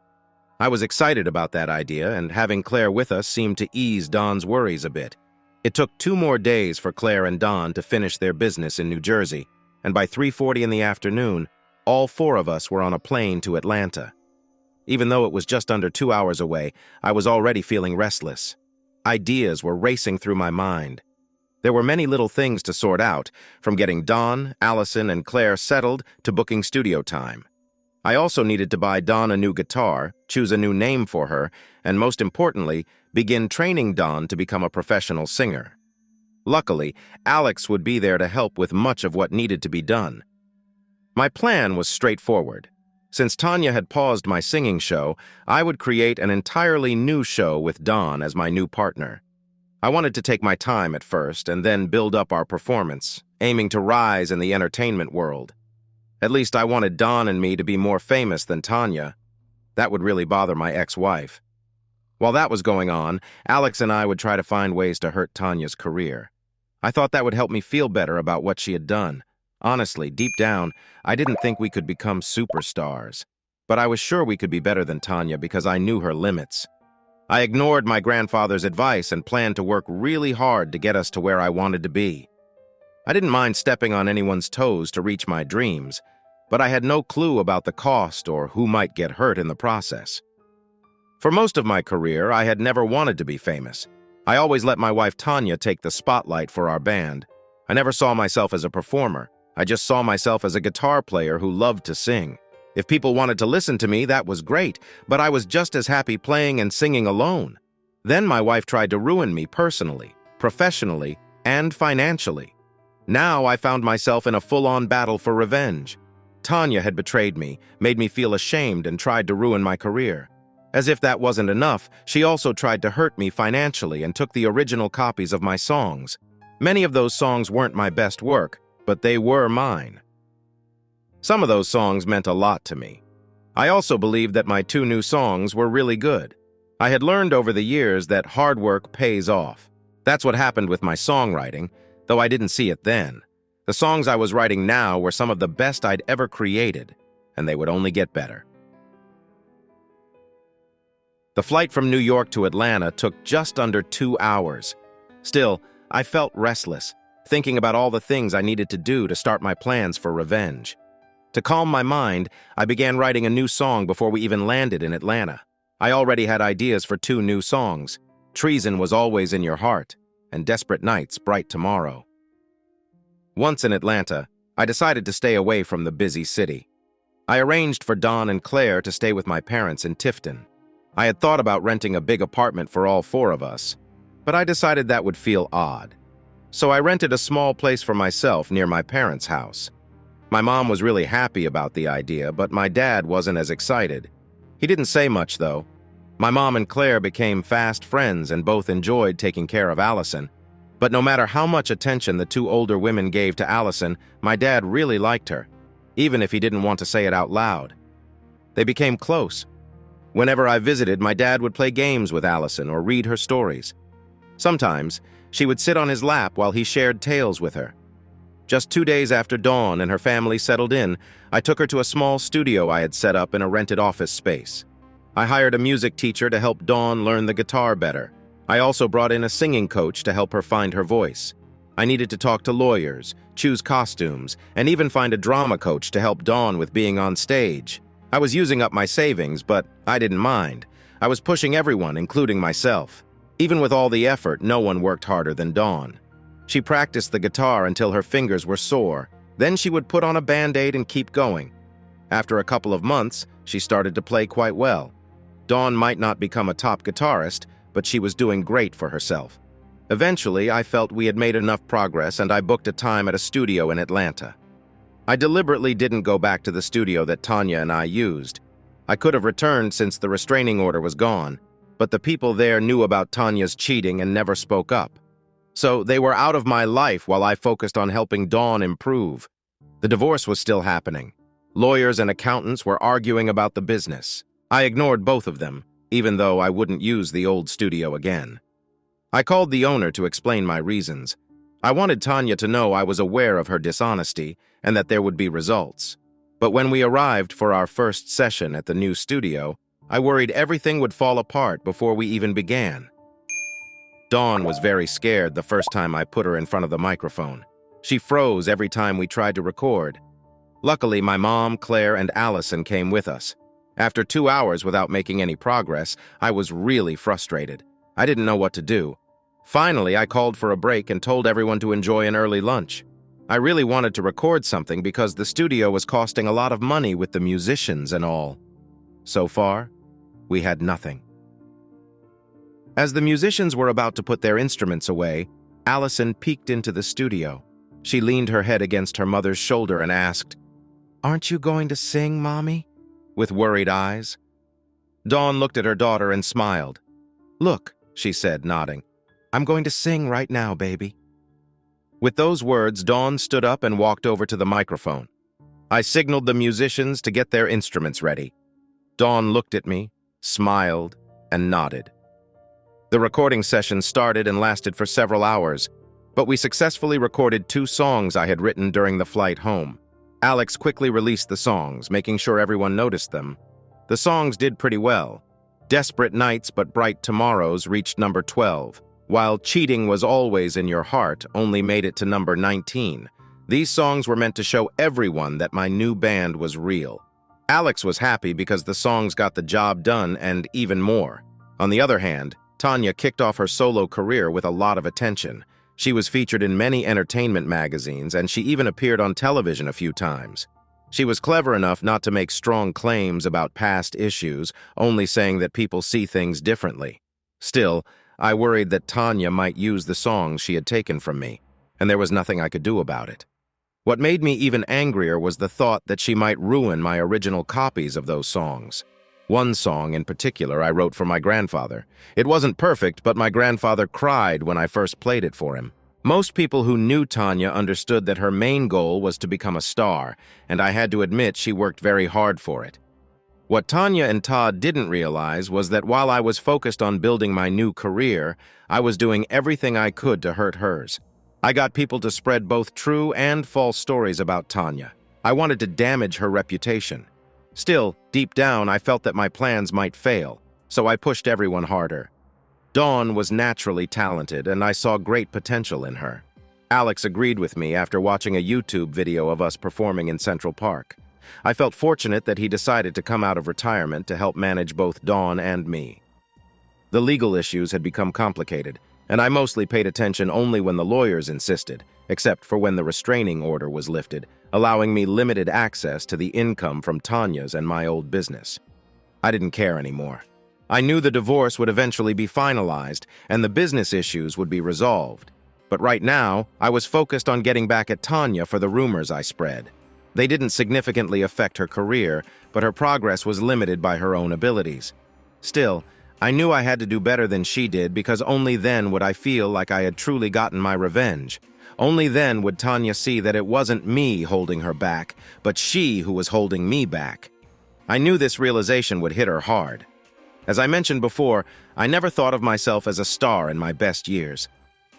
I was excited about that idea, and having Claire with us seemed to ease Dawn's worries a bit. It took 2 more days for Claire and Dawn to finish their business in New Jersey, and by 3:40 in the afternoon, all 4 of us were on a plane to Atlanta. Even though it was just under 2 hours away, I was already feeling restless. Ideas were racing through my mind. There were many little things to sort out, from getting Dawn, Allison, and Claire settled to booking studio time. I also needed to buy Dawn a new guitar, choose a new name for her, and most importantly, begin training Dawn to become a professional singer. Luckily, Alex would be there to help with much of what needed to be done. My plan was straightforward. Since Tanya had paused my singing show, I would create an entirely new show with Dawn as my new partner. I wanted to take my time at first and then build up our performance, aiming to rise in the entertainment world. At least I wanted Dawn and me to be more famous than Tanya. That would really bother my ex-wife. While that was going on, Alex and I would try to find ways to hurt Tanya's career. I thought that would help me feel better about what she had done. Honestly, deep down, I didn't think we could become superstars. But I was sure we could be better than Tanya because I knew her limits. I ignored my grandfather's advice and planned to work really hard to get us to where I wanted to be. I didn't mind stepping on anyone's toes to reach my dreams, but I had no clue about the cost or who might get hurt in the process. For most of my career, I had never wanted to be famous. I always let my wife Tanya take the spotlight for our band. I never saw myself as a performer. I just saw myself as a guitar player who loved to sing. If people wanted to listen to me, that was great, but I was just as happy playing and singing alone. Then my wife tried to ruin me personally, professionally, and financially. Now I found myself in a full-on battle for revenge. Tanya had betrayed me, made me feel ashamed, and tried to ruin my career. As if that wasn't enough, she also tried to hurt me financially and took the original copies of my songs. Many of those songs weren't my best work, but they were mine. Some of those songs meant a lot to me. I also believed that my 2 new songs were really good. I had learned over the years that hard work pays off. That's what happened with my songwriting, though I didn't see it then. The songs I was writing now were some of the best I'd ever created, and they would only get better. The flight from New York to Atlanta took just under 2 hours. Still, I felt restless, thinking about all the things I needed to do to start my plans for revenge. To calm my mind, I began writing a new song before we even landed in Atlanta. I already had ideas for 2 new songs, Treason Was Always in Your Heart, and Desperate Nights, Bright Tomorrow. Once in Atlanta, I decided to stay away from the busy city. I arranged for Dawn and Claire to stay with my parents in Tifton. I had thought about renting a big apartment for all 4 of us, but I decided that would feel odd. So I rented a small place for myself near my parents' house. My mom was really happy about the idea, but my dad wasn't as excited. He didn't say much, though. My mom and Claire became fast friends and both enjoyed taking care of Allison. But no matter how much attention the 2 older women gave to Allison, my dad really liked her, even if he didn't want to say it out loud. They became close. Whenever I visited, my dad would play games with Allison or read her stories. Sometimes, she would sit on his lap while he shared tales with her. Just 2 days after Dawn and her family settled in, I took her to a small studio I had set up in a rented office space. I hired a music teacher to help Dawn learn the guitar better. I also brought in a singing coach to help her find her voice. I needed to talk to lawyers, choose costumes, and even find a drama coach to help Dawn with being on stage. I was using up my savings, but I didn't mind. I was pushing everyone, including myself. Even with all the effort, no one worked harder than Dawn. She practiced the guitar until her fingers were sore. Then she would put on a Band-Aid and keep going. After a couple of months, she started to play quite well. Dawn might not become a top guitarist, but she was doing great for herself. Eventually, I felt we had made enough progress and I booked a time at a studio in Atlanta. I deliberately didn't go back to the studio that Tanya and I used. I could have returned since the restraining order was gone, but the people there knew about Tanya's cheating and never spoke up. So they were out of my life while I focused on helping Dawn improve. The divorce was still happening. Lawyers and accountants were arguing about the business. I ignored both of them, even though I wouldn't use the old studio again. I called the owner to explain my reasons. I wanted Tanya to know I was aware of her dishonesty and that there would be results. But when we arrived for our first session at the new studio, I worried everything would fall apart before we even began. Dawn was very scared the first time I put her in front of the microphone. She froze every time we tried to record. Luckily, my mom, Claire, and Allison came with us. After 2 hours without making any progress, I was really frustrated. I didn't know what to do. Finally, I called for a break and told everyone to enjoy an early lunch. I really wanted to record something because the studio was costing a lot of money with the musicians and all. So far, we had nothing. As the musicians were about to put their instruments away, Allison peeked into the studio. She leaned her head against her mother's shoulder and asked, "Aren't you going to sing, Mommy?" with worried eyes. Dawn looked at her daughter and smiled. "Look," she said, nodding. "I'm going to sing right now, baby." With those words, Dawn stood up and walked over to the microphone. I signaled the musicians to get their instruments ready. Dawn looked at me, smiled, and nodded. The recording session started and lasted for several hours, but we successfully recorded 2 songs I had written during the flight home. Alex quickly released the songs, making sure everyone noticed them. The songs did pretty well. Desperate Nights But Bright Tomorrows reached number 12, while Cheating Was Always in Your Heart only made it to number 19. These songs were meant to show everyone that my new band was real. Alex was happy because the songs got the job done and even more. On the other hand, Tanya kicked off her solo career with a lot of attention. She was featured in many entertainment magazines, and she even appeared on television a few times. She was clever enough not to make strong claims about past issues, only saying that people see things differently. Still, I worried that Tanya might use the songs she had taken from me, and there was nothing I could do about it. What made me even angrier was the thought that she might ruin my original copies of those songs. One song in particular I wrote for my grandfather. It wasn't perfect, but my grandfather cried when I first played it for him. Most people who knew Tanya understood that her main goal was to become a star, and I had to admit she worked very hard for it. What Tanya and Todd didn't realize was that while I was focused on building my new career, I was doing everything I could to hurt hers. I got people to spread both true and false stories about Tanya. I wanted to damage her reputation. Still, deep down, I felt that my plans might fail, so I pushed everyone harder. Dawn was naturally talented, and I saw great potential in her. Alex agreed with me after watching a YouTube video of us performing in Central Park. I felt fortunate that he decided to come out of retirement to help manage both Dawn and me. The legal issues had become complicated, and I mostly paid attention only when the lawyers insisted, except for when the restraining order was lifted, allowing me limited access to the income from Tanya's and my old business. I didn't care anymore. I knew the divorce would eventually be finalized and the business issues would be resolved. But right now, I was focused on getting back at Tanya for the rumors I spread. They didn't significantly affect her career, but her progress was limited by her own abilities. Still, I knew I had to do better than she did because only then would I feel like I had truly gotten my revenge. Only then would Tanya see that it wasn't me holding her back, but she who was holding me back. I knew this realization would hit her hard. As I mentioned before, I never thought of myself as a star in my best years.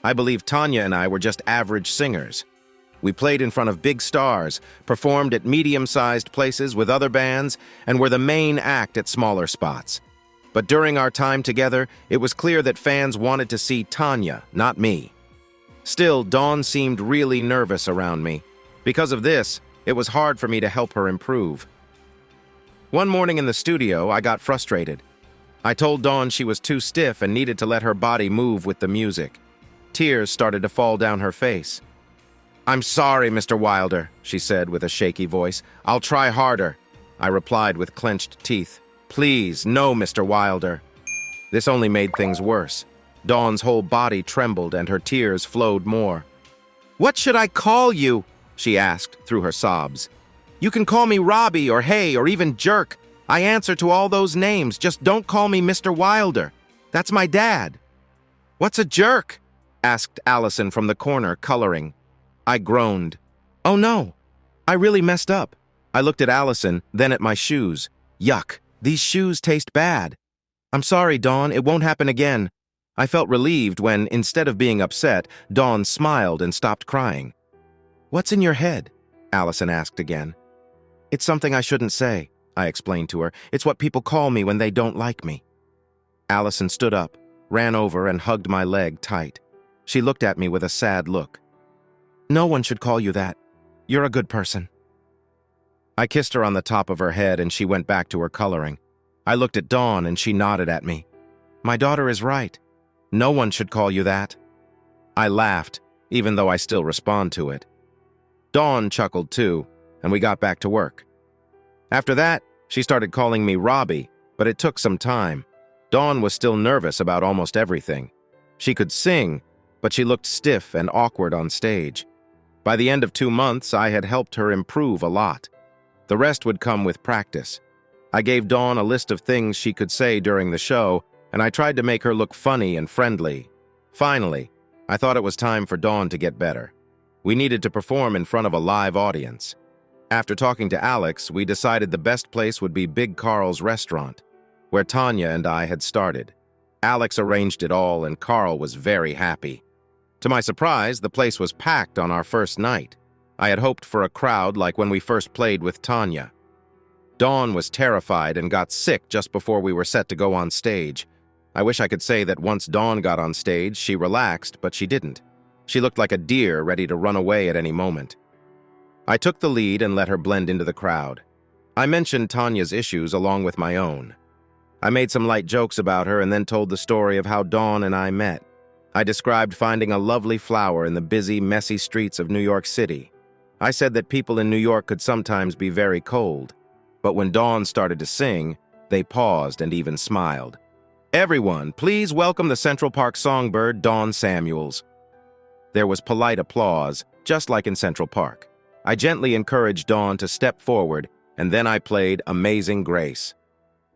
I believe Tanya and I were just average singers. We played in front of big stars, performed at medium-sized places with other bands, and were the main act at smaller spots. But during our time together, it was clear that fans wanted to see Tanya, not me. Still, Dawn seemed really nervous around me. Because of this, it was hard for me to help her improve. One morning in the studio, I got frustrated. I told Dawn she was too stiff and needed to let her body move with the music. Tears started to fall down her face. "I'm sorry, Mr. Wilder," she said with a shaky voice. "I'll try harder." I replied with clenched teeth. "Please, no, Mr. Wilder." This only made things worse. Dawn's whole body trembled and her tears flowed more. "What should I call you?" she asked through her sobs. "You can call me Robbie or Hey or even Jerk. I answer to all those names. Just don't call me Mr. Wilder. That's my dad." "What's a jerk?" asked Allison from the corner, coloring. I groaned. "Oh no, I really messed up." I looked at Allison, then at my shoes. "Yuck, these shoes taste bad." "I'm sorry, Dawn, it won't happen again." I felt relieved when, instead of being upset, Dawn smiled and stopped crying. "What's in your head?" Allison asked again. "It's something I shouldn't say," I explained to her. "It's what people call me when they don't like me." Allison stood up, ran over and hugged my leg tight. She looked at me with a sad look. "No one should call you that. You're a good person." I kissed her on the top of her head and she went back to her coloring. I looked at Dawn and she nodded at me. "My daughter is right. No one should call you that." I laughed, even though I still respond to it. Dawn chuckled too, and we got back to work. After that, she started calling me Robbie, but it took some time. Dawn was still nervous about almost everything. She could sing, but she looked stiff and awkward on stage. By the end of 2 months, I had helped her improve a lot. The rest would come with practice. I gave Dawn a list of things she could say during the show, and I tried to make her look funny and friendly. Finally, I thought it was time for Dawn to get better. We needed to perform in front of a live audience. After talking to Alex, we decided the best place would be Big Carl's restaurant, where Tanya and I had started. Alex arranged it all, and Carl was very happy. To my surprise, the place was packed on our first night. I had hoped for a crowd like when we first played with Tanya. Dawn was terrified and got sick just before we were set to go on stage. I wish I could say that once Dawn got on stage, she relaxed, but she didn't. She looked like a deer ready to run away at any moment. I took the lead and let her blend into the crowd. I mentioned Tanya's issues along with my own. I made some light jokes about her and then told the story of how Dawn and I met. I described finding a lovely flower in the busy, messy streets of New York City. I said that people in New York could sometimes be very cold, but when Dawn started to sing, they paused and even smiled. "Everyone, please welcome the Central Park songbird, Dawn Samuels." There was polite applause, just like in Central Park. I gently encouraged Dawn to step forward, and then I played Amazing Grace.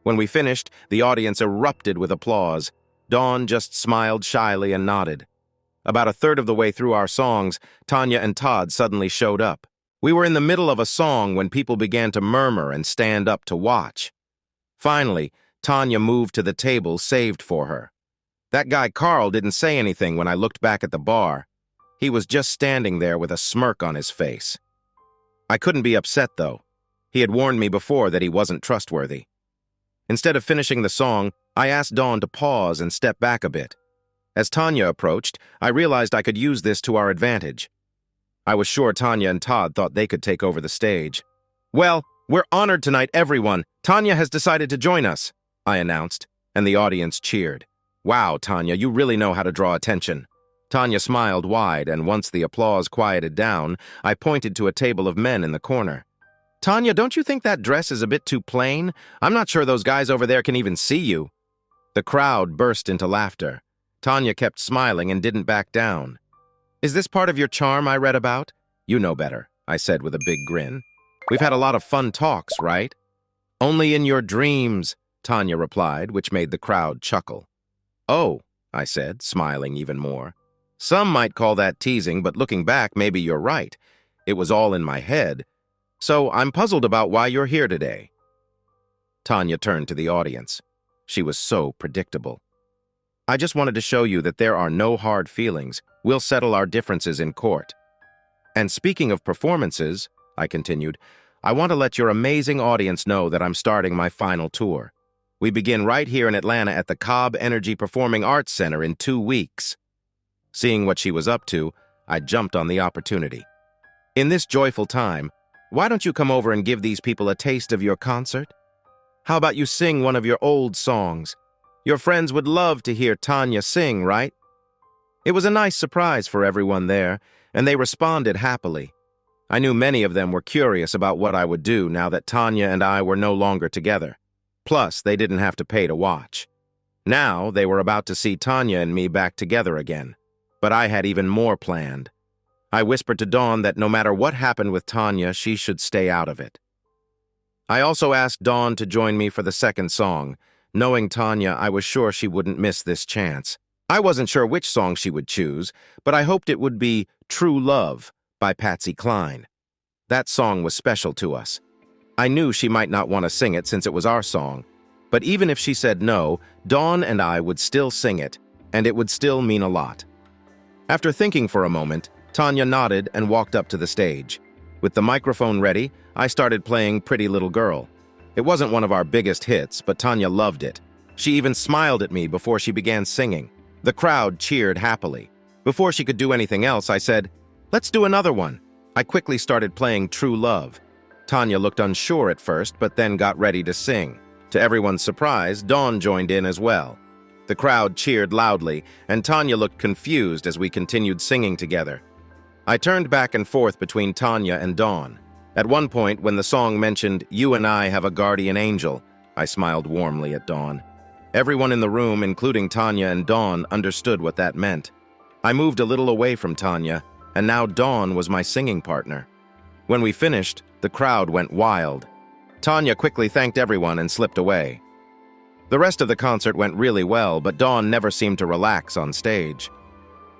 When we finished, the audience erupted with applause. Dawn just smiled shyly and nodded. About a third of the way through our songs, Tanya and Todd suddenly showed up. We were in the middle of a song when people began to murmur and stand up to watch. Finally, Tanya moved to the table saved for her. That guy Carl didn't say anything when I looked back at the bar. He was just standing there with a smirk on his face. I couldn't be upset, though. He had warned me before that he wasn't trustworthy. Instead of finishing the song, I asked Dawn to pause and step back a bit. As Tanya approached, I realized I could use this to our advantage. I was sure Tanya and Todd thought they could take over the stage. "Well, we're honored tonight, everyone. Tanya has decided to join us," I announced, and the audience cheered. "Wow, Tanya, you really know how to draw attention." Tanya smiled wide, and once the applause quieted down, I pointed to a table of men in the corner. "Tanya, don't you think that dress is a bit too plain? I'm not sure those guys over there can even see you." The crowd burst into laughter. Tanya kept smiling and didn't back down. "Is this part of your charm I read about?" "You know better," I said with a big grin. "We've had a lot of fun talks, right?" "Only in your dreams," Tanya replied, which made the crowd chuckle. "Oh," I said, smiling even more. "Some might call that teasing, but looking back, maybe you're right. It was all in my head. So I'm puzzled about why you're here today." Tanya turned to the audience. She was so predictable. I just wanted to show you that there are no hard feelings. We'll settle our differences in court. And speaking of performances, I continued, I want to let your amazing audience know that I'm starting my final tour. We begin right here in Atlanta at the Cobb Energy Performing Arts Center in 2 weeks. Seeing what she was up to, I jumped on the opportunity. In this joyful time, why don't you come over and give these people a taste of your concert? How about you sing one of your old songs? Your friends would love to hear Tanya sing, right? It was a nice surprise for everyone there, and they responded happily. I knew many of them were curious about what I would do now that Tanya and I were no longer together. Plus, they didn't have to pay to watch. Now, they were about to see Tanya and me back together again. But I had even more planned. I whispered to Dawn that no matter what happened with Tanya, she should stay out of it. I also asked Dawn to join me for the second song. Knowing Tanya, I was sure she wouldn't miss this chance. I wasn't sure which song she would choose, but I hoped it would be True Love by Patsy Cline. That song was special to us. I knew she might not want to sing it since it was our song, but even if she said no, Dawn and I would still sing it, and it would still mean a lot. After thinking for a moment, Tanya nodded and walked up to the stage. With the microphone ready, I started playing Pretty Little Girl. It wasn't one of our biggest hits, but Tanya loved it. She even smiled at me before she began singing. The crowd cheered happily. Before she could do anything else, I said, "Let's do another one." I quickly started playing True Love. Tanya looked unsure at first, but then got ready to sing. To everyone's surprise, Dawn joined in as well. The crowd cheered loudly, and Tanya looked confused as we continued singing together. I turned back and forth between Tanya and Dawn. At one point, when the song mentioned, "You and I have a guardian angel," I smiled warmly at Dawn. Everyone in the room, including Tanya and Dawn, understood what that meant. I moved a little away from Tanya, and now Dawn was my singing partner. When we finished, the crowd went wild. Tanya quickly thanked everyone and slipped away. The rest of the concert went really well, but Dawn never seemed to relax on stage.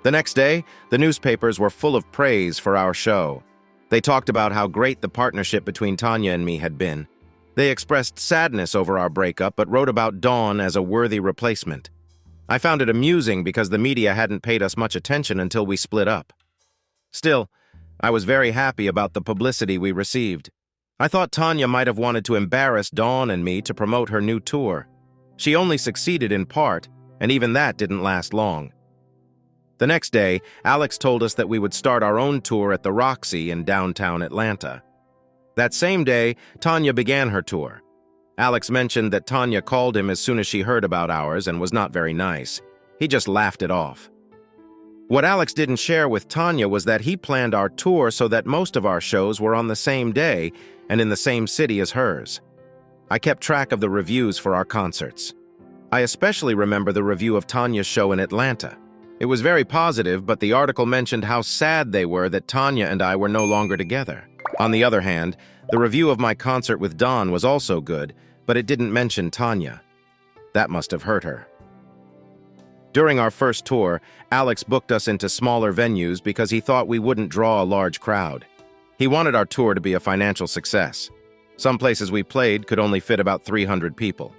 The next day, the newspapers were full of praise for our show. They talked about how great the partnership between Tanya and me had been. They expressed sadness over our breakup, but wrote about Dawn as a worthy replacement. I found it amusing because the media hadn't paid us much attention until we split up. Still, I was very happy about the publicity we received. I thought Tanya might have wanted to embarrass Dawn and me to promote her new tour. She only succeeded in part, and even that didn't last long. The next day, Alex told us that we would start our own tour at the Roxy in downtown Atlanta. That same day, Tanya began her tour. Alex mentioned that Tanya called him as soon as she heard about ours and was not very nice. He just laughed it off. What Alex didn't share with Tanya was that he planned our tour so that most of our shows were on the same day and in the same city as hers. I kept track of the reviews for our concerts. I especially remember the review of Tanya's show in Atlanta. It was very positive, but the article mentioned how sad they were that Tanya and I were no longer together. On the other hand, the review of my concert with Dawn was also good, but it didn't mention Tanya. That must have hurt her. During our first tour, Alex booked us into smaller venues because he thought we wouldn't draw a large crowd. He wanted our tour to be a financial success. Some places we played could only fit about 300 people.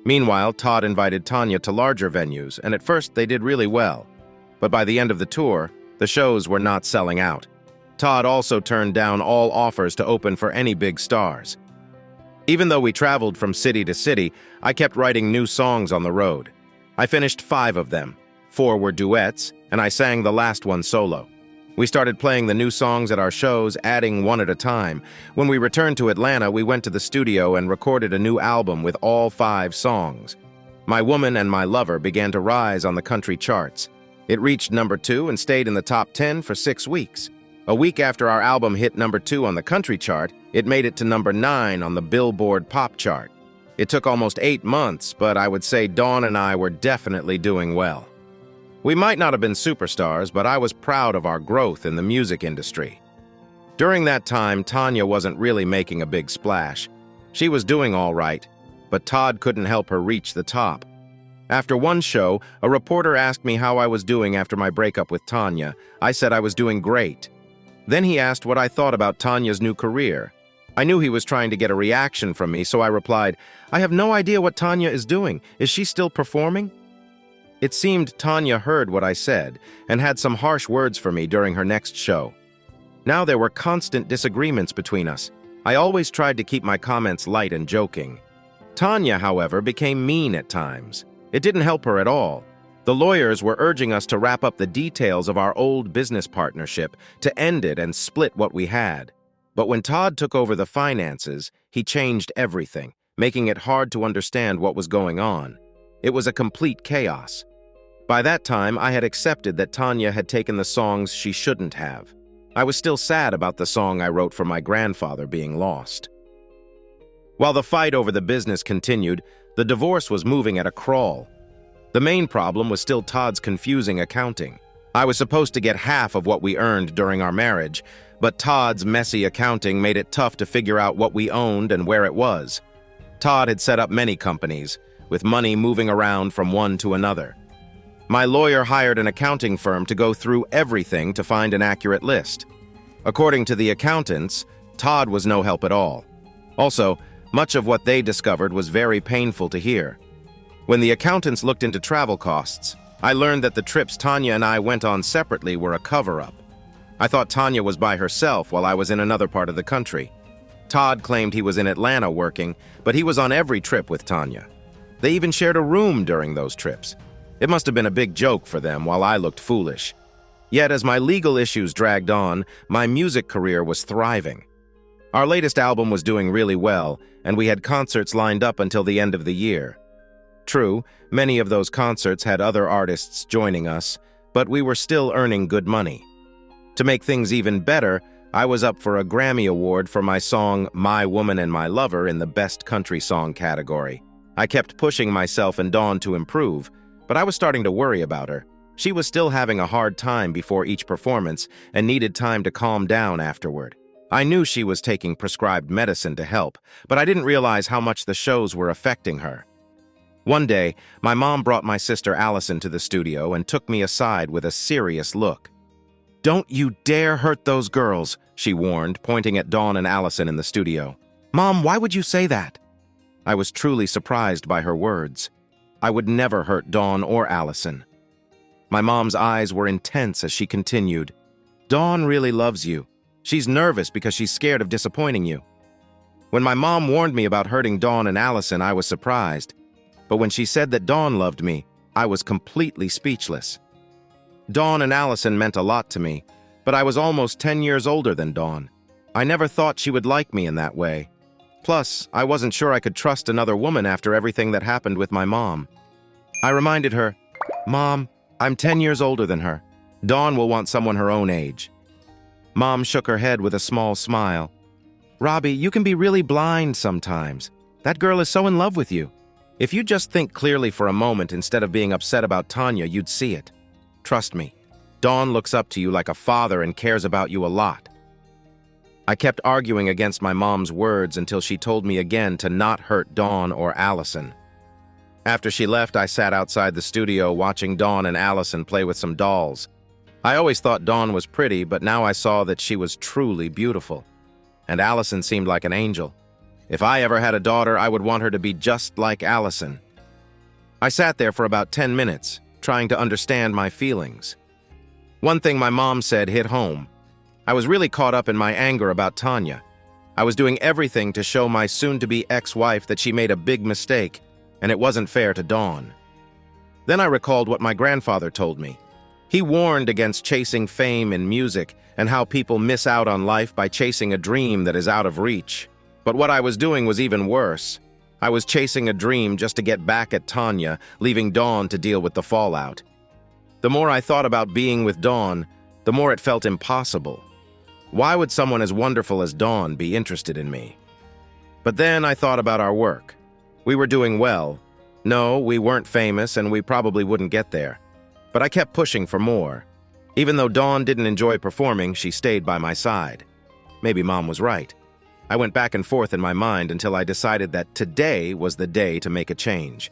Meanwhile, Todd invited Tanya to larger venues, and at first they did really well. But by the end of the tour, the shows were not selling out. Todd also turned down all offers to open for any big stars. Even though we traveled from city to city, I kept writing new songs on the road. I finished 5 of them. 4 were duets, and I sang the last one solo. We started playing the new songs at our shows, adding one at a time. When we returned to Atlanta, we went to the studio and recorded a new album with all 5 songs. My Woman and My Lover began to rise on the country charts. It reached number 2 and stayed in the top 10 for 6 weeks. A week after our album hit number 2 on the country chart, it made it to number 9 on the Billboard pop chart. It took almost 8 months, but I would say Dawn and I were definitely doing well. We might not have been superstars, but I was proud of our growth in the music industry. During that time, Tanya wasn't really making a big splash. She was doing all right, but Todd couldn't help her reach the top. After one show, a reporter asked me how I was doing after my breakup with Tanya. I said I was doing great. Then he asked what I thought about Tanya's new career. I knew he was trying to get a reaction from me, so I replied, "I have no idea what Tanya is doing. Is she still performing?" It seemed Tanya heard what I said and had some harsh words for me during her next show. Now there were constant disagreements between us. I always tried to keep my comments light and joking. Tanya, however, became mean at times. It didn't help her at all. The lawyers were urging us to wrap up the details of our old business partnership, to end it and split what we had. But when Todd took over the finances, he changed everything, making it hard to understand what was going on. It was a complete chaos. By that time, I had accepted that Tanya had taken the songs she shouldn't have. I was still sad about the song I wrote for my grandfather being lost. While the fight over the business continued, the divorce was moving at a crawl. The main problem was still Todd's confusing accounting. I was supposed to get half of what we earned during our marriage, but Todd's messy accounting made it tough to figure out what we owned and where it was. Todd had set up many companies, with money moving around from one to another. My lawyer hired an accounting firm to go through everything to find an accurate list. According to the accountants, Todd was no help at all. Also, much of what they discovered was very painful to hear. When the accountants looked into travel costs, I learned that the trips Tanya and I went on separately were a cover-up. I thought Tanya was by herself while I was in another part of the country. Todd claimed he was in Atlanta working, but he was on every trip with Tanya. They even shared a room during those trips. It must have been a big joke for them while I looked foolish. Yet as my legal issues dragged on, my music career was thriving. Our latest album was doing really well, and we had concerts lined up until the end of the year. True, many of those concerts had other artists joining us, but we were still earning good money. To make things even better, I was up for a Grammy Award for my song My Woman and My Lover in the Best Country Song category. I kept pushing myself and Dawn to improve, but I was starting to worry about her. She was still having a hard time before each performance and needed time to calm down afterward. I knew she was taking prescribed medicine to help, but I didn't realize how much the shows were affecting her. One day, my mom brought my sister Allison to the studio and took me aside with a serious look. "Don't you dare hurt those girls," she warned, pointing at Dawn and Allison in the studio. "Mom, why would you say that?" I was truly surprised by her words. I would never hurt Dawn or Allison. My mom's eyes were intense as she continued. "Dawn really loves you. She's nervous because she's scared of disappointing you." When my mom warned me about hurting Dawn and Allison, I was surprised. But when she said that Dawn loved me, I was completely speechless. Dawn and Allison meant a lot to me, but I was almost 10 years older than Dawn. I never thought she would like me in that way. Plus, I wasn't sure I could trust another woman after everything that happened with my mom. I reminded her, "Mom, I'm 10 years older than her. Dawn will want someone her own age." Mom shook her head with a small smile. "Robbie, you can be really blind sometimes. That girl is so in love with you. If you just think clearly for a moment instead of being upset about Tanya, you'd see it. Trust me, Dawn looks up to you like a father and cares about you a lot." I kept arguing against my mom's words until she told me again to not hurt Dawn or Allison. After she left, I sat outside the studio watching Dawn and Allison play with some dolls. I always thought Dawn was pretty, but now I saw that she was truly beautiful. And Allison seemed like an angel. If I ever had a daughter, I would want her to be just like Allison. I sat there for about 10 minutes, trying to understand my feelings. One thing my mom said hit home. I was really caught up in my anger about Tanya. I was doing everything to show my soon-to-be ex-wife that she made a big mistake, and it wasn't fair to Dawn. Then I recalled what my grandfather told me. He warned against chasing fame in music and how people miss out on life by chasing a dream that is out of reach. But what I was doing was even worse. I was chasing a dream just to get back at Tanya, leaving Dawn to deal with the fallout. The more I thought about being with Dawn, the more it felt impossible. Why would someone as wonderful as Dawn be interested in me? But then I thought about our work. We were doing well. No, we weren't famous and we probably wouldn't get there. But I kept pushing for more. Even though Dawn didn't enjoy performing, she stayed by my side. Maybe Mom was right. I went back and forth in my mind until I decided that today was the day to make a change.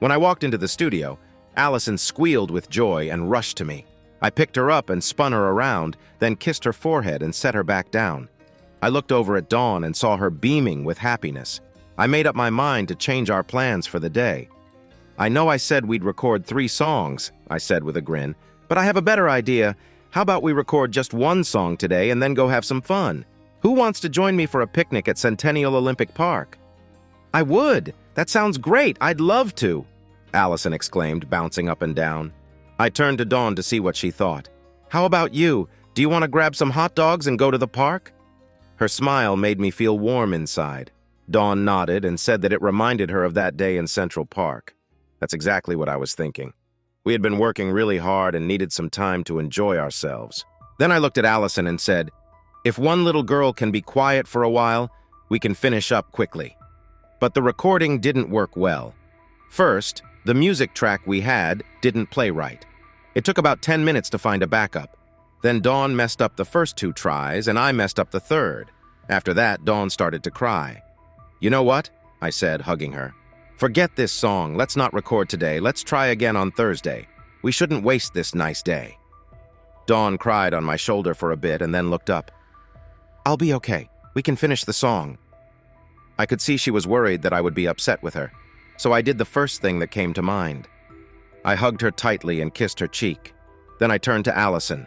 When I walked into the studio, Allison squealed with joy and rushed to me. I picked her up and spun her around, then kissed her forehead and set her back down. I looked over at Dawn and saw her beaming with happiness. I made up my mind to change our plans for the day. I know I said we'd record 3 songs, I said with a grin, but I have a better idea. How about we record just 1 song today and then go have some fun? Who wants to join me for a picnic at Centennial Olympic Park? I would. That sounds great. I'd love to, Allison exclaimed, bouncing up and down. I turned to Dawn to see what she thought. How about you? Do you want to grab some hot dogs and go to the park? Her smile made me feel warm inside. Dawn nodded and said that it reminded her of that day in Central Park. That's exactly what I was thinking. We had been working really hard and needed some time to enjoy ourselves. Then I looked at Allison and said, if one little girl can be quiet for a while, we can finish up quickly. But the recording didn't work well. First, the music track we had didn't play right. It took about 10 minutes to find a backup. Then Dawn messed up the first 2 tries, and I messed up the third. After that, Dawn started to cry. You know what? I said, hugging her. Forget this song. Let's not record today. Let's try again on Thursday. We shouldn't waste this nice day. Dawn cried on my shoulder for a bit and then looked up. I'll be okay. We can finish the song. I could see she was worried that I would be upset with her, so I did the first thing that came to mind. I hugged her tightly and kissed her cheek. Then I turned to Allison.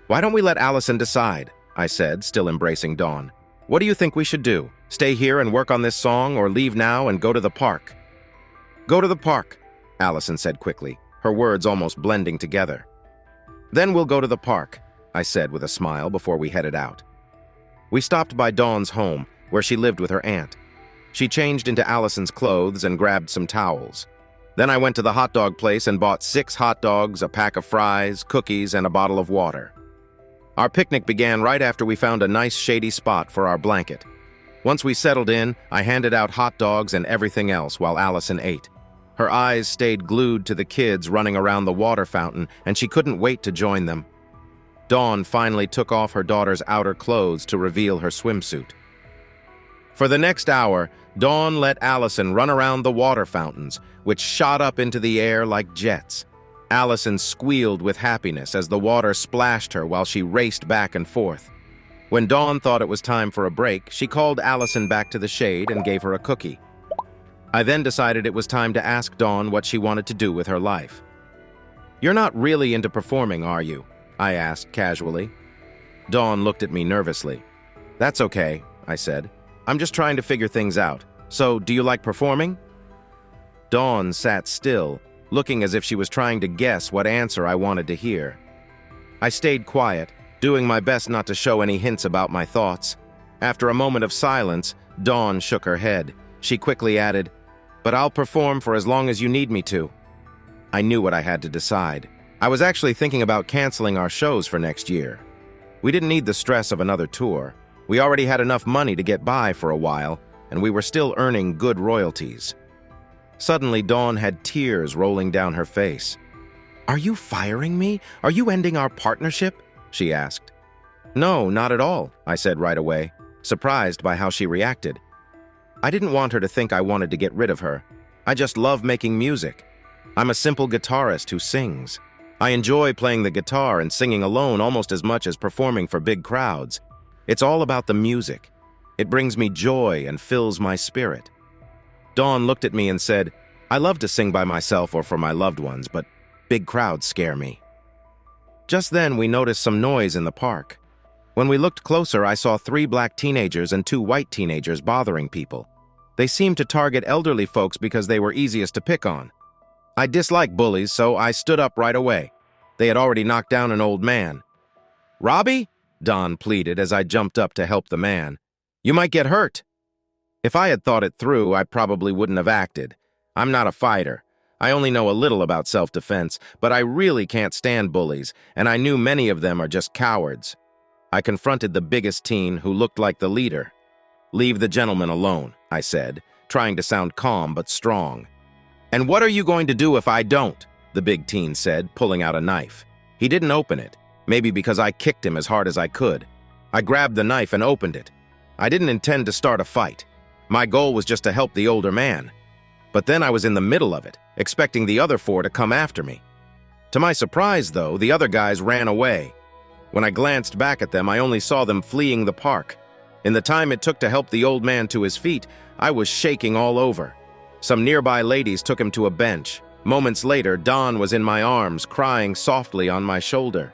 Why don't we let Allison decide? I said, still embracing Dawn. What do you think we should do? Stay here and work on this song, or leave now and go to the park? Go to the park, Allison said quickly, her words almost blending together. Then we'll go to the park, I said with a smile before we headed out. We stopped by Dawn's home, where she lived with her aunt. She changed into Allison's clothes and grabbed some towels. Then I went to the hot dog place and bought 6 hot dogs, a pack of fries, cookies, and a bottle of water. Our picnic began right after we found a nice shady spot for our blanket. Once we settled in, I handed out hot dogs and everything else while Allison ate. Her eyes stayed glued to the kids running around the water fountain, and she couldn't wait to join them. Dawn finally took off her daughter's outer clothes to reveal her swimsuit. For the next hour, Dawn let Allison run around the water fountains, which shot up into the air like jets. Allison squealed with happiness as the water splashed her while she raced back and forth. When Dawn thought it was time for a break, she called Allison back to the shade and gave her a cookie. I then decided it was time to ask Dawn what she wanted to do with her life. You're not really into performing, are you? I asked casually. Dawn looked at me nervously. That's okay, I said. I'm just trying to figure things out. So, do you like performing? Dawn sat still, looking as if she was trying to guess what answer I wanted to hear. I stayed quiet, doing my best not to show any hints about my thoughts. After a moment of silence, Dawn shook her head. She quickly added, "But I'll perform for as long as you need me to." I knew what I had to decide. I was actually thinking about canceling our shows for next year. We didn't need the stress of another tour. We already had enough money to get by for a while, and we were still earning good royalties. Suddenly, Dawn had tears rolling down her face. "Are you firing me? Are you ending our partnership?" she asked. "No, not at all," I said right away, surprised by how she reacted. I didn't want her to think I wanted to get rid of her. I just love making music. I'm a simple guitarist who sings. I enjoy playing the guitar and singing alone almost as much as performing for big crowds. It's all about the music. It brings me joy and fills my spirit. Dawn looked at me and said, "I love to sing by myself or for my loved ones, but big crowds scare me." Just then, we noticed some noise in the park. When we looked closer, I saw 3 black teenagers and 2 white teenagers bothering people. They seemed to target elderly folks because they were easiest to pick on. I dislike bullies, so I stood up right away. They had already knocked down an old man. "Robbie?" Dawn pleaded as I jumped up to help the man. "You might get hurt." If I had thought it through, I probably wouldn't have acted. I'm not a fighter. I only know a little about self-defense, but I really can't stand bullies, and I knew many of them are just cowards. I confronted the biggest teen, who looked like the leader. "Leave the gentleman alone," I said, trying to sound calm but strong. "And what are you going to do if I don't?" the big teen said, pulling out a knife. He didn't open it, maybe because I kicked him as hard as I could. I grabbed the knife and opened it. I didn't intend to start a fight. My goal was just to help the older man. But then I was in the middle of it, expecting the other 4 to come after me. To my surprise, though, the other guys ran away. When I glanced back at them, I only saw them fleeing the park. In the time it took to help the old man to his feet, I was shaking all over. Some nearby ladies took him to a bench. Moments later, Dawn was in my arms, crying softly on my shoulder.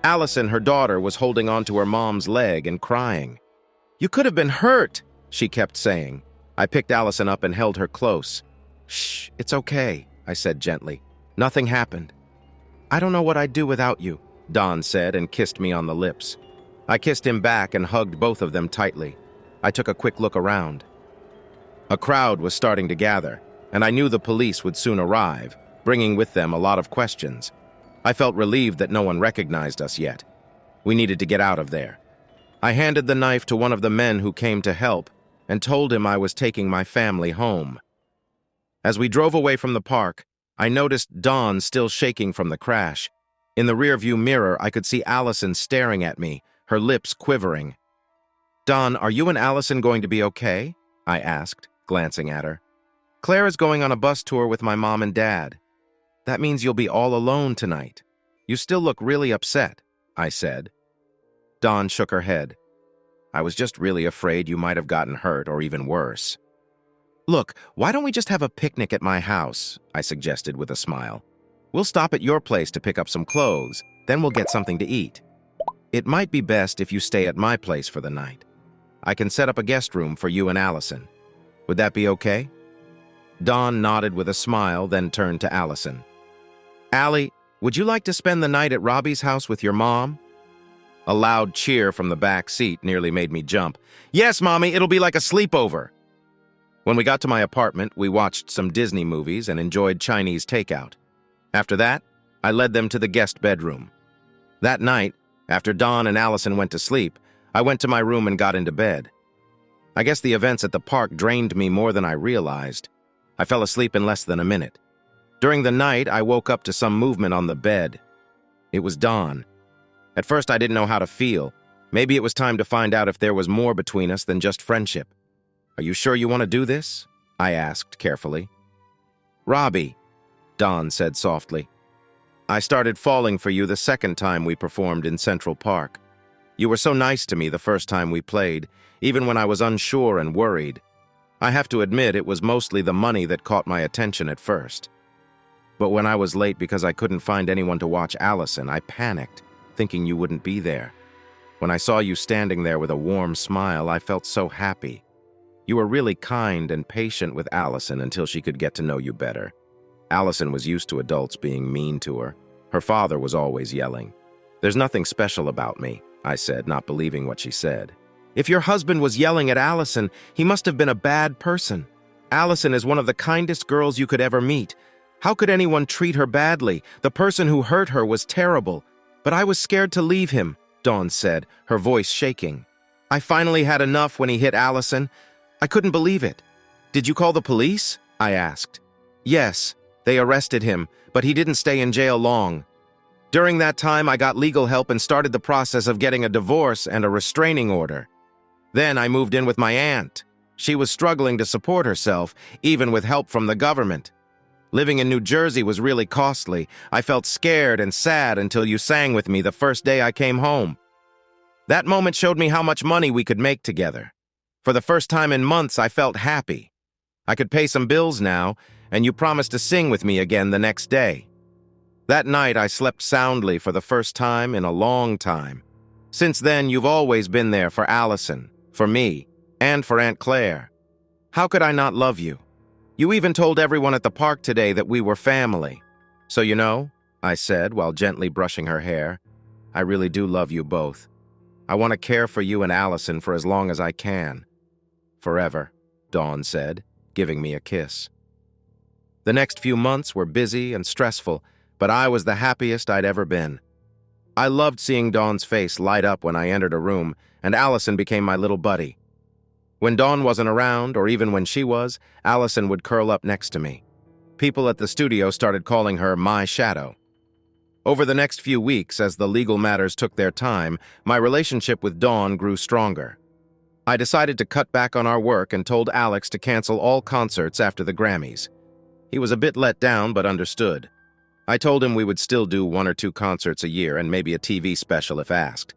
Allison, her daughter, was holding onto her mom's leg and crying. "You could have been hurt," she kept saying. I picked Allison up and held her close. "Shh, it's okay," I said gently. "Nothing happened." "I don't know what I'd do without you," Dawn said and kissed me on the lips. I kissed him back and hugged both of them tightly. I took a quick look around. A crowd was starting to gather, and I knew the police would soon arrive, bringing with them a lot of questions. I felt relieved that no one recognized us yet. We needed to get out of there. I handed the knife to one of the men who came to help and told him I was taking my family home. As we drove away from the park, I noticed Dawn still shaking from the crash. In the rearview mirror, I could see Allison staring at me, her lips quivering. "Dawn, are you and Allison going to be okay?" I asked, glancing at her. "Claire is going on a bus tour with my mom and dad. That means you'll be all alone tonight. You still look really upset," I said. Dawn shook her head. "I was just really afraid you might have gotten hurt or even worse." "Look, why don't we just have a picnic at my house?" I suggested with a smile. "We'll stop at your place to pick up some clothes, then we'll get something to eat. It might be best if you stay at my place for the night. I can set up a guest room for you and Allison. Would that be okay?" Dawn nodded with a smile, then turned to Allison. "Allie, would you like to spend the night at Robbie's house with your mom?" A loud cheer from the back seat nearly made me jump. "Yes, Mommy, it'll be like a sleepover." When we got to my apartment, we watched some Disney movies and enjoyed Chinese takeout. After that, I led them to the guest bedroom. That night, after Dawn and Allison went to sleep, I went to my room and got into bed. I guess the events at the park drained me more than I realized. I fell asleep in less than a minute. During the night, I woke up to some movement on the bed. It was Dawn. At first, I didn't know how to feel. Maybe it was time to find out if there was more between us than just friendship. "Are you sure you want to do this?" I asked carefully. "Robbie," Dawn said softly, "I started falling for you the second time we performed in Central Park. You were so nice to me the first time we played, even when I was unsure and worried. I have to admit it was mostly the money that caught my attention at first. But when I was late because I couldn't find anyone to watch Allison, I panicked, thinking you wouldn't be there. When I saw you standing there with a warm smile, I felt so happy. You were really kind and patient with Allison until she could get to know you better. Allison was used to adults being mean to her. Her father was always yelling. "There's nothing special about me," I said, not believing what she said. "If your husband was yelling at Allison, he must have been a bad person. Allison is one of the kindest girls you could ever meet. How could anyone treat her badly? The person who hurt her was terrible. But I was scared to leave him," Dawn said, her voice shaking. "I finally had enough when he hit Allison. I couldn't believe it." "Did you call the police?" I asked. "Yes, they arrested him, but he didn't stay in jail long. During that time, I got legal help and started the process of getting a divorce and a restraining order. Then I moved in with my aunt. She was struggling to support herself, even with help from the government. Living in New Jersey was really costly. I felt scared and sad until you sang with me the first day I came home. That moment showed me how much money we could make together. For the first time in months, I felt happy. I could pay some bills now, and you promised to sing with me again the next day. That night, I slept soundly for the first time in a long time. Since then, you've always been there for Allison, for me, and for Aunt Claire. How could I not love you? You even told everyone at the park today that we were family. So you know," I said while gently brushing her hair, "I really do love you both. I want to care for you and Allison for as long as I can." "Forever," Dawn said, giving me a kiss. The next few months were busy and stressful, but I was the happiest I'd ever been. I loved seeing Dawn's face light up when I entered a room, and Allison became my little buddy. When Dawn wasn't around, or even when she was, Allison would curl up next to me. People at the studio started calling her my shadow. Over the next few weeks, as the legal matters took their time, my relationship with Dawn grew stronger. I decided to cut back on our work and told Alex to cancel all concerts after the Grammys. He was a bit let down, but understood. I told him we would still do 1 or 2 concerts a year and maybe a TV special if asked.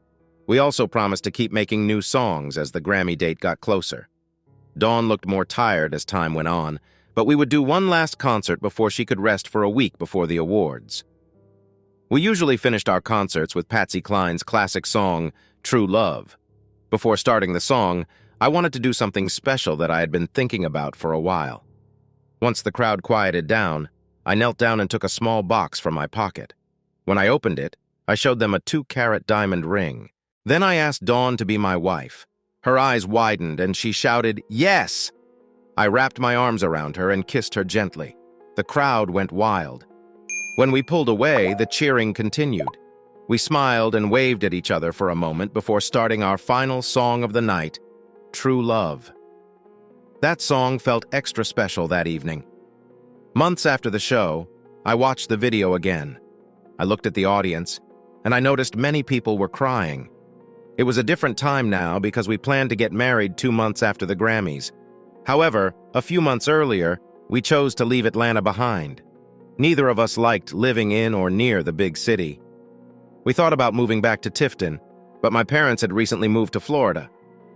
We also promised to keep making new songs as the Grammy date got closer. Dawn looked more tired as time went on, but we would do one last concert before she could rest for a week before the awards. We usually finished our concerts with Patsy Cline's classic song, True Love. Before starting the song, I wanted to do something special that I had been thinking about for a while. Once the crowd quieted down, I knelt down and took a small box from my pocket. When I opened it, I showed them a 2-carat diamond ring. Then I asked Dawn to be my wife. Her eyes widened and she shouted, "Yes!" I wrapped my arms around her and kissed her gently. The crowd went wild. When we pulled away, the cheering continued. We smiled and waved at each other for a moment before starting our final song of the night, True Love. That song felt extra special that evening. Months after the show, I watched the video again. I looked at the audience, and I noticed many people were crying. It was a different time now because we planned to get married 2 months after the Grammys. However, a few months earlier, we chose to leave Atlanta behind. Neither of us liked living in or near the big city. We thought about moving back to Tifton, but my parents had recently moved to Florida.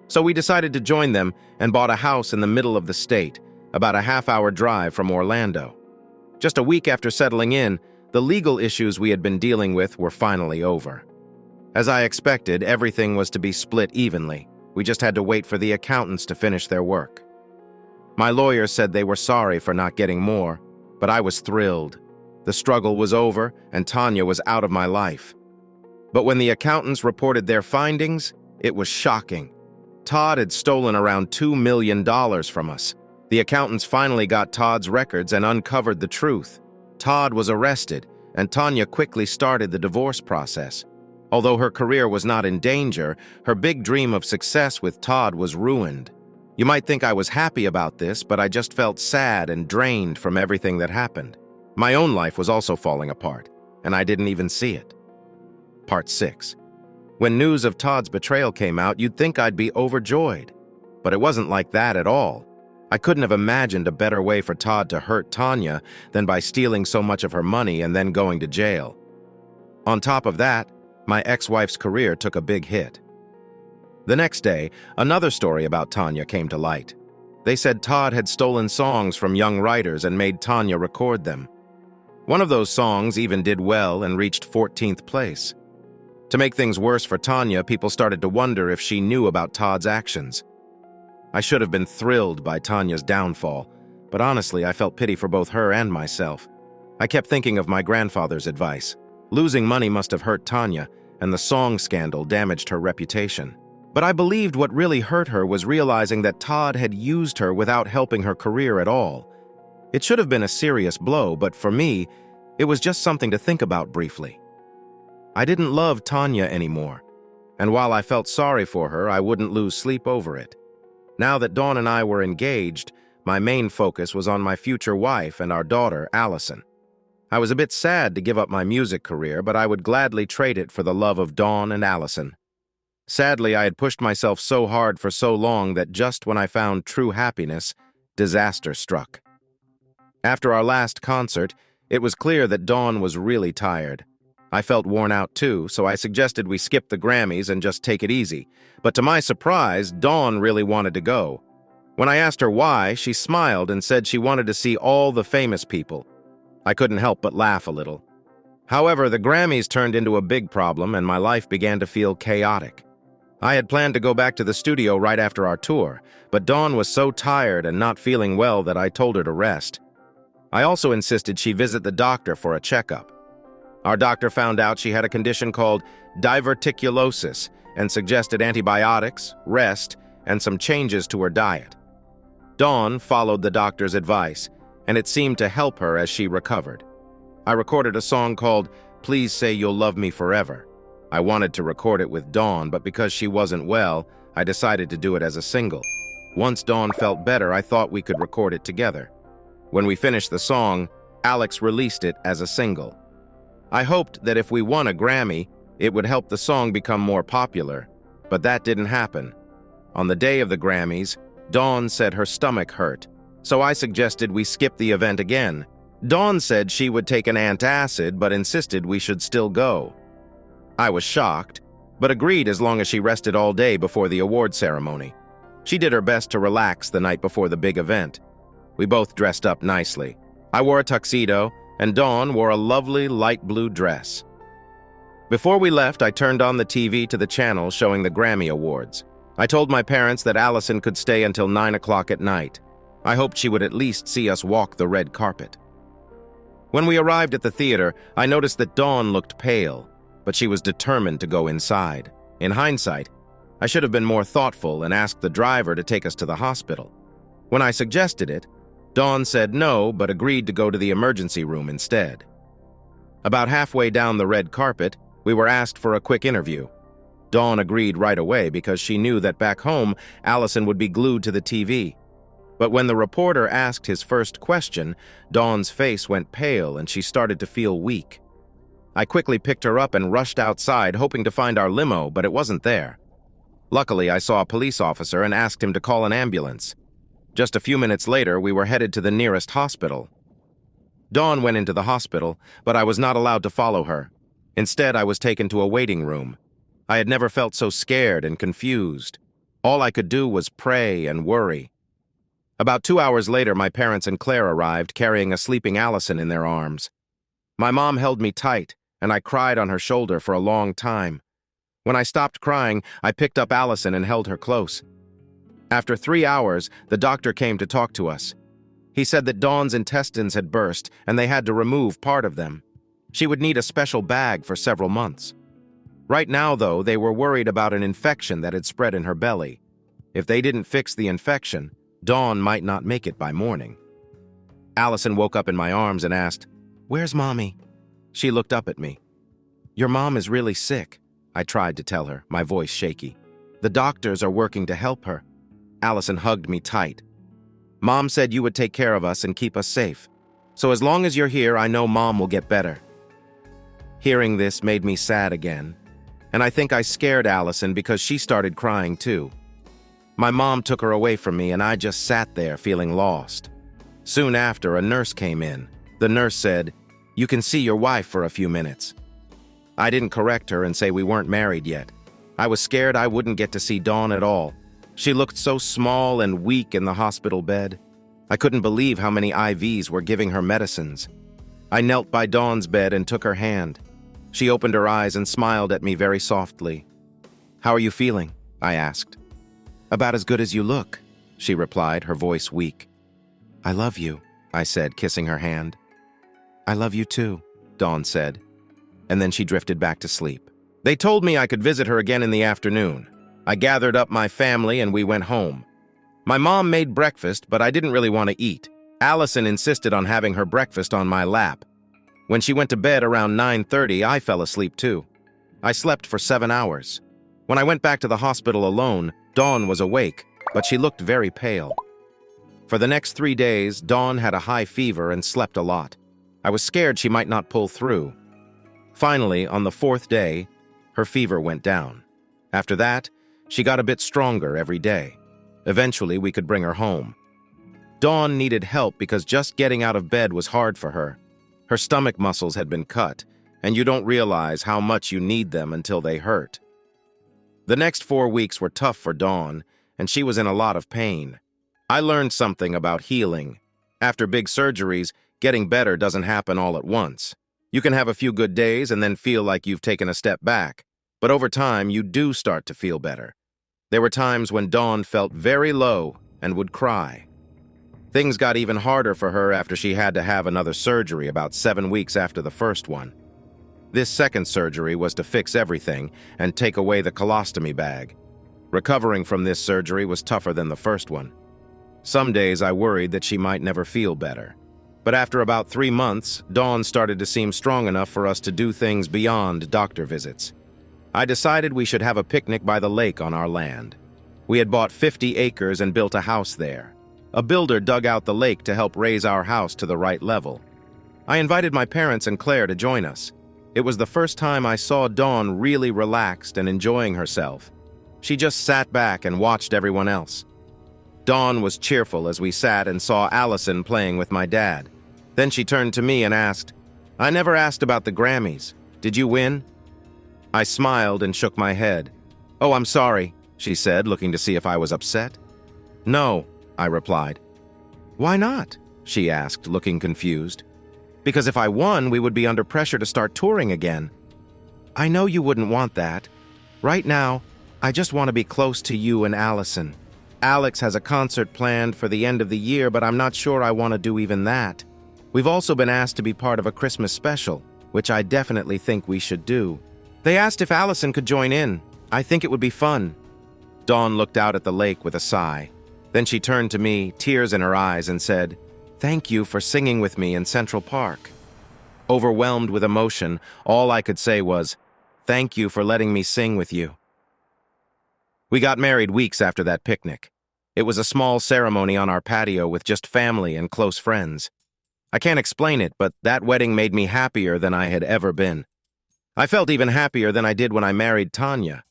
So we decided to join them and bought a house in the middle of the state, about a half-hour drive from Orlando. Just a week after settling in, the legal issues we had been dealing with were finally over. As I expected, everything was to be split evenly. We just had to wait for the accountants to finish their work. My lawyers said they were sorry for not getting more, but I was thrilled. The struggle was over, and Tanya was out of my life. But when the accountants reported their findings, it was shocking. Todd had stolen around $2 million from us. The accountants finally got Todd's records and uncovered the truth. Todd was arrested, and Tanya quickly started the divorce process. Although her career was not in danger, her big dream of success with Todd was ruined. You might think I was happy about this, but I just felt sad and drained from everything that happened. My own life was also falling apart, and I didn't even see it. Part 6. When news of Todd's betrayal came out, you'd think I'd be overjoyed. But it wasn't like that at all. I couldn't have imagined a better way for Todd to hurt Tanya than by stealing so much of her money and then going to jail. On top of that, my ex-wife's career took a big hit. The next day, another story about Tanya came to light. They said Todd had stolen songs from young writers and made Tanya record them. One of those songs even did well and reached 14th place. To make things worse for Tanya, people started to wonder if she knew about Todd's actions. I should have been thrilled by Tanya's downfall, but honestly, I felt pity for both her and myself. I kept thinking of my grandfather's advice. Losing money must have hurt Tanya, and the song scandal damaged her reputation. But I believed what really hurt her was realizing that Todd had used her without helping her career at all. It should have been a serious blow, but for me, it was just something to think about briefly. I didn't love Tanya anymore, and while I felt sorry for her, I wouldn't lose sleep over it. Now that Dawn and I were engaged, my main focus was on my future wife and our daughter, Allison. I was a bit sad to give up my music career, but I would gladly trade it for the love of Dawn and Allison. Sadly, I had pushed myself so hard for so long that just when I found true happiness, disaster struck. After our last concert, it was clear that Dawn was really tired. I felt worn out too, so I suggested we skip the Grammys and just take it easy. But to my surprise, Dawn really wanted to go. When I asked her why, she smiled and said she wanted to see all the famous people. I couldn't help but laugh a little. However, the Grammys turned into a big problem and my life began to feel chaotic. I had planned to go back to the studio right after our tour, but Dawn was so tired and not feeling well that I told her to rest. I also insisted she visit the doctor for a checkup. Our doctor found out she had a condition called diverticulosis and suggested antibiotics, rest, and some changes to her diet. Dawn followed the doctor's advice, and it seemed to help her as she recovered. I recorded a song called Please Say You'll Love Me Forever. I wanted to record it with Dawn, but because she wasn't well, I decided to do it as a single. Once Dawn felt better, I thought we could record it together. When we finished the song, Alex released it as a single. I hoped that if we won a Grammy, it would help the song become more popular, but that didn't happen. On the day of the Grammys, Dawn said her stomach hurt, so I suggested we skip the event again. Dawn said she would take an antacid but insisted we should still go. I was shocked, but agreed as long as she rested all day before the award ceremony. She did her best to relax the night before the big event. We both dressed up nicely. I wore a tuxedo, and Dawn wore a lovely light blue dress. Before we left, I turned on the TV to the channel showing the Grammy Awards. I told my parents that Allison could stay until 9 o'clock at night. I hoped she would at least see us walk the red carpet. When we arrived at the theater, I noticed that Dawn looked pale, but she was determined to go inside. In hindsight, I should have been more thoughtful and asked the driver to take us to the hospital. When I suggested it, Dawn said no, but agreed to go to the emergency room instead. About halfway down the red carpet, we were asked for a quick interview. Dawn agreed right away because she knew that back home, Allison would be glued to the TV. But when the reporter asked his first question, Dawn's face went pale and she started to feel weak. I quickly picked her up and rushed outside, hoping to find our limo, but it wasn't there. Luckily, I saw a police officer and asked him to call an ambulance. Just a few minutes later, we were headed to the nearest hospital. Dawn went into the hospital, but I was not allowed to follow her. Instead, I was taken to a waiting room. I had never felt so scared and confused. All I could do was pray and worry. About 2 hours later, my parents and Claire arrived, carrying a sleeping Allison in their arms. My mom held me tight, and I cried on her shoulder for a long time. When I stopped crying, I picked up Allison and held her close. After 3 hours, the doctor came to talk to us. He said that Dawn's intestines had burst, and they had to remove part of them. She would need a special bag for several months. Right now, though, they were worried about an infection that had spread in her belly. If they didn't fix the infection, Dawn might not make it by morning. Allison woke up in my arms and asked, "Where's Mommy?" She looked up at me. "Your mom is really sick," I tried to tell her, my voice shaky. "The doctors are working to help her." Allison hugged me tight. "Mom said you would take care of us and keep us safe. So as long as you're here, I know Mom will get better." Hearing this made me sad again, and I think I scared Allison because she started crying too. My mom took her away from me, and I just sat there feeling lost. Soon after, a nurse came in. The nurse said, "You can see your wife for a few minutes." I didn't correct her and say we weren't married yet. I was scared I wouldn't get to see Dawn at all. She looked so small and weak in the hospital bed. I couldn't believe how many IVs were giving her medicines. I knelt by Dawn's bed and took her hand. She opened her eyes and smiled at me very softly. "How are you feeling?" I asked. "About as good as you look," she replied, her voice weak. "I love you," I said, kissing her hand. "I love you too," Dawn said, and then she drifted back to sleep. They told me I could visit her again in the afternoon. I gathered up my family and we went home. My mom made breakfast, but I didn't really want to eat. Allison insisted on having her breakfast on my lap. When she went to bed around 9:30, I fell asleep too. I slept for 7 hours. When I went back to the hospital alone, Dawn was awake, but she looked very pale. For the next 3 days, Dawn had a high fever and slept a lot. I was scared she might not pull through. Finally, on the 4th day, her fever went down. After that, she got a bit stronger every day. Eventually, we could bring her home. Dawn needed help because just getting out of bed was hard for her. Her stomach muscles had been cut, and you don't realize how much you need them until they hurt. The next 4 weeks were tough for Dawn, and she was in a lot of pain. I learned something about healing. After big surgeries, getting better doesn't happen all at once. You can have a few good days and then feel like you've taken a step back, but over time you do start to feel better. There were times when Dawn felt very low and would cry. Things got even harder for her after she had to have another surgery about 7 weeks after the first one. This second surgery was to fix everything and take away the colostomy bag. Recovering from this surgery was tougher than the first one. Some days I worried that she might never feel better. But after about 3 months, Dawn started to seem strong enough for us to do things beyond doctor visits. I decided we should have a picnic by the lake on our land. We had bought 50 acres and built a house there. A builder dug out the lake to help raise our house to the right level. I invited my parents and Claire to join us. It was the first time I saw Dawn really relaxed and enjoying herself. She just sat back and watched everyone else. Dawn was cheerful as we sat and saw Allison playing with my dad. Then she turned to me and asked, "I never asked about the Grammys. Did you win?" I smiled and shook my head. "Oh, I'm sorry," she said, looking to see if I was upset. "No," I replied. "Why not?" she asked, looking confused. "Because if I won, we would be under pressure to start touring again." "I know you wouldn't want that. Right now, I just want to be close to you and Allison. Alex has a concert planned for the end of the year, but I'm not sure I want to do even that. We've also been asked to be part of a Christmas special, which I definitely think we should do. They asked if Allison could join in. I think it would be fun." Dawn looked out at the lake with a sigh. Then she turned to me, tears in her eyes, and said, "Thank you for singing with me in Central Park." Overwhelmed with emotion, all I could say was, "Thank you for letting me sing with you." We got married weeks after that picnic. It was a small ceremony on our patio with just family and close friends. I can't explain it, but that wedding made me happier than I had ever been. I felt even happier than I did when I married Tanya.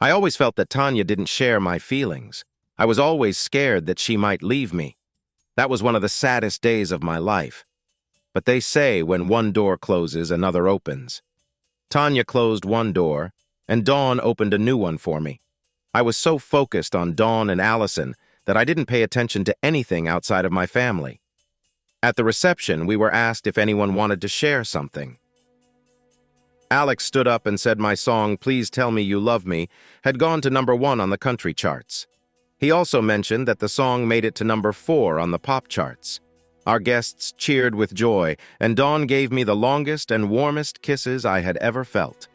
I always felt that Tanya didn't share my feelings. I was always scared that she might leave me. That was one of the saddest days of my life. But they say when one door closes, another opens. Tanya closed one door, and Dawn opened a new one for me. I was so focused on Dawn and Allison that I didn't pay attention to anything outside of my family. At the reception, we were asked if anyone wanted to share something. Alex stood up and said my song, "Please Tell Me You Love Me," had gone to #1 on the country charts. He also mentioned that the song made it to #4 on the pop charts. Our guests cheered with joy, and Dawn gave me the longest and warmest kisses I had ever felt.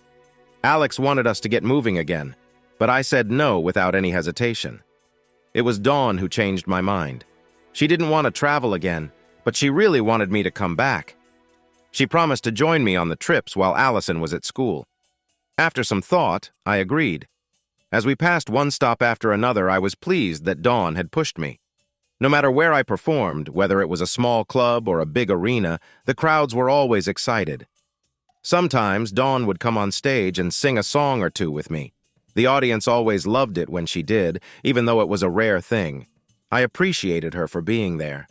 Alex wanted us to get moving again, but I said no without any hesitation. It was Dawn who changed my mind. She didn't want to travel again, but she really wanted me to come back. She promised to join me on the trips while Allison was at school. After some thought, I agreed. As we passed one stop after another, I was pleased that Dawn had pushed me. No matter where I performed, whether it was a small club or a big arena, the crowds were always excited. Sometimes Dawn would come on stage and sing a song or two with me. The audience always loved it when she did, even though it was a rare thing. I appreciated her for being there.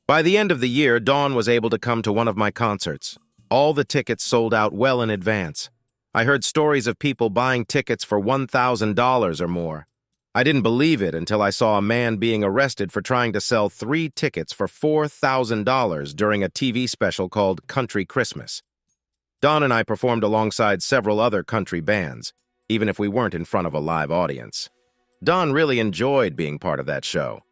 By the end of the year, Dawn was able to come to one of my concerts. All the tickets sold out well in advance. I heard stories of people buying tickets for $1,000 or more. I didn't believe it until I saw a man being arrested for trying to sell 3 tickets for $4,000 during a TV special called Country Christmas. Dawn and I performed alongside several other country bands, even if we weren't in front of a live audience. Dawn really enjoyed being part of that show.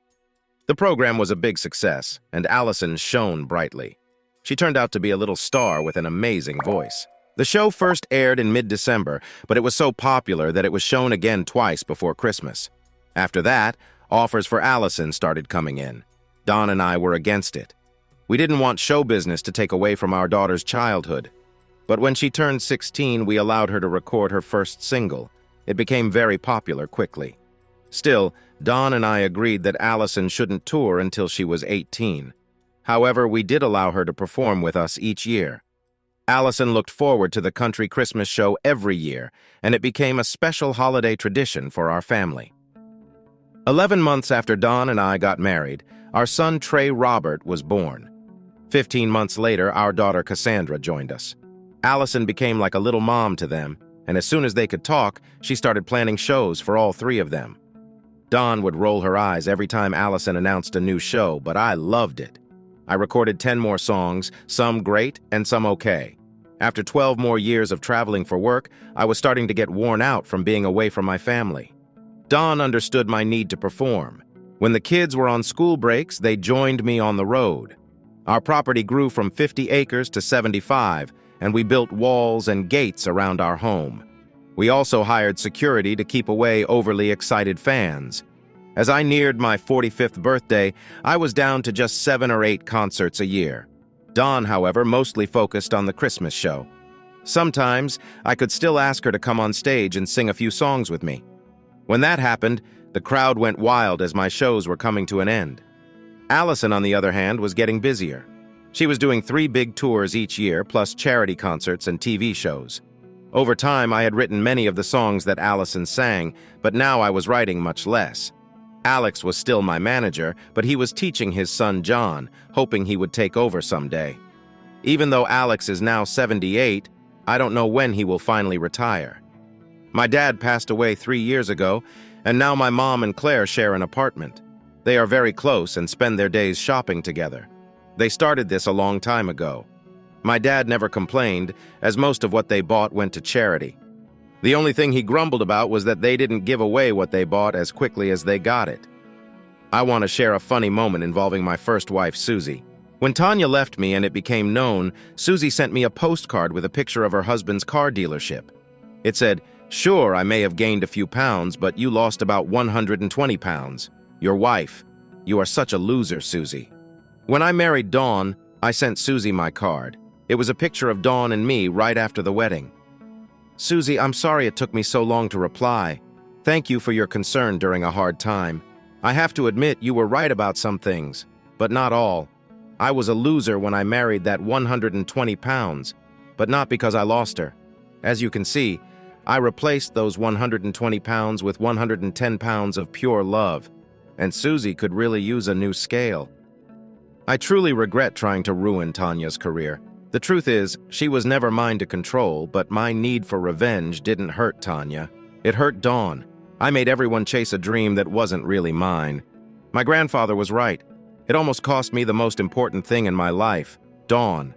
The program was a big success, and Allison shone brightly. She turned out to be a little star with an amazing voice. The show first aired in mid-December, but it was so popular that it was shown again twice before Christmas. After that, offers for Allison started coming in. Dawn and I were against it. We didn't want show business to take away from our daughter's childhood. But when she turned 16, we allowed her to record her first single. It became very popular quickly. Still, Dawn and I agreed that Allison shouldn't tour until she was 18. However, we did allow her to perform with us each year. Allison looked forward to the Country Christmas show every year, and it became a special holiday tradition for our family. 11 months after Dawn and I got married, our son Trey Robert was born. 15 months later, our daughter Cassandra joined us. Allison became like a little mom to them, and as soon as they could talk, she started planning shows for all 3 of them. Dawn would roll her eyes every time Allison announced a new show, but I loved it. I recorded 10 more songs, some great and some okay. After 12 more years of traveling for work, I was starting to get worn out from being away from my family. Dawn understood my need to perform. When the kids were on school breaks, they joined me on the road. Our property grew from 50 acres to 75, and we built walls and gates around our home. We also hired security to keep away overly excited fans. As I neared my 45th birthday, I was down to just 7 or 8 concerts a year. Dawn, however, mostly focused on the Christmas show. Sometimes, I could still ask her to come on stage and sing a few songs with me. When that happened, the crowd went wild as my shows were coming to an end. Allison, on the other hand, was getting busier. She was doing 3 big tours each year, plus charity concerts and TV shows. Over time, I had written many of the songs that Allison sang, but now I was writing much less. Alex was still my manager, but he was teaching his son John, hoping he would take over someday. Even though Alex is now 78, I don't know when he will finally retire. My dad passed away 3 years ago, and now my mom and Claire share an apartment. They are very close and spend their days shopping together. They started this a long time ago. My dad never complained, as most of what they bought went to charity. The only thing he grumbled about was that they didn't give away what they bought as quickly as they got it. I want to share a funny moment involving my first wife, Suzy. When Tanya left me and it became known, Suzy sent me a postcard with a picture of her husband's car dealership. It said, "Sure, I may have gained a few pounds, but you lost about 120 pounds. Your wife. You are such a loser, Suzy." When I married Dawn, I sent Suzy my card. It was a picture of Dawn and me right after the wedding. "Suzy, I'm sorry it took me so long to reply. Thank you for your concern during a hard time. I have to admit you were right about some things, but not all. I was a loser when I married that 120 pounds, but not because I lost her. As you can see, I replaced those 120 pounds with 110 pounds of pure love, and Suzy could really use a new scale." I truly regret trying to ruin Tanya's career. The truth is, she was never mine to control, but my need for revenge didn't hurt Tanya. It hurt Dawn. I made everyone chase a dream that wasn't really mine. My grandfather was right. It almost cost me the most important thing in my life, Dawn.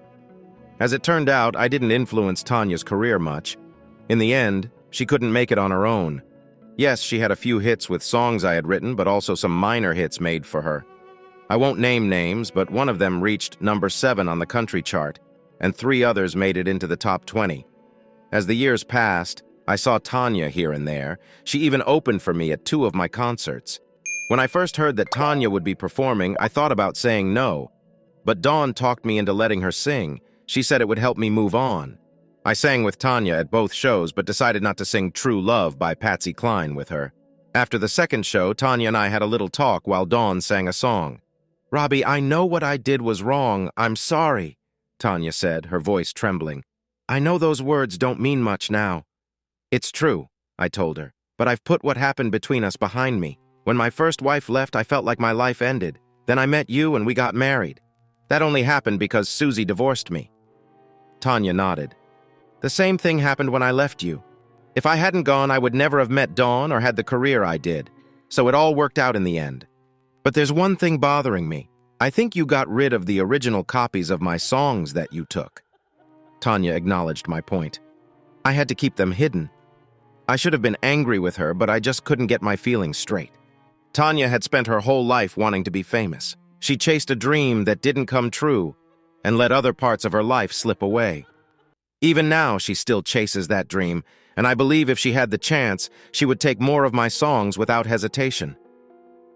As it turned out, I didn't influence Tanya's career much. In the end, she couldn't make it on her own. Yes, she had a few hits with songs I had written, but also some minor hits made for her. I won't name names, but one of them reached number 7 on the country chart, and 3 others made it into the top 20. As the years passed, I saw Tanya here and there. She even opened for me at 2 of my concerts. When I first heard that Tanya would be performing, I thought about saying no. But Dawn talked me into letting her sing. She said it would help me move on. I sang with Tanya at both shows, but decided not to sing True Love by Patsy Cline with her. After the second show, Tanya and I had a little talk while Dawn sang a song. "Robbie, I know what I did was wrong. I'm sorry," Tanya said, her voice trembling. "I know those words don't mean much now." "It's true," I told her, "but I've put what happened between us behind me. When my first wife left, I felt like my life ended. Then I met you and we got married. That only happened because Suzy divorced me." Tanya nodded. "The same thing happened when I left you. If I hadn't gone, I would never have met Dawn or had the career I did. So it all worked out in the end. But there's one thing bothering me. I think you got rid of the original copies of my songs that you took." Tanya acknowledged my point. "I had to keep them hidden. I should have been angry with her, but I just couldn't get my feelings straight." Tanya had spent her whole life wanting to be famous. She chased a dream that didn't come true and let other parts of her life slip away. Even now, she still chases that dream, and I believe if she had the chance, she would take more of my songs without hesitation.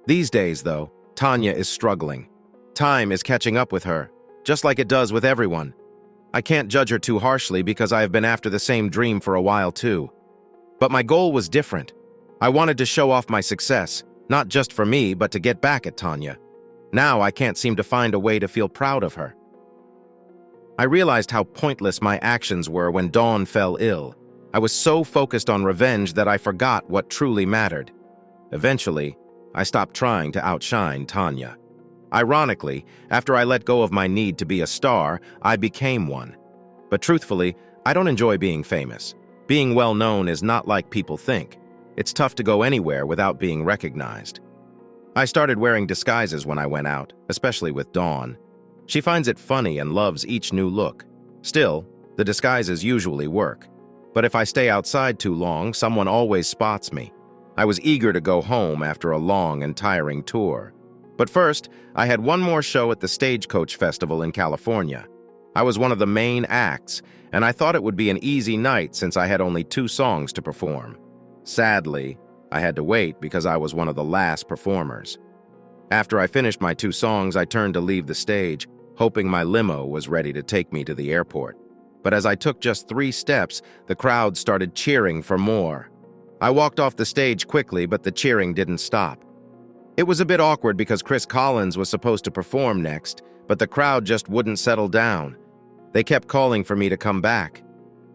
These days, though, Tanya is struggling. Time is catching up with her, just like it does with everyone. I can't judge her too harshly because I have been after the same dream for a while too. But my goal was different. I wanted to show off my success, not just for me, but to get back at Tanya. Now I can't seem to find a way to feel proud of her. I realized how pointless my actions were when Dawn fell ill. I was so focused on revenge that I forgot what truly mattered. Eventually, I stopped trying to outshine Tanya. Ironically, after I let go of my need to be a star, I became one. But truthfully, I don't enjoy being famous. Being well known is not like people think. It's tough to go anywhere without being recognized. I started wearing disguises when I went out, especially with Dawn. She finds it funny and loves each new look. Still, the disguises usually work. But if I stay outside too long, someone always spots me. I was eager to go home after a long and tiring tour. But first, I had one more show at the Stagecoach Festival in California. I was one of the main acts, and I thought it would be an easy night since I had only 2 songs to perform. Sadly, I had to wait because I was one of the last performers. After I finished my 2 songs, I turned to leave the stage, hoping my limo was ready to take me to the airport. But as I took just 3 steps, the crowd started cheering for more. I walked off the stage quickly, but the cheering didn't stop. It was a bit awkward because Chris Collins was supposed to perform next, but the crowd just wouldn't settle down. They kept calling for me to come back.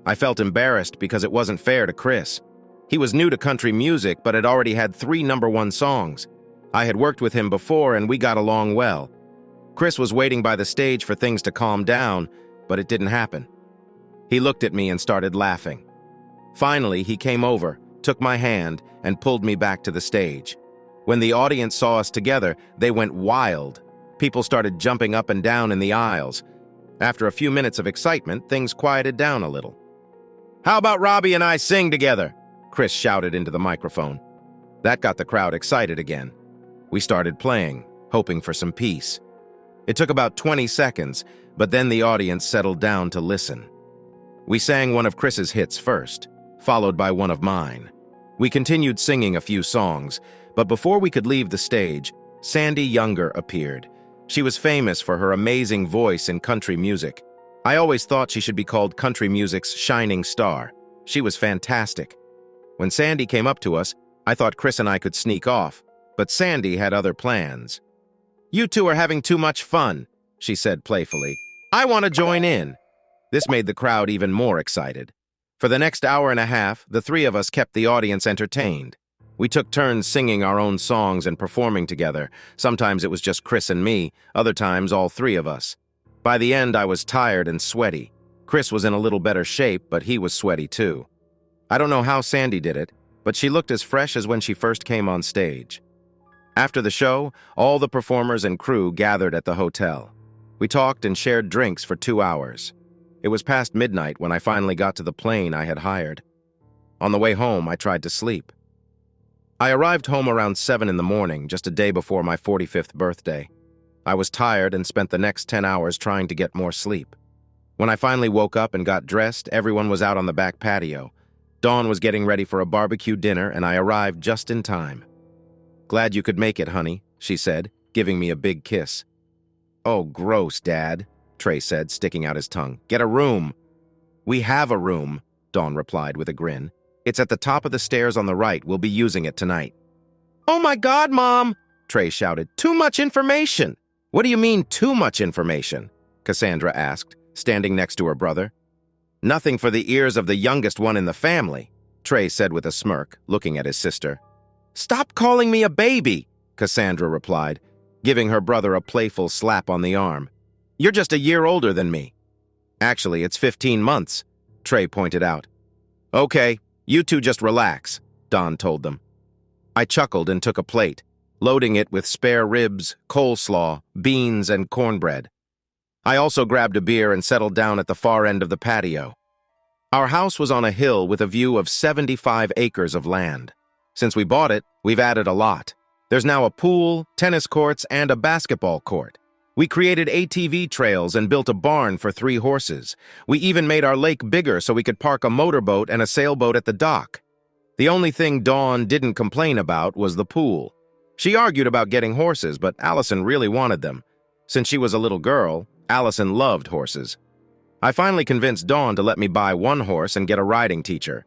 I felt embarrassed because it wasn't fair to Chris. He was new to country music, but had already had 3 #1 songs. I had worked with him before, and we got along well. Chris was waiting by the stage for things to calm down, but it didn't happen. He looked at me and started laughing. Finally, he came over, took my hand, and pulled me back to the stage. When the audience saw us together, they went wild. People started jumping up and down in the aisles. After a few minutes of excitement, things quieted down a little. "How about Robbie and I sing together?" Chris shouted into the microphone. That got the crowd excited again. We started playing, hoping for some peace. It took about 20 seconds, but then the audience settled down to listen. We sang one of Chris's hits first, followed by one of mine. We continued singing a few songs, but before we could leave the stage, Sandy Younger appeared. She was famous for her amazing voice in country music. I always thought she should be called country music's shining star. She was fantastic. When Sandy came up to us, I thought Chris and I could sneak off, but Sandy had other plans. "You two are having too much fun," she said playfully. "I want to join in." This made the crowd even more excited. For the next hour and a half, the three of us kept the audience entertained. We took turns singing our own songs and performing together. Sometimes it was just Chris and me, other times all three of us. By the end, I was tired and sweaty. Chris was in a little better shape, but he was sweaty too. I don't know how Sandy did it, but she looked as fresh as when she first came on stage. After the show, all the performers and crew gathered at the hotel. We talked and shared drinks for 2 hours. It was past midnight when I finally got to the plane I had hired. On the way home, I tried to sleep. I arrived home around 7 in the morning, just a day before my 45th birthday. I was tired and spent the next 10 hours trying to get more sleep. When I finally woke up and got dressed, everyone was out on the back patio. Dawn was getting ready for a barbecue dinner, and I arrived just in time. "Glad you could make it, honey," she said, giving me a big kiss. "Oh, gross, Dad," Trey said, sticking out his tongue. "Get a room." "We have a room," Dawn replied with a grin. "It's at the top of the stairs on the right. We'll be using it tonight." "Oh my God, Mom!" Trey shouted. "Too much information!" "What do you mean, too much information?" Cassandra asked, standing next to her brother. "Nothing for the ears of the youngest one in the family," Trey said with a smirk, looking at his sister. "Stop calling me a baby," Cassandra replied, giving her brother a playful slap on the arm. "You're just a year older than me." "Actually, it's 15 months, Trey pointed out. "Okay, you two just relax," Don told them. I chuckled and took a plate, loading it with spare ribs, coleslaw, beans, and cornbread. I also grabbed a beer and settled down at the far end of the patio. Our house was on a hill with a view of 75 acres of land. Since we bought it, we've added a lot. There's now a pool, tennis courts, and a basketball court. We created ATV trails and built a barn for 3 horses. We even made our lake bigger so we could park a motorboat and a sailboat at the dock. The only thing Dawn didn't complain about was the pool. She argued about getting horses, but Allison really wanted them. Since she was a little girl, Allison loved horses. I finally convinced Dawn to let me buy 1 horse and get a riding teacher.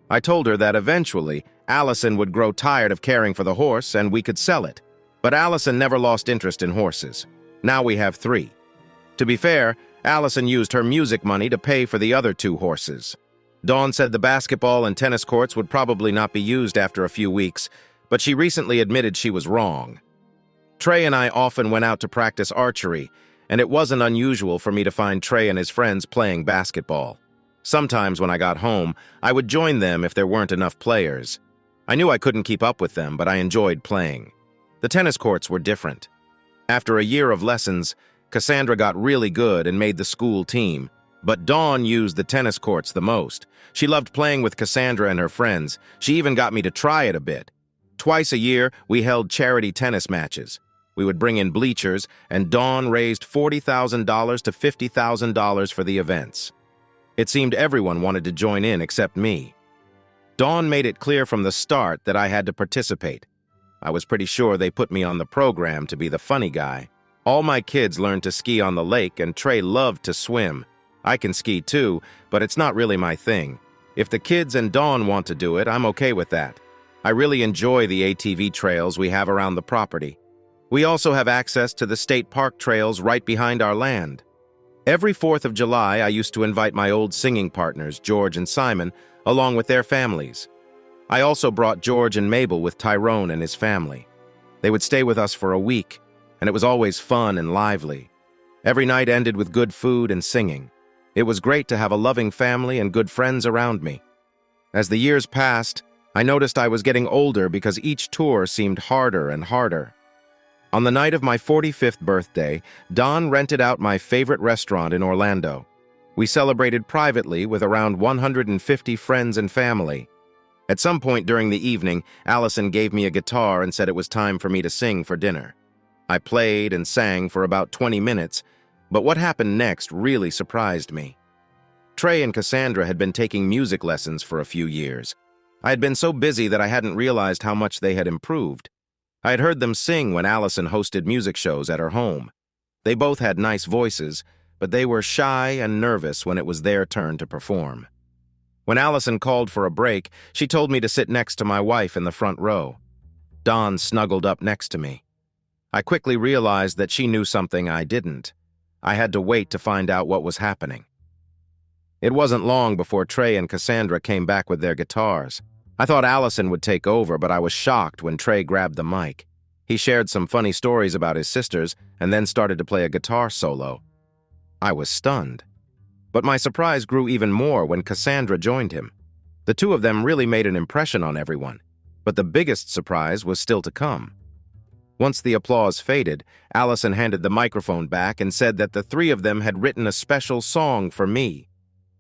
I told her that eventually, Allison would grow tired of caring for the horse and we could sell it. But Allison never lost interest in horses. Now we have 3. To be fair, Allison used her music money to pay for the other 2 horses. Dawn said the basketball and tennis courts would probably not be used after a few weeks, but she recently admitted she was wrong. Trey and I often went out to practice archery, and it wasn't unusual for me to find Trey and his friends playing basketball. Sometimes when I got home, I would join them if there weren't enough players. I knew I couldn't keep up with them, but I enjoyed playing. The tennis courts were different. After a year of lessons, Cassandra got really good and made the school team, but Dawn used the tennis courts the most. She loved playing with Cassandra and her friends. She even got me to try it a bit. Twice a year, we held charity tennis matches. We would bring in bleachers, and Dawn raised $40,000 to $50,000 for the events. It seemed everyone wanted to join in except me. Dawn made it clear from the start that I had to participate. I was pretty sure they put me on the program to be the funny guy. All my kids learned to ski on the lake, and Trey loved to swim. I can ski too, but it's not really my thing. If the kids and Dawn want to do it, I'm okay with that. I really enjoy the ATV trails we have around the property. We also have access to the state park trails right behind our land. Every 4th of July, I used to invite my old singing partners, George and Simon, along with their families. I also brought George and Mabel with Tyrone and his family. They would stay with us for a week, and it was always fun and lively. Every night ended with good food and singing. It was great to have a loving family and good friends around me. As the years passed, I noticed I was getting older because each tour seemed harder and harder. On the night of my 45th birthday, Don rented out my favorite restaurant in Orlando. We celebrated privately with around 150 friends and family. At some point during the evening, Allison gave me a guitar and said it was time for me to sing for dinner. I played and sang for about 20 minutes, but what happened next really surprised me. Trey and Cassandra had been taking music lessons for a few years. I had been so busy that I hadn't realized how much they had improved. I had heard them sing when Allison hosted music shows at her home. They both had nice voices, but they were shy and nervous when it was their turn to perform. When Allison called for a break, she told me to sit next to my wife in the front row. Dawn snuggled up next to me. I quickly realized that she knew something I didn't. I had to wait to find out what was happening. It wasn't long before Trey and Cassandra came back with their guitars. I thought Allison would take over, but I was shocked when Trey grabbed the mic. He shared some funny stories about his sisters and then started to play a guitar solo. I was stunned. But my surprise grew even more when Cassandra joined him. The two of them really made an impression on everyone, but the biggest surprise was still to come. Once the applause faded, Allison handed the microphone back and said that the three of them had written a special song for me.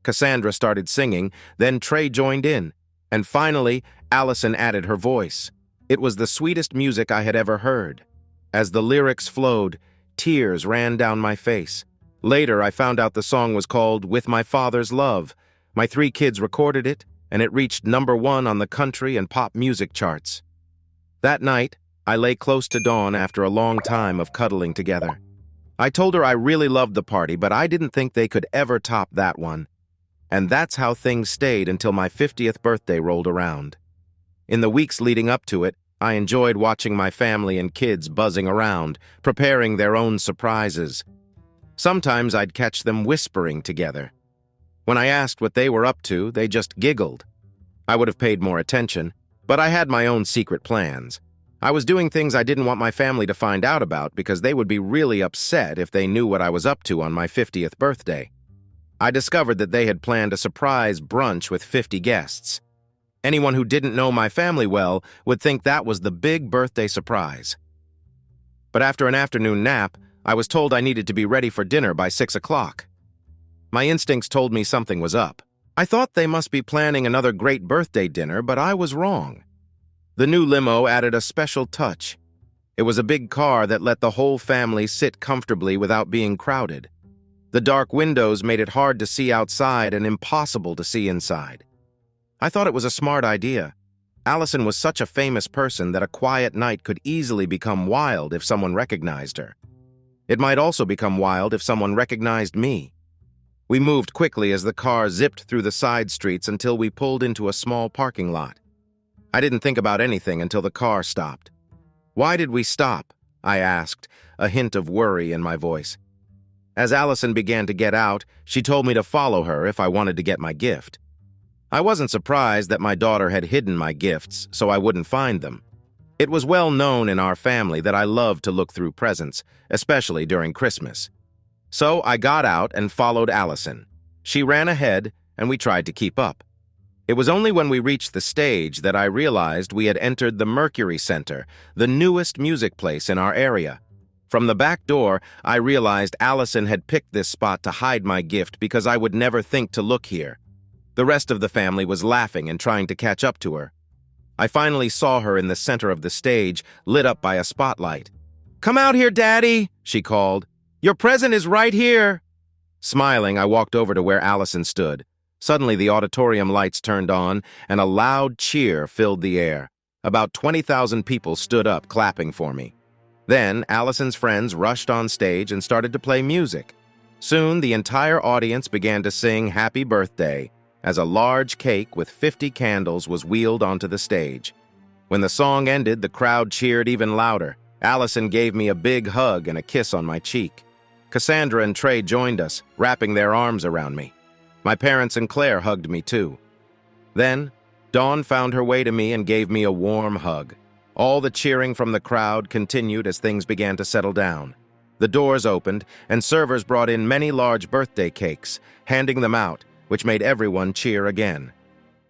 Cassandra started singing, then Trey joined in, and finally, Allison added her voice. It was the sweetest music I had ever heard. As the lyrics flowed, tears ran down my face. Later, I found out the song was called With My Father's Love. My 3 kids recorded it, and it reached #1 on the country and pop music charts. That night, I lay close to Dawn after a long time of cuddling together. I told her I really loved the party, but I didn't think they could ever top that one. And that's how things stayed until my 50th birthday rolled around. In the weeks leading up to it, I enjoyed watching my family and kids buzzing around, preparing their own surprises. Sometimes I'd catch them whispering together. When I asked what they were up to, they just giggled. I would have paid more attention, but I had my own secret plans. I was doing things I didn't want my family to find out about because they would be really upset if they knew what I was up to on my 50th birthday. I discovered that they had planned a surprise brunch with 50 guests. Anyone who didn't know my family well would think that was the big birthday surprise. But after an afternoon nap, I was told I needed to be ready for dinner by 6 o'clock. My instincts told me something was up. I thought they must be planning another great birthday dinner, but I was wrong. The new limo added a special touch. It was a big car that let the whole family sit comfortably without being crowded. The dark windows made it hard to see outside and impossible to see inside. I thought it was a smart idea. Allison was such a famous person that a quiet night could easily become wild if someone recognized her. It might also become wild if someone recognized me. We moved quickly as the car zipped through the side streets until we pulled into a small parking lot. I didn't think about anything until the car stopped. "Why did we stop?" I asked, a hint of worry in my voice. As Allison began to get out, she told me to follow her if I wanted to get my gift. I wasn't surprised that my daughter had hidden my gifts so I wouldn't find them. It was well known in our family that I loved to look through presents, especially during Christmas. So I got out and followed Allison. She ran ahead, and we tried to keep up. It was only when we reached the stage that I realized we had entered the Mercury Center, the newest music place in our area. From the back door, I realized Allison had picked this spot to hide my gift because I would never think to look here. The rest of the family was laughing and trying to catch up to her. I finally saw her in the center of the stage, lit up by a spotlight. "Come out here, Daddy," she called. "Your present is right here." Smiling, I walked over to where Allison stood. Suddenly, the auditorium lights turned on, and a loud cheer filled the air. About 20,000 people stood up, clapping for me. Then, Allison's friends rushed on stage and started to play music. Soon, the entire audience began to sing Happy Birthday as a large cake with 50 candles was wheeled onto the stage. When the song ended, the crowd cheered even louder. Allison gave me a big hug and a kiss on my cheek. Cassandra and Trey joined us, wrapping their arms around me. My parents and Claire hugged me too. Then, Dawn found her way to me and gave me a warm hug. All the cheering from the crowd continued as things began to settle down. The doors opened, and servers brought in many large birthday cakes, handing them out, which made everyone cheer again.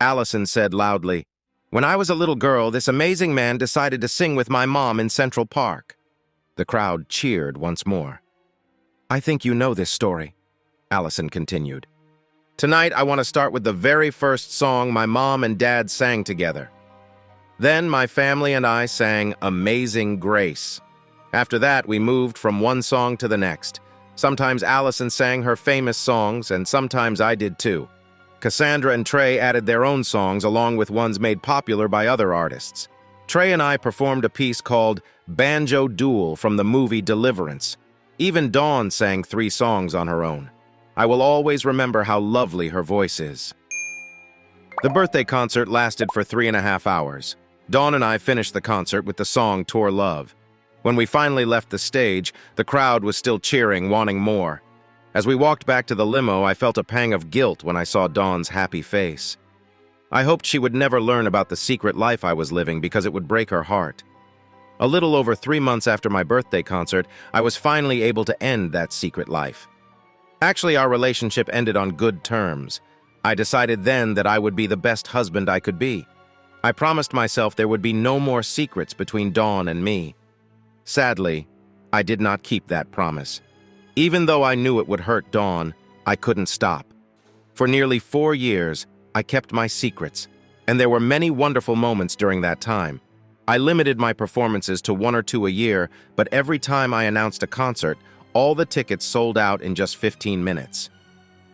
Allison said loudly, "When I was a little girl, this amazing man decided to sing with my mom in Central Park." The crowd cheered once more. "I think you know this story," Allison continued. "Tonight, I want to start with the very first song my mom and dad sang together. Then my family and I sang Amazing Grace. After that, we moved from one song to the next. Sometimes Allison sang her famous songs, and sometimes I did too. Cassandra and Trey added their own songs along with ones made popular by other artists. Trey and I performed a piece called Banjo Duel from the movie Deliverance. Even Dawn sang 3 songs on her own. I will always remember how lovely her voice is." The birthday concert lasted for 3.5 hours. Dawn and I finished the concert with the song Tour Love. When we finally left the stage, the crowd was still cheering, wanting more. As we walked back to the limo, I felt a pang of guilt when I saw Dawn's happy face. I hoped she would never learn about the secret life I was living because it would break her heart. A little over 3 months after my birthday concert, I was finally able to end that secret life. Actually, our relationship ended on good terms. I decided then that I would be the best husband I could be. I promised myself there would be no more secrets between Dawn and me. Sadly, I did not keep that promise. Even though I knew it would hurt Dawn, I couldn't stop. For nearly 4 years, I kept my secrets, and there were many wonderful moments during that time. I limited my performances to 1 or 2 a year, but every time I announced a concert, all the tickets sold out in just 15 minutes.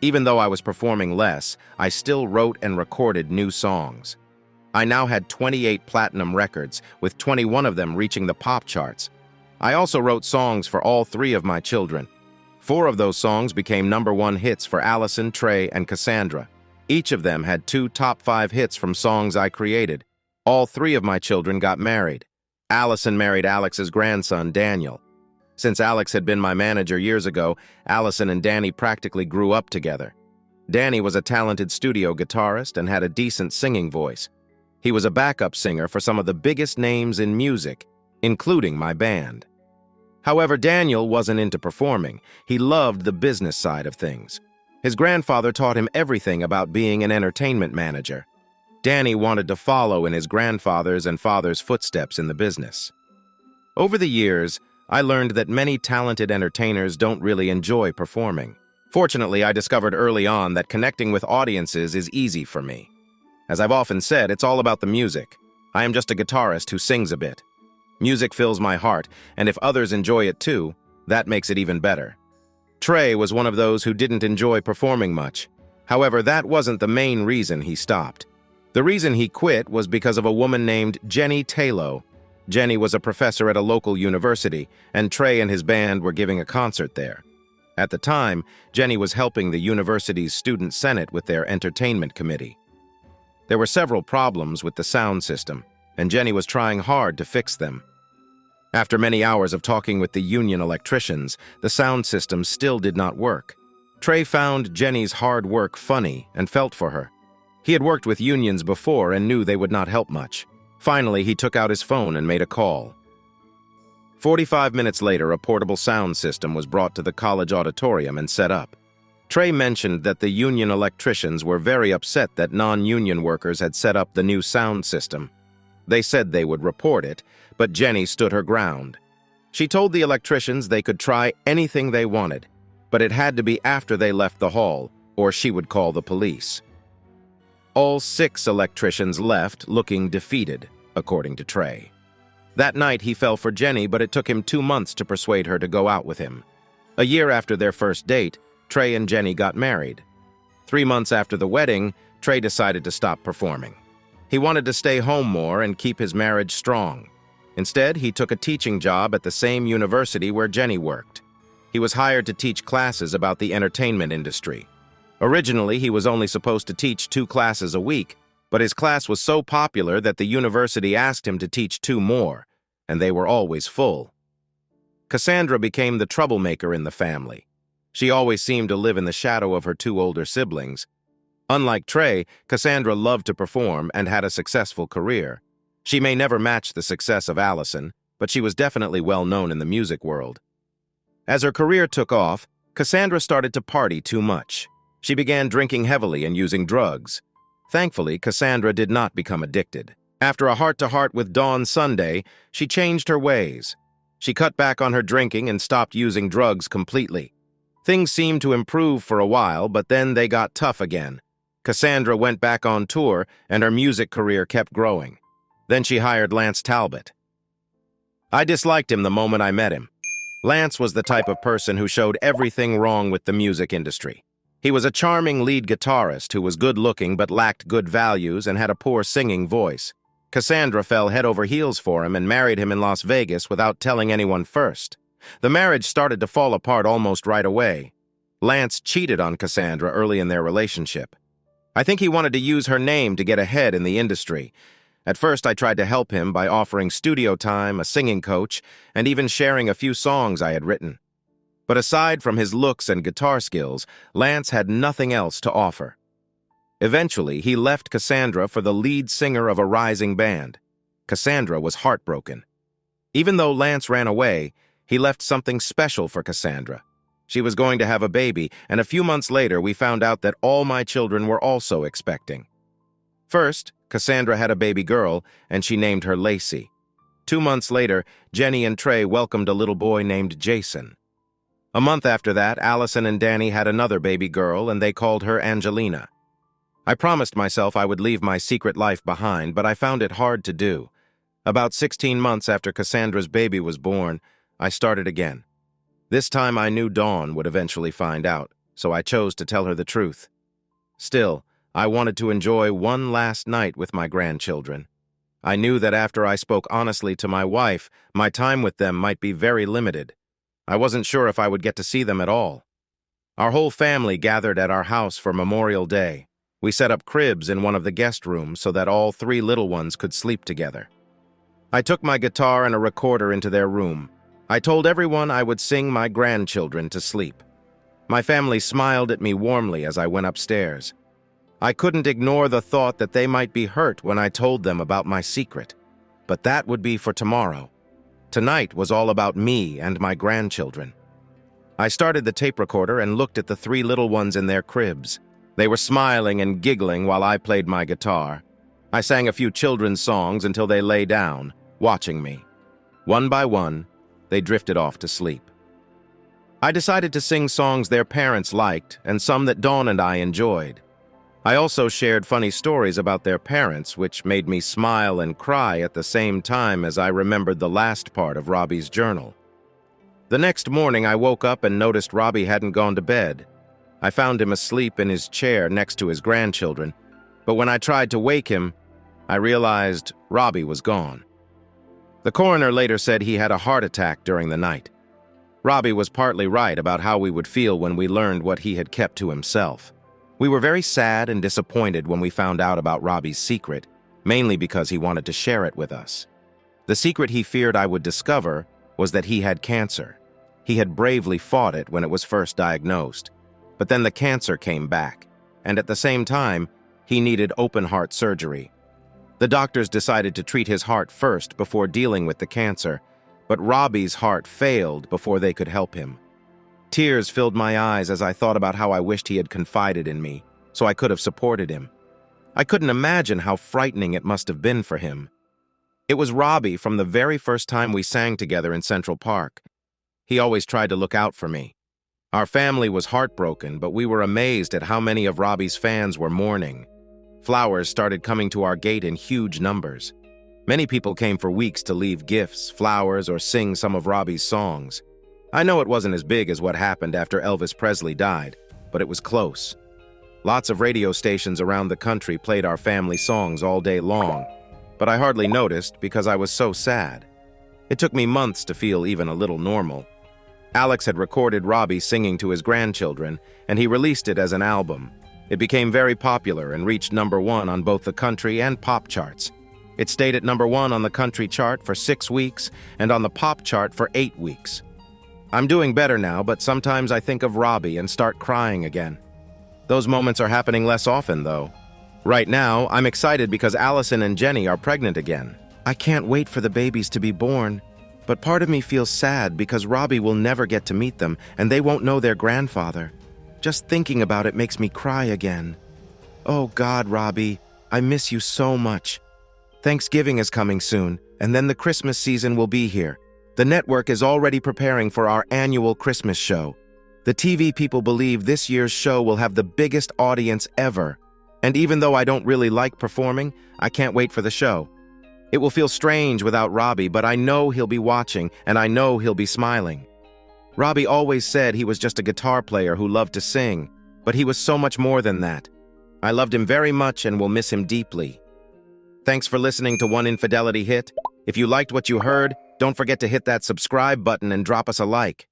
Even though I was performing less, I still wrote and recorded new songs. I now had 28 platinum records, with 21 of them reaching the pop charts. I also wrote songs for all 3 of my children. 4 of those songs became #1 hits for Allison, Trey, and Cassandra. Each of them had 2 top 5 hits from songs I created. All 3 of my children got married. Allison married Alex's grandson, Daniel. Since Alex had been my manager years ago, Allison and Danny practically grew up together. Danny was a talented studio guitarist and had a decent singing voice. He was a backup singer for some of the biggest names in music, including my band. However, Daniel wasn't into performing. He loved the business side of things. His grandfather taught him everything about being an entertainment manager. Danny wanted to follow in his grandfather's and father's footsteps in the business. Over the years, I learned that many talented entertainers don't really enjoy performing. Fortunately, I discovered early on that connecting with audiences is easy for me. As I've often said, it's all about the music. I am just a guitarist who sings a bit. Music fills my heart, and if others enjoy it too, that makes it even better. Trey was one of those who didn't enjoy performing much. However, that wasn't the main reason he stopped. The reason he quit was because of a woman named Jenny Taylor. Jenny was a professor at a local university, and Trey and his band were giving a concert there. At the time, Jenny was helping the university's student senate with their entertainment committee. There were several problems with the sound system, and Jenny was trying hard to fix them. After many hours of talking with the union electricians, the sound system still did not work. Trey found Jenny's hard work funny and felt for her. He had worked with unions before and knew they would not help much. Finally, he took out his phone and made a call. 45 minutes later, a portable sound system was brought to the college auditorium and set up. Trey mentioned that the union electricians were very upset that non-union workers had set up the new sound system. They said they would report it, but Jenny stood her ground. She told the electricians they could try anything they wanted, but it had to be after they left the hall, or she would call the police. All 6 electricians left looking defeated, according to Trey. That night he fell for Jenny, but it took him 2 months to persuade her to go out with him. A year after their first date, Trey and Jenny got married. 3 months after the wedding, Trey decided to stop performing. He wanted to stay home more and keep his marriage strong. Instead, he took a teaching job at the same university where Jenny worked. He was hired to teach classes about the entertainment industry. Originally, he was only supposed to teach 2 classes a week, but his class was so popular that the university asked him to teach 2 more, and they were always full. Cassandra became the troublemaker in the family. She always seemed to live in the shadow of her 2 older siblings. Unlike Trey, Cassandra loved to perform and had a successful career. She may never match the success of Allison, but she was definitely well known in the music world. As her career took off, Cassandra started to party too much. She began drinking heavily and using drugs. Thankfully, Cassandra did not become addicted. After a heart-to-heart with Dawn Sunday, she changed her ways. She cut back on her drinking and stopped using drugs completely. Things seemed to improve for a while, but then they got tough again. Cassandra went back on tour, and her music career kept growing. Then she hired Lance Talbot. I disliked him the moment I met him. Lance was the type of person who showed everything wrong with the music industry. He was a charming lead guitarist who was good-looking but lacked good values and had a poor singing voice. Cassandra fell head over heels for him and married him in Las Vegas without telling anyone first. The marriage started to fall apart almost right away. Lance cheated on Cassandra early in their relationship. I think he wanted to use her name to get ahead in the industry. At first, I tried to help him by offering studio time, a singing coach, and even sharing a few songs I had written. But aside from his looks and guitar skills, Lance had nothing else to offer. Eventually, he left Cassandra for the lead singer of a rising band. Cassandra was heartbroken. Even though Lance ran away, he left something special for Cassandra. She was going to have a baby, and a few months later we found out that all my children were also expecting. First, Cassandra had a baby girl, and she named her Lacey. 2 months later, Jenny and Trey welcomed a little boy named Jason. A month after that, Allison and Danny had another baby girl, and they called her Angelina. I promised myself I would leave my secret life behind, but I found it hard to do. About 16 months after Cassandra's baby was born, I started again. This time I knew Dawn would eventually find out, so I chose to tell her the truth. Still, I wanted to enjoy one last night with my grandchildren. I knew that after I spoke honestly to my wife, my time with them might be very limited. I wasn't sure if I would get to see them at all. Our whole family gathered at our house for Memorial Day. We set up cribs in one of the guest rooms so that all 3 little ones could sleep together. I took my guitar and a recorder into their room. I told everyone I would sing my grandchildren to sleep. My family smiled at me warmly as I went upstairs. I couldn't ignore the thought that they might be hurt when I told them about my secret. But that would be for tomorrow. Tonight was all about me and my grandchildren. I started the tape recorder and looked at the 3 little ones in their cribs. They were smiling and giggling while I played my guitar. I sang a few children's songs until they lay down, watching me. One by one, they drifted off to sleep. I decided to sing songs their parents liked and some that Dawn and I enjoyed. I also shared funny stories about their parents, which made me smile and cry at the same time as I remembered the last part of Robbie's journal. The next morning, I woke up and noticed Robbie hadn't gone to bed. I found him asleep in his chair next to his grandchildren, but when I tried to wake him, I realized Robbie was gone. The coroner later said he had a heart attack during the night. Robbie was partly right about how we would feel when we learned what he had kept to himself. We were very sad and disappointed when we found out about Robbie's secret, mainly because he wanted to share it with us. The secret he feared I would discover was that he had cancer. He had bravely fought it when it was first diagnosed, but then the cancer came back, and at the same time, he needed open-heart surgery. The doctors decided to treat his heart first before dealing with the cancer, but Robbie's heart failed before they could help him. Tears filled my eyes as I thought about how I wished he had confided in me, so I could have supported him. I couldn't imagine how frightening it must have been for him. It was Robbie from the very first time we sang together in Central Park. He always tried to look out for me. Our family was heartbroken, but we were amazed at how many of Robbie's fans were mourning. Flowers started coming to our gate in huge numbers. Many people came for weeks to leave gifts, flowers, or sing some of Robbie's songs. I know it wasn't as big as what happened after Elvis Presley died, but it was close. Lots of radio stations around the country played our family songs all day long, but I hardly noticed because I was so sad. It took me months to feel even a little normal. Alex had recorded Robbie singing to his grandchildren, and he released it as an album. It became very popular and reached #1 on both the country and pop charts. It stayed at #1 on the country chart for 6 weeks and on the pop chart for 8 weeks. I'm doing better now, but sometimes I think of Robbie and start crying again. Those moments are happening less often, though. Right now, I'm excited because Allison and Jenny are pregnant again. I can't wait for the babies to be born. But part of me feels sad because Robbie will never get to meet them and they won't know their grandfather. Just thinking about it makes me cry again. Oh God, Robbie, I miss you so much. Thanksgiving is coming soon, and then the Christmas season will be here. The network is already preparing for our annual Christmas show. The TV people believe this year's show will have the biggest audience ever. And even though I don't really like performing, I can't wait for the show. It will feel strange without Robbie, but I know he'll be watching, and I know he'll be smiling. Robbie always said he was just a guitar player who loved to sing, but he was so much more than that. I loved him very much and will miss him deeply. Thanks for listening to One Infidelity Hit. If you liked what you heard, don't forget to hit that subscribe button and drop us a like.